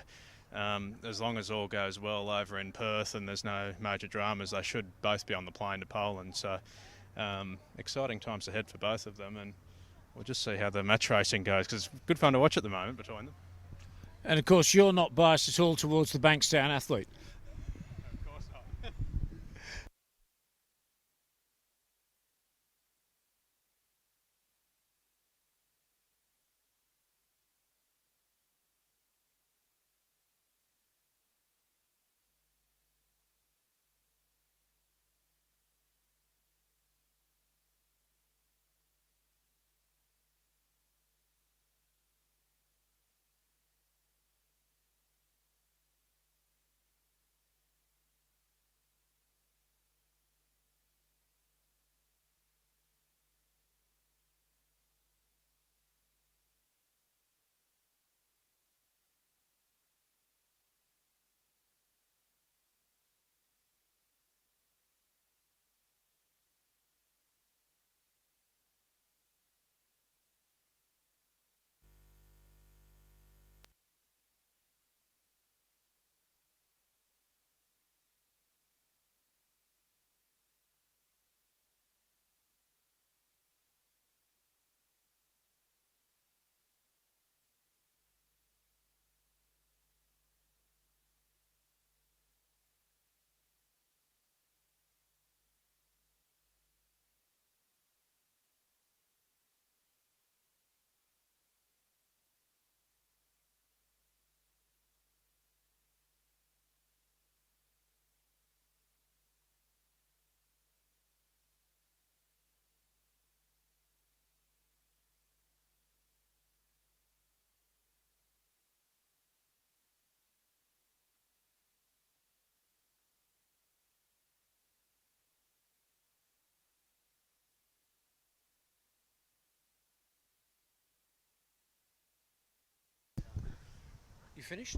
as long as all goes well over in Perth and there's no major dramas, they should both be on the plane to Poland. So exciting times ahead for both of them, and we'll just see how the match racing goes, because it's good fun to watch at the moment between them. And of course, you're not biased at all towards the Bankstown athlete. You finished?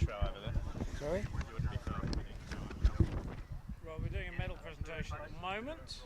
intro over there. Sorry? You wouldn't be filming an intro. Right, we're doing a medal presentation at the moment.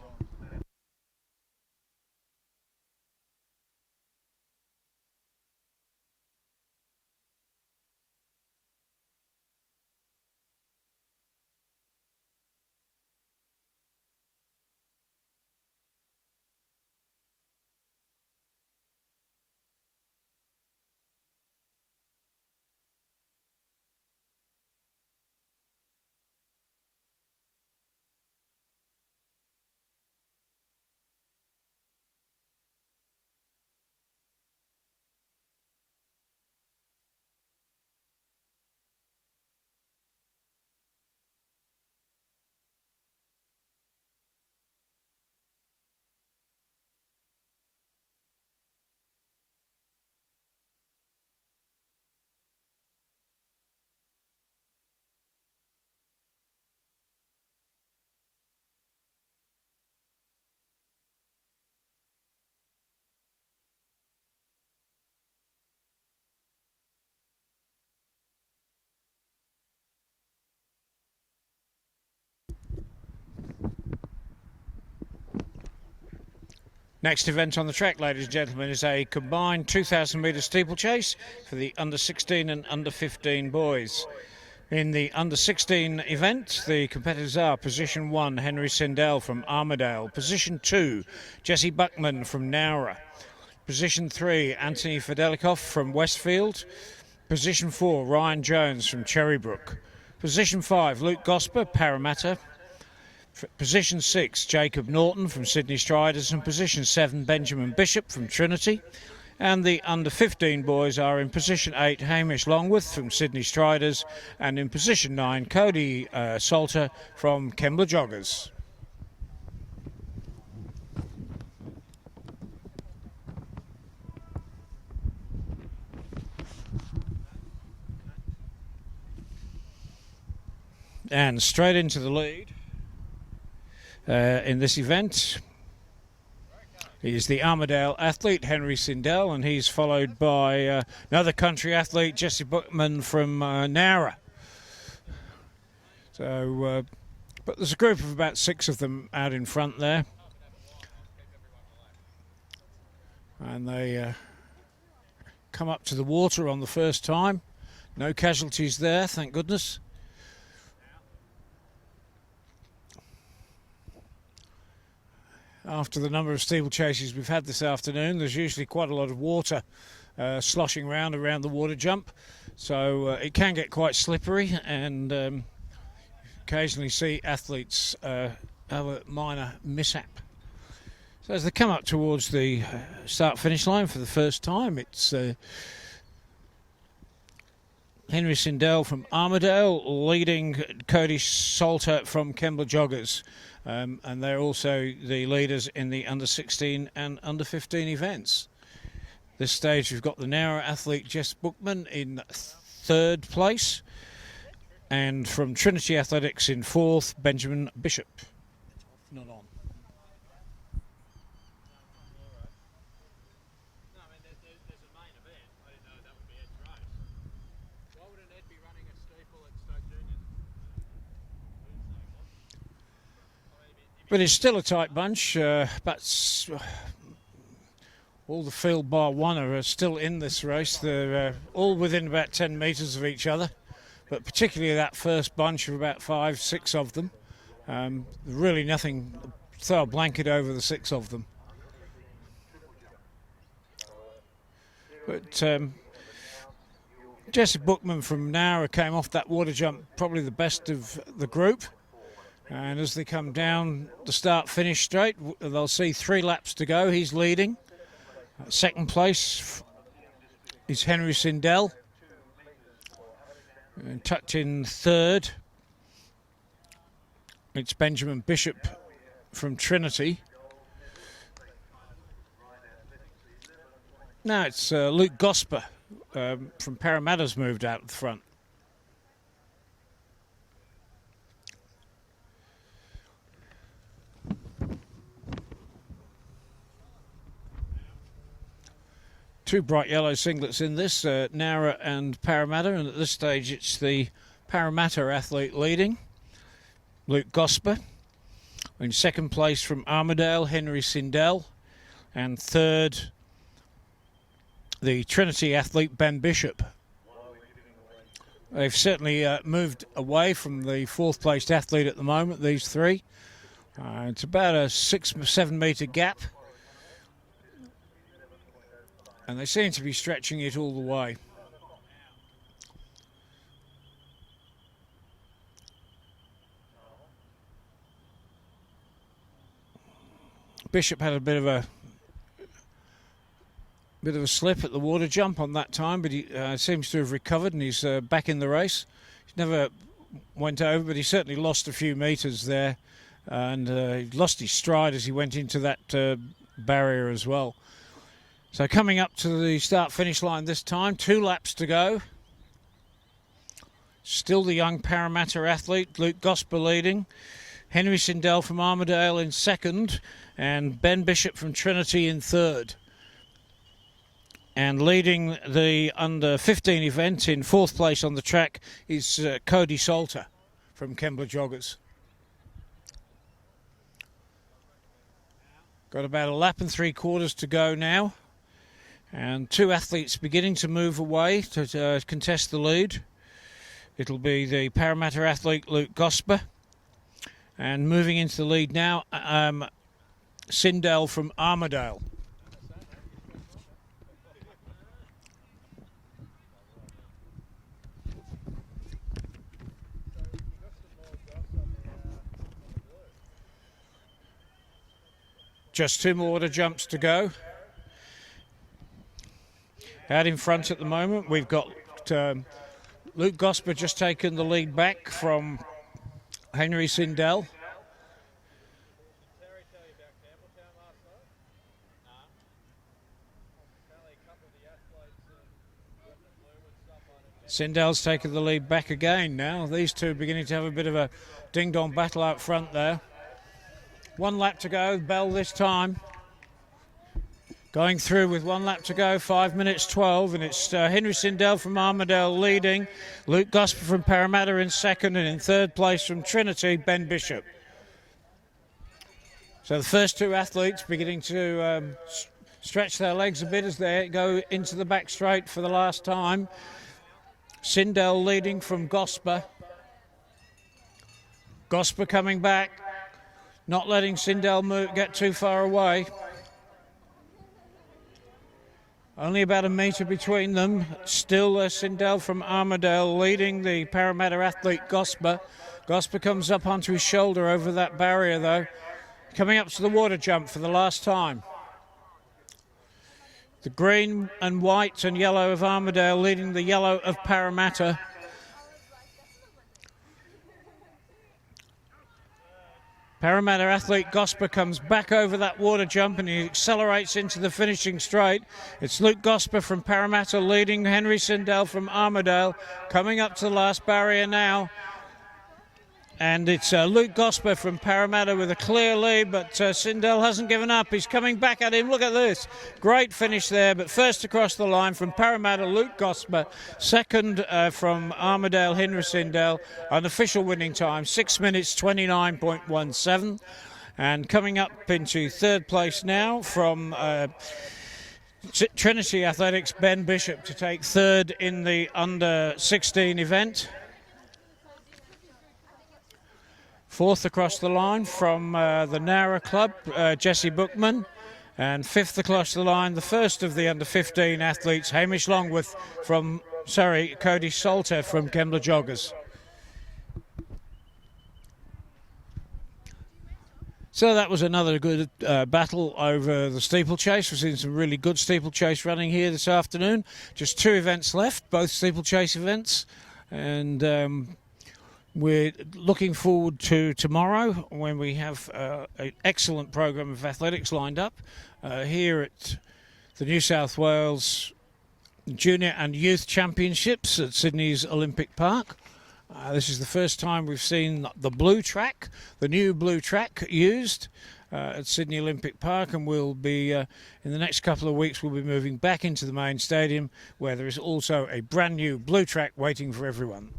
Next event on the track, ladies and gentlemen, is a combined 2,000 metre steeplechase for the under 16 and under 15 boys. In the under 16 event, the competitors are position 1, Henry Sindel from Armidale, position 2, Jesse Buckman from Nowra, position 3, Anthony Fidelikoff from Westfield, position 4, Ryan Jones from Cherrybrook, position 5, Luke Gosper, Parramatta, position 6, Jacob Norton from Sydney Striders, and position 7, Benjamin Bishop from Trinity. And the under 15 boys are in position 8, Hamish Longworth from Sydney Striders, and in position 9, Cody Salter from Kembla Joggers. And straight into the lead in this event is the Armidale athlete Henry Sindel, and he's followed by another country athlete, Jesse Buckman from Nowra. So, but there's a group of about 6 of them out in front there, and they come up to the water on the first time. No casualties there, thank goodness. After the number of steeplechases we've had this afternoon, there's usually quite a lot of water sloshing around the water jump, so it can get quite slippery, and occasionally see athletes have a minor mishap. So as they come up towards the start-finish line for the first time, it's Henry Sindel from Armidale leading Cody Salter from Kembla Joggers. And they're also the leaders in the under 16 and under 15 events. This stage we've got the Nowra athlete Jess Bookman in 3rd place, and from Trinity Athletics in 4th, Benjamin Bishop. Not on. But it's still a tight bunch, but all the field bar one are still in this race. They're all within about 10 metres of each other, but particularly that first bunch of about 5, 6 of them. Really nothing, throw a blanket over the 6 of them. But Jesse Bookman from Nowra came off that water jump probably the best of the group. And as they come down the start-finish straight, they'll see 3 laps to go. He's leading. 2nd place is Henry Sindel. And tucked in 3rd, it's Benjamin Bishop from Trinity. Now it's Luke Gosper from Parramatta's moved out at the front. two bright yellow singlets in this, Nara and Parramatta, and at this stage it's the Parramatta athlete leading, Luke Gosper. In second place from Armidale, Henry Sindel, and third, the Trinity athlete, Ben Bishop. They've certainly moved away from the fourth placed athlete at the moment, these three. It's about a 6 or 7 metre gap, and they seem to be stretching it all the way. Bishop had a bit of a slip at the water jump on that time, but he seems to have recovered and he's back in the race. He never went over, but he certainly lost a few metres there, and he lost his stride as he went into that barrier as well. So coming up to the start-finish line this time, 2 laps to go. Still the young Parramatta athlete, Luke Gosper leading. Henry Sindel from Armidale in second, and Ben Bishop from Trinity in third. And leading the under-15 event in fourth place on the track is Cody Salter from Kembla Joggers. Got about a lap and 3/4 to go now, and 2 athletes beginning to move away to contest the lead. It'll be the Parramatta athlete Luke Gosper, and moving into the lead now, Sindel from Armidale. Just 2 more water jumps to go. Out in front at the moment, we've got Luke Gosper just taken the lead back from Henry Sindel. Sindel's taken the lead back again now. These two are beginning to have a bit of a ding-dong battle out front there. 1 lap to go, Bell this time. Going through with 1 lap to go, 5 minutes 12, and it's Henry Sindel from Armidale leading, Luke Gosper from Parramatta in second, and in third place from Trinity, Ben Bishop. So the first 2 athletes beginning to stretch their legs a bit as they go into the back straight for the last time. Sindel leading from Gosper. Gosper coming back, not letting Sindel get too far away. Only about a metre between them. Still Sindel from Armidale leading the Parramatta athlete Gosper. Gosper comes up onto his shoulder over that barrier though. Coming up to the water jump for the last time. The green and white and yellow of Armidale leading the yellow of Parramatta. Parramatta athlete Gosper comes back over that water jump and he accelerates into the finishing straight. It's Luke Gosper from Parramatta leading Henry Sindel from Armidale, coming up to the last barrier now. And it's Luke Gosper from Parramatta with a clear lead, but Sindel hasn't given up. He's coming back at him. Look at this. Great finish there, but first across the line from Parramatta, Luke Gosper. Second from Armidale, Henry Sindel. An official winning time, 6 minutes 29.17. And coming up into third place now from Trinity Athletics, Ben Bishop to take third in the under-16 event. Fourth across the line from the Nara Club, Jesse Bookman. And fifth across the line, the first of the under-15 athletes, Hamish Longworth from, Cody Salter from Kembla Joggers. So that was another good battle over the steeplechase. We've seen some really good steeplechase running here this afternoon. Just 2 events left, both steeplechase events. And we're looking forward to tomorrow when we have an excellent program of athletics lined up here at the New South Wales Junior and Youth Championships at Sydney's Olympic Park. This is the first time we've seen the blue track, the new blue track used. at Sydney Olympic Park, and we'll be, in the next couple of weeks, we'll be moving back into the main stadium, where there is also a brand new blue track waiting for everyone.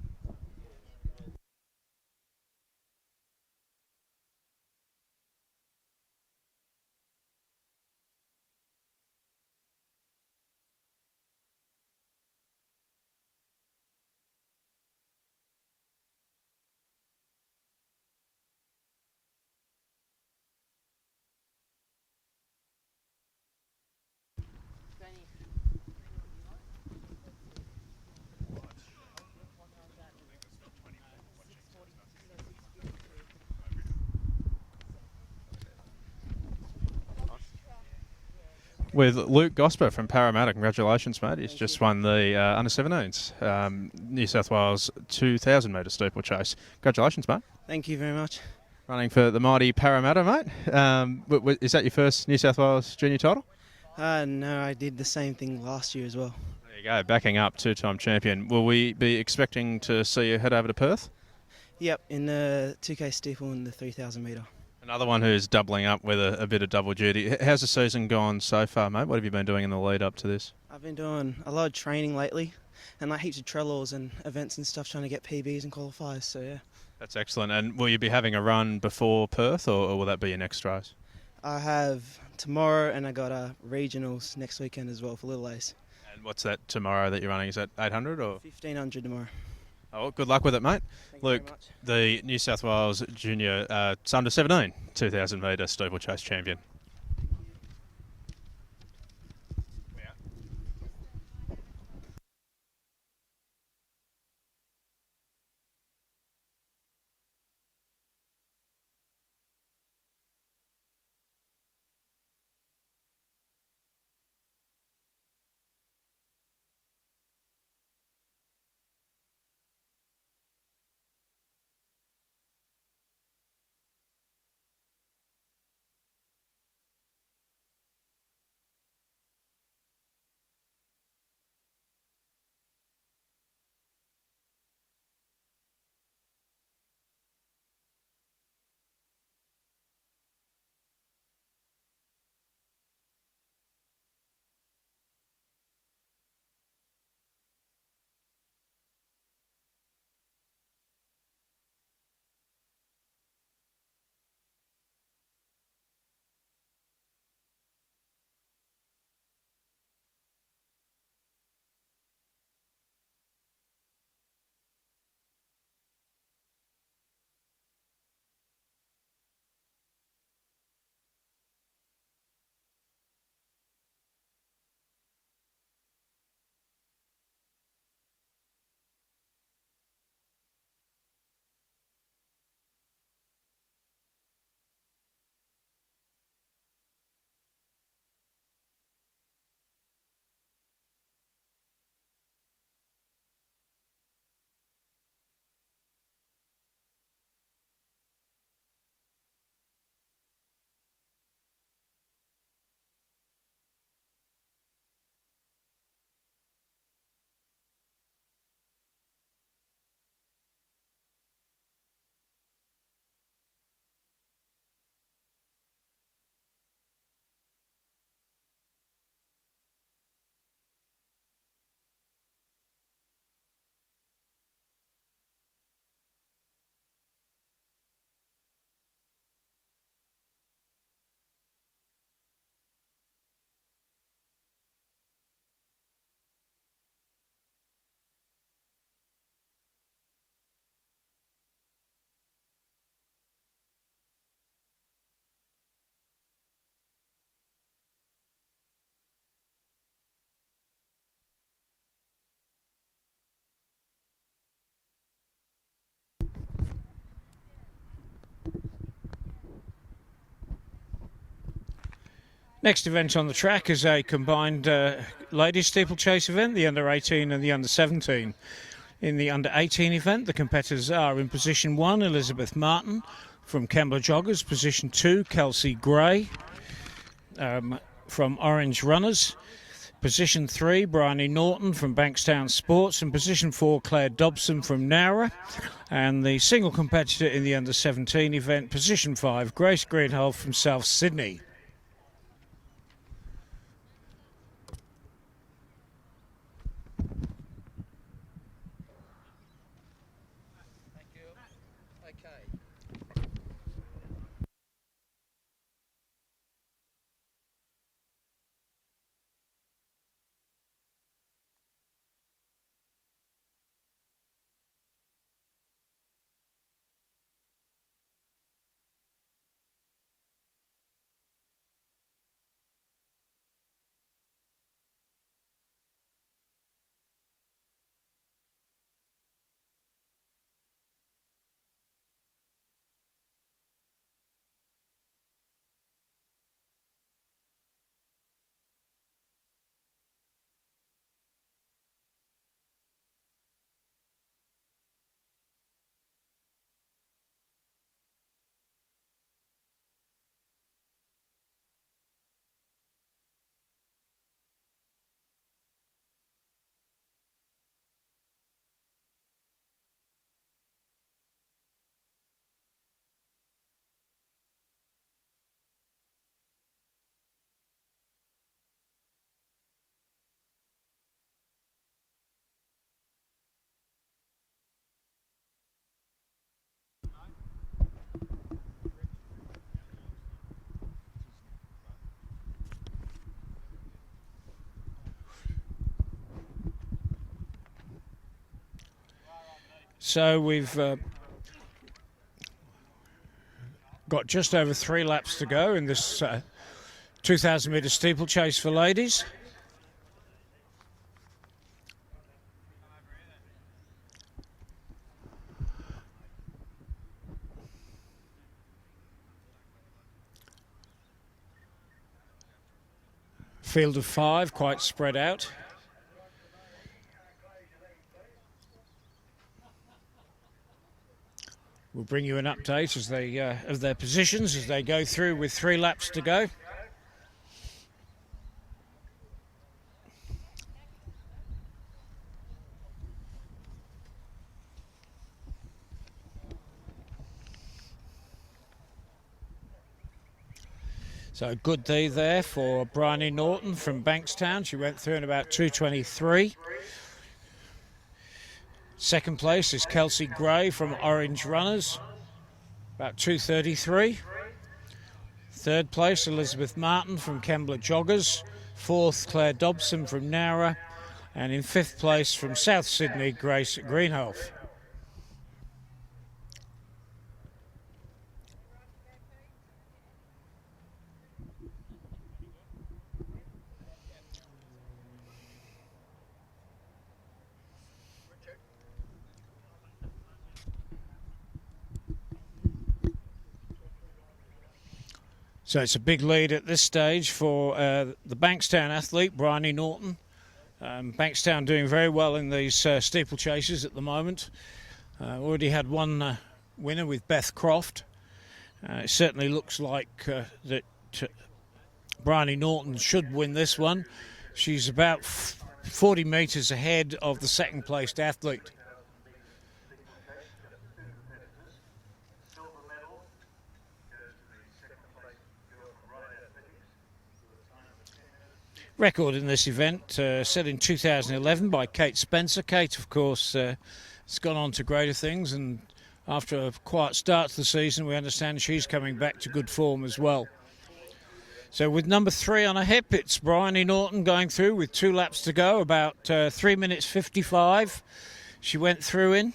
With Luke Gosper from Parramatta. Congratulations, mate. He's just won the under-17s New South Wales 2,000 metre steeplechase. Congratulations, mate. Thank you very much. Running for the mighty Parramatta, mate. Is that your first New South Wales junior title? No, I did the same thing last year as well. There you go, backing up, two-time champion. Will we be expecting to see you head over to Perth? Yep, in the 2K steeple and the 3,000 metre. Another one who's doubling up with a bit of double duty. How's the season gone so far, mate? What have you been doing in the lead up to this? I've been doing a lot of training lately and like heaps of trellos and events and stuff, trying to get PBs and qualifiers, so yeah. That's excellent. And will you be having a run before Perth, or will that be your next race? I have tomorrow, and I got regionals next weekend as well for Little Ace. And what's that tomorrow that you're running? Is that 800 or? 1,500 tomorrow. Oh, good luck with it, mate. Thank Luke, you very much. the New South Wales Junior under-17 2,000 metre steeplechase champion. Next event on the track is a combined ladies steeplechase event, the under-18 and the under-17. In the under-18 event, the competitors are in position 1, Elizabeth Martin from Kembla Joggers, position 2, Kelsey Gray from Orange Runners, Position 3, Bryony Norton from Bankstown Sports, and position 4, Claire Dobson from Nowra. And the single competitor in the under-17 event, position 5, Grace Greenhalgh from South Sydney. So we've got just over 3 laps to go in this 2,000 metre steeplechase for ladies. Field of 5, quite spread out. We'll bring you an update as they of their positions as they go through with 3 laps to go. So good day there for Bryony Norton from Bankstown. She went through in about 2:23. Second place is Kelsey Gray from Orange Runners, about 2:33. Third place, Elizabeth Martin from Kembla Joggers. Fourth, Claire Dobson from Nowra. And in 5th place from South Sydney, Grace Greenhalgh. So it's a big lead at this stage for the Bankstown athlete, Bryony Norton. Bankstown doing very well in these steeplechases at the moment. Already had one winner with Beth Croft. It certainly looks like that Bryony Norton should win this one. She's about 40 metres ahead of the second placed athlete. Record in this event set in 2011 by Kate Spencer. Kate, of course, has gone on to greater things, and after a quiet start to the season, we understand she's coming back to good form as well. So with number 3 on her hip, it's Bryony Norton going through with 2 laps to go, about 3 minutes 55. She went through in.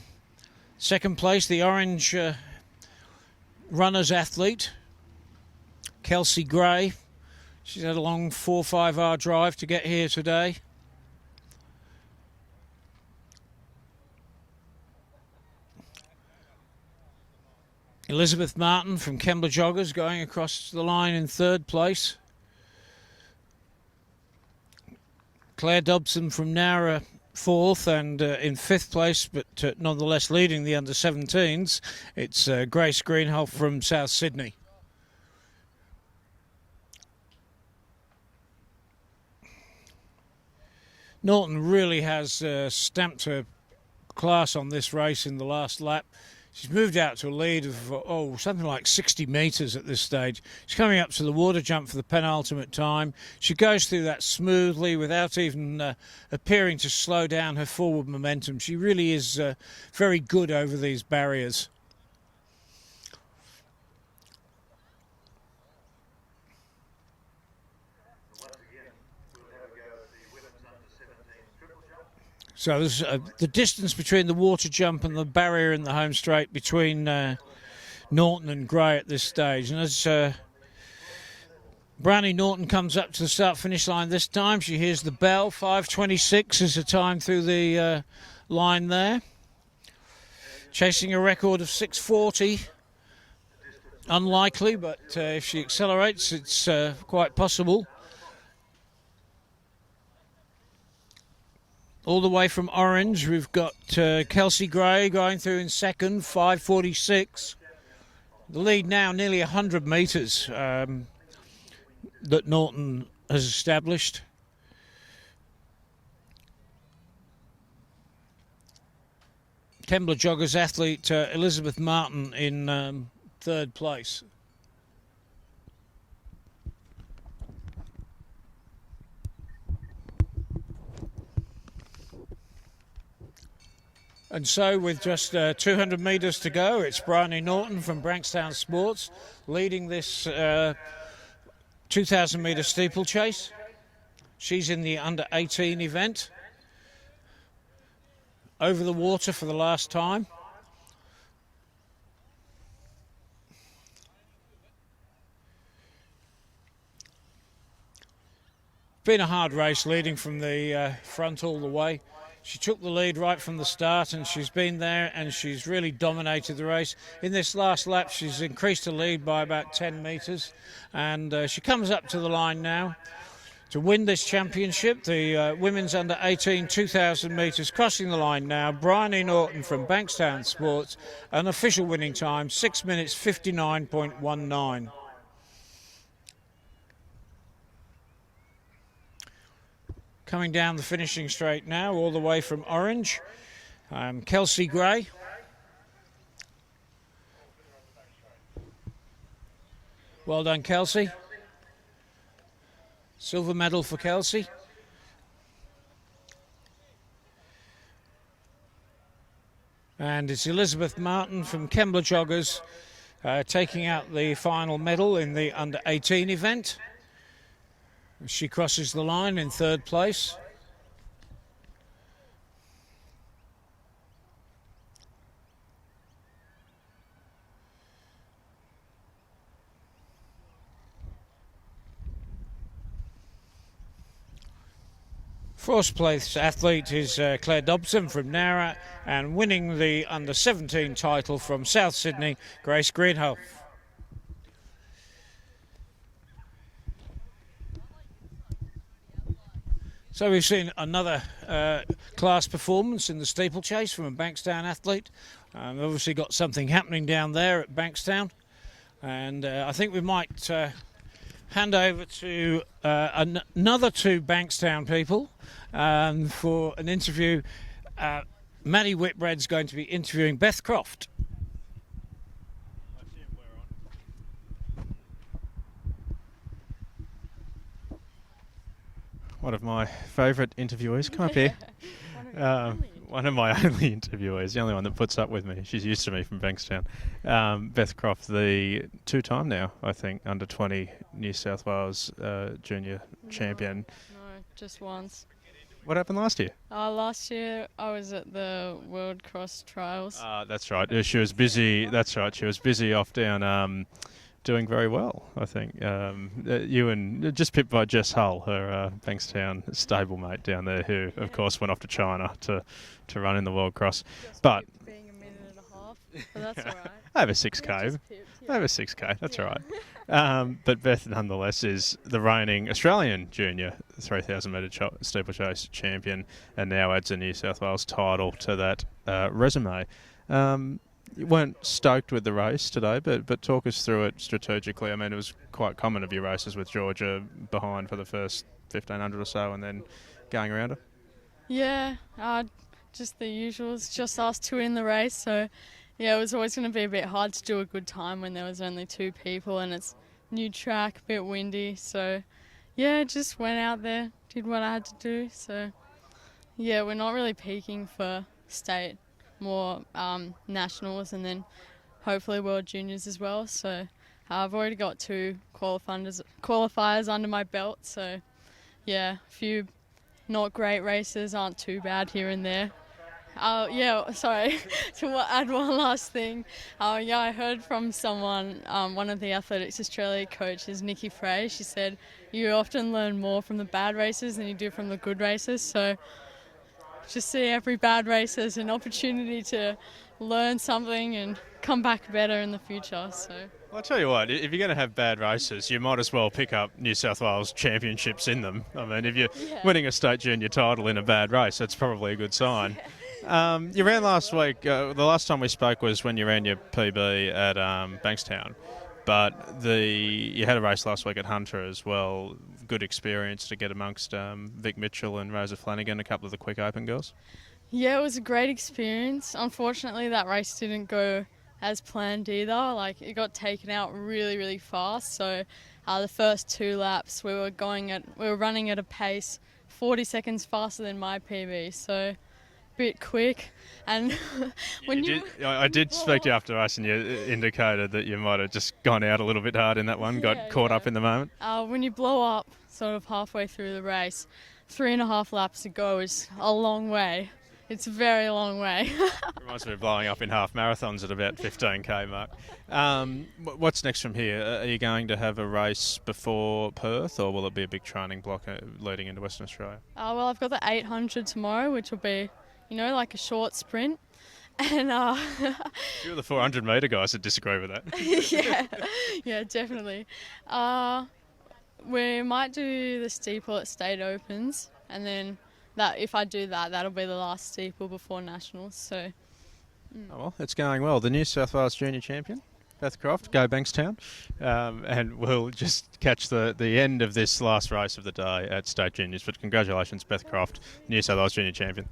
Second place, the Orange Runners athlete, Kelsey Gray. She's had a long 4 or 5 hour drive to get here today. Elizabeth Martin from Kembla Joggers going across the line in 3rd place. Claire Dobson from Nowra 4th, and in 5th place, but nonetheless leading the under-17s, it's Grace Greenhalgh from South Sydney. Norton really has stamped her class on this race in the last lap. She's moved out to a lead of, something like 60 metres at this stage. She's coming up to the water jump for the penultimate time. She goes through that smoothly without even appearing to slow down her forward momentum. She really is very good over these barriers. So there's the distance between the water jump and the barrier in the home straight between Norton and Gray at this stage. And as Brownie Norton comes up to the start-finish line this time, she hears the bell. 5:26 is the time through the line there. Chasing a record of 6:40. Unlikely, but if she accelerates, it's quite possible. All the way from Orange, we've got Kelsey Gray going through in second, 5:46. The lead now nearly 100 metres that Norton has established. Kembla Joggers athlete Elizabeth Martin in third place. And so with just 200 metres to go, it's Bryony Norton from Bankstown Sports leading this 2,000 metre steeplechase. She's in the under-18 event. Over the water for the last time. Been a hard race leading from the front all the way. She took the lead right from the start and she's been there and she's really dominated the race. In this last lap she's increased her lead by about 10 metres and she comes up to the line now to win this championship, the women's under-18 2,000 metres. Crossing the line now, Bryony Norton from Bankstown Sports, an official winning time, 6 minutes 59.19. Coming down the finishing straight now, all the way from Orange, Kelsey Gray. Well done, Kelsey. Silver medal for Kelsey. And it's Elizabeth Martin from Kembla Joggers taking out the final medal in the under-18 event. She crosses the line in third place. First place athlete is Claire Dobson from Nara, and winning the under-17 title from South Sydney, Grace Greenhoff. So we've seen another class performance in the steeplechase from a Bankstown athlete. Obviously got something happening down there at Bankstown. And I think we might hand over to another two Bankstown people for an interview. Maddie Whitbread's going to be interviewing Beth Croft. One of my favourite interviewees. Come up here. One of my only interviewees, the only one that puts up with me. She's used to me from Bankstown. Beth Croft, the two-time now, I think, under-20 New South Wales junior champion. No, just once. What happened last year? Last year I was at the World Cross Trials. That's right. She was busy. That's right. She was busy off down... doing very well, I think. Ewan, just pipped by Jess Hull, her Bankstown stablemate down there, who, of course, went off to China to run in the World Cross. But being a minute and a half, but that's all right. Over 6K. Over 6K, that's all right. But Beth, nonetheless, is the reigning Australian junior 3,000 metre steeplechase champion and now adds a New South Wales title to that resume. You weren't stoked with the race today, but talk us through it strategically. I mean, it was quite common of your races with Georgia behind for the first 1,500 or so and then going around her. Yeah, just the usuals, just us two in the race, so yeah, it was always going to be a bit hard to do a good time when there was only two people and it's new track, a bit windy, so yeah, just went out there, did what I had to do, so yeah, we're not really peaking for state, more nationals and then hopefully World Juniors as well, so I've already got 2 qualifiers under my belt, so yeah, a few not great races, aren't too bad here and there. Yeah, sorry, to add one last thing. Yeah, I heard from someone, one of the Athletics Australia coaches, Nikki Frey, she said, you often learn more from the bad races than you do from the good races, so just see every bad race as an opportunity to learn something and come back better in the future. So. Well, I'll tell you what, if you're going to have bad races, you might as well pick up New South Wales championships in them. I mean, if you're winning a state junior title in a bad race, that's probably a good sign. You ran last week, the last time we spoke was when you ran your PB at Bankstown, but you had a race last week at Hunter as well. Good experience to get amongst Vic Mitchell and Rosa Flanagan, a couple of the quick open girls. Yeah, it was a great experience. Unfortunately, that race didn't go as planned either. Like, it got taken out really, really fast. So the first 2 laps we were running at a pace 40 seconds faster than my PB. So a bit quick. And I did speak to you after race, and you indicated that you might have just gone out a little bit hard in that one, got caught up in the moment. When you blow up sort of halfway through the race, 3.5 laps to go is a long way. It's a very long way. Reminds me of blowing up in half marathons at about 15k mark. What's next from here? Are you going to have a race before Perth, or will it be a big training block leading into Western Australia? Well, I've got the 800 tomorrow, which will be, like a short sprint. And you're the 400 metre guys that disagree with that. yeah, definitely. We might do the steeple at State Opens, and then if I do that, that'll be the last steeple before Nationals. So. Oh, well, it's going well. The New South Wales Junior Champion, Beth Croft, go Bankstown. And we'll just catch the end of this last race of the day at State Juniors. But congratulations, Beth Croft, New South Wales Junior Champion.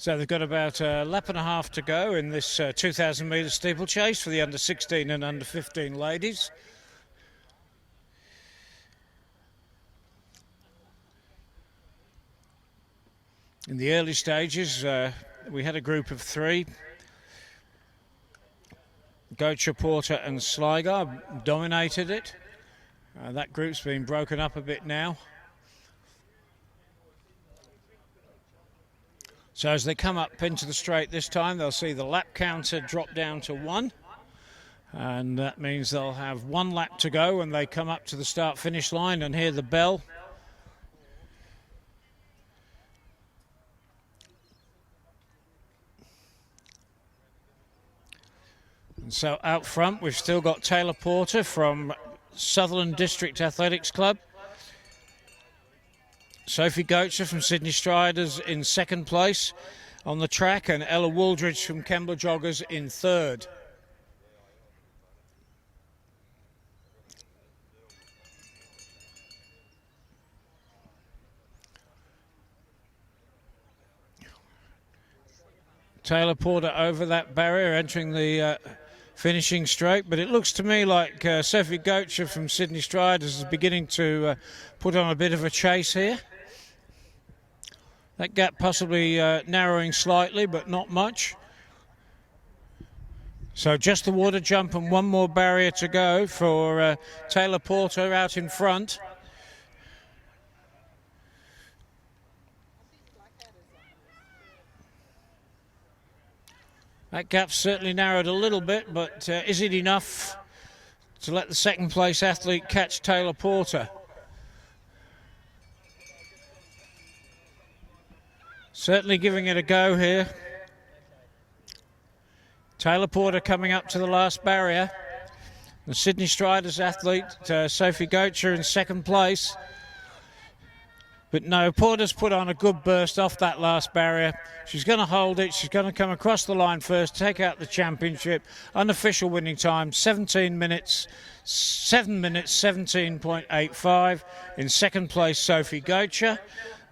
So they've got about a lap and a half to go in this 2,000 metre steeplechase for the under 16 and under 15 ladies. In the early stages, we had a group of three. Gosper, Porter and Sligo dominated it. That group's been broken up a bit now. So as they come up into the straight this time, they'll see the lap counter drop down to 1. And that means they'll have 1 lap to go when they come up to the start-finish line and hear the bell. And so out front, we've still got Taylor Porter from Sutherland District Athletics Club. Sophie Gosper from Sydney Striders in second place on the track, and Ella Wooldridge from Kembla Joggers in third. Taylor Porter over that barrier, entering the finishing straight, but it looks to me like Sophie Gosper from Sydney Striders is beginning to put on a bit of a chase here. That gap possibly narrowing slightly, but not much. So just the water jump and 1 more barrier to go for Taylor Porter out in front. That gap's certainly narrowed a little bit, but is it enough to let the second place athlete catch Taylor Porter? Certainly giving it a go here. Taylor Porter coming up to the last barrier. The Sydney Striders athlete, Sophie Gosper, in second place. But no, Porter's put on a good burst off that last barrier. She's going to hold it. She's going to come across the line first, take out the championship. Unofficial winning time, 7 minutes 17.85. In second place, Sophie Gosper.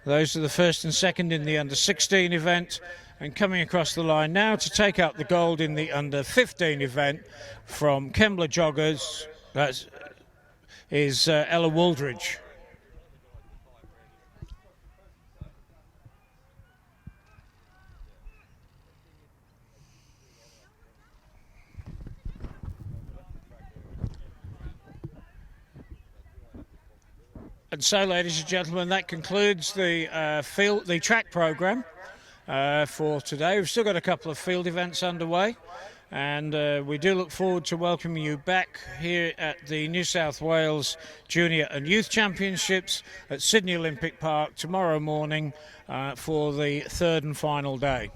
Those are the first and second in the under-16 event. And coming across the line now to take out the gold in the under-15 event from Kembla Joggers, that is Ella Wooldridge. And so, ladies and gentlemen, that concludes the track program for today. We've still got a couple of field events underway, and we do look forward to welcoming you back here at the New South Wales Junior and Youth Championships at Sydney Olympic Park tomorrow morning for the third and final day.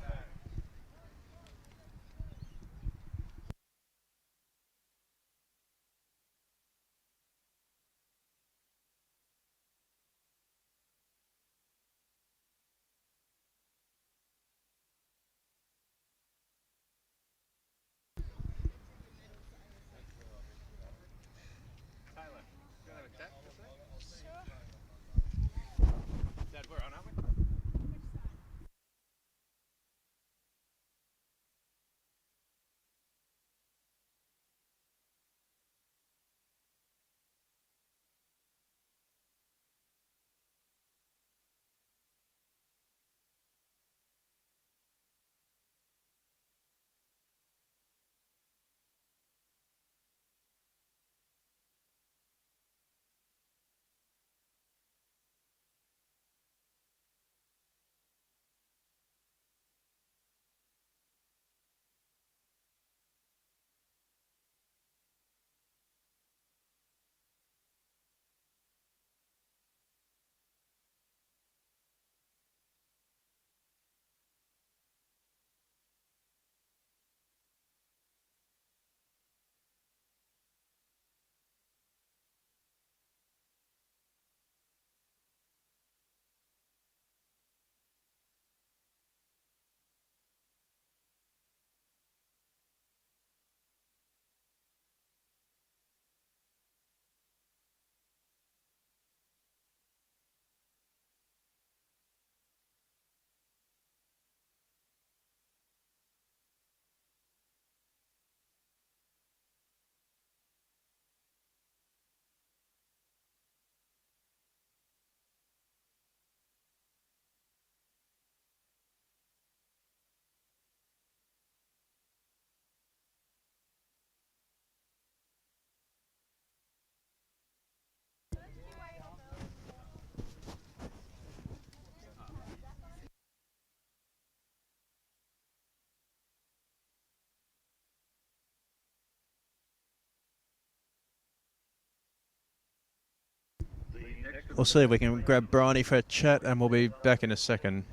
We'll see if we can grab Bryony for a chat, and we'll be back in a second.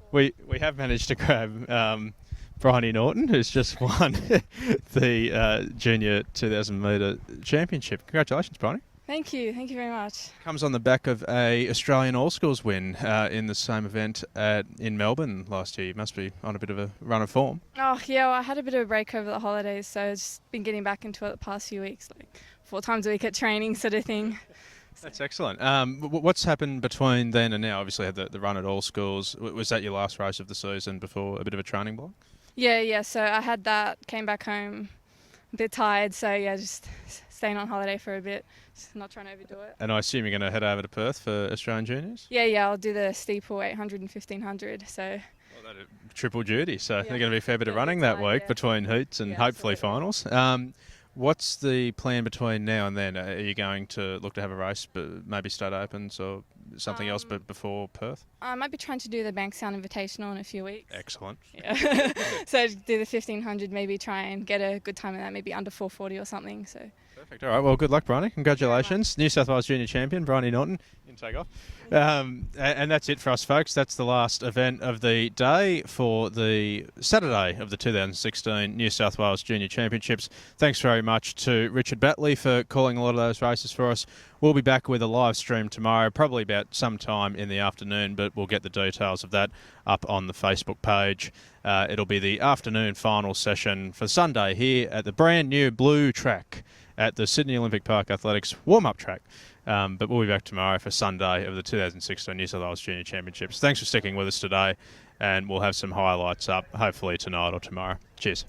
We have managed to grab Bryony Norton, who's just won the Junior 2,000 metre championship. Congratulations, Bryony. Thank you very much. Comes on the back of a Australian All-Schools win in the same event in Melbourne last year. You must be on a bit of a run of form. Oh yeah, well, I had a bit of a break over the holidays, so I've just been getting back into it the past few weeks, like 4 times a week at training sort of thing. That's excellent. What's happened between then and now? Obviously, had the run at all schools. Was that your last race of the season before a bit of a training block? Yeah. So I had that, came back home a bit tired, so yeah, just staying on holiday for a bit, just not trying to overdo it. And I assume you're going to head over to Perth for Australian Juniors? Yeah, I'll do the steeple 800 and 1500, so... Well, triple duty, so there's going to be a fair bit of running that week between heats and hopefully finals. What's the plan between now and then? Are you going to look to have a race, but maybe state opens or something else but before Perth? I might be trying to do the Bankstown Invitational in a few weeks. Excellent. Yeah. So do the 1500, maybe try and get a good time in that, maybe under 4:40 or something. So. Perfect. All right. Well, good luck, Bryony. Congratulations. New South Wales Junior Champion, Bryony Norton. You can take off. And that's it for us, folks. That's the last event of the day for the Saturday of the 2016 New South Wales Junior Championships. Thanks very much to Richard Batley for calling a lot of those races for us. We'll be back with a live stream tomorrow, probably about sometime in the afternoon, but we'll get the details of that up on the Facebook page. It'll be the afternoon final session for Sunday here at the brand new blue track at the Sydney Olympic Park Athletics warm-up track. But we'll be back tomorrow for Sunday of the 2016 New South Wales Junior Championships. Thanks for sticking with us today, and we'll have some highlights up hopefully tonight or tomorrow. Cheers.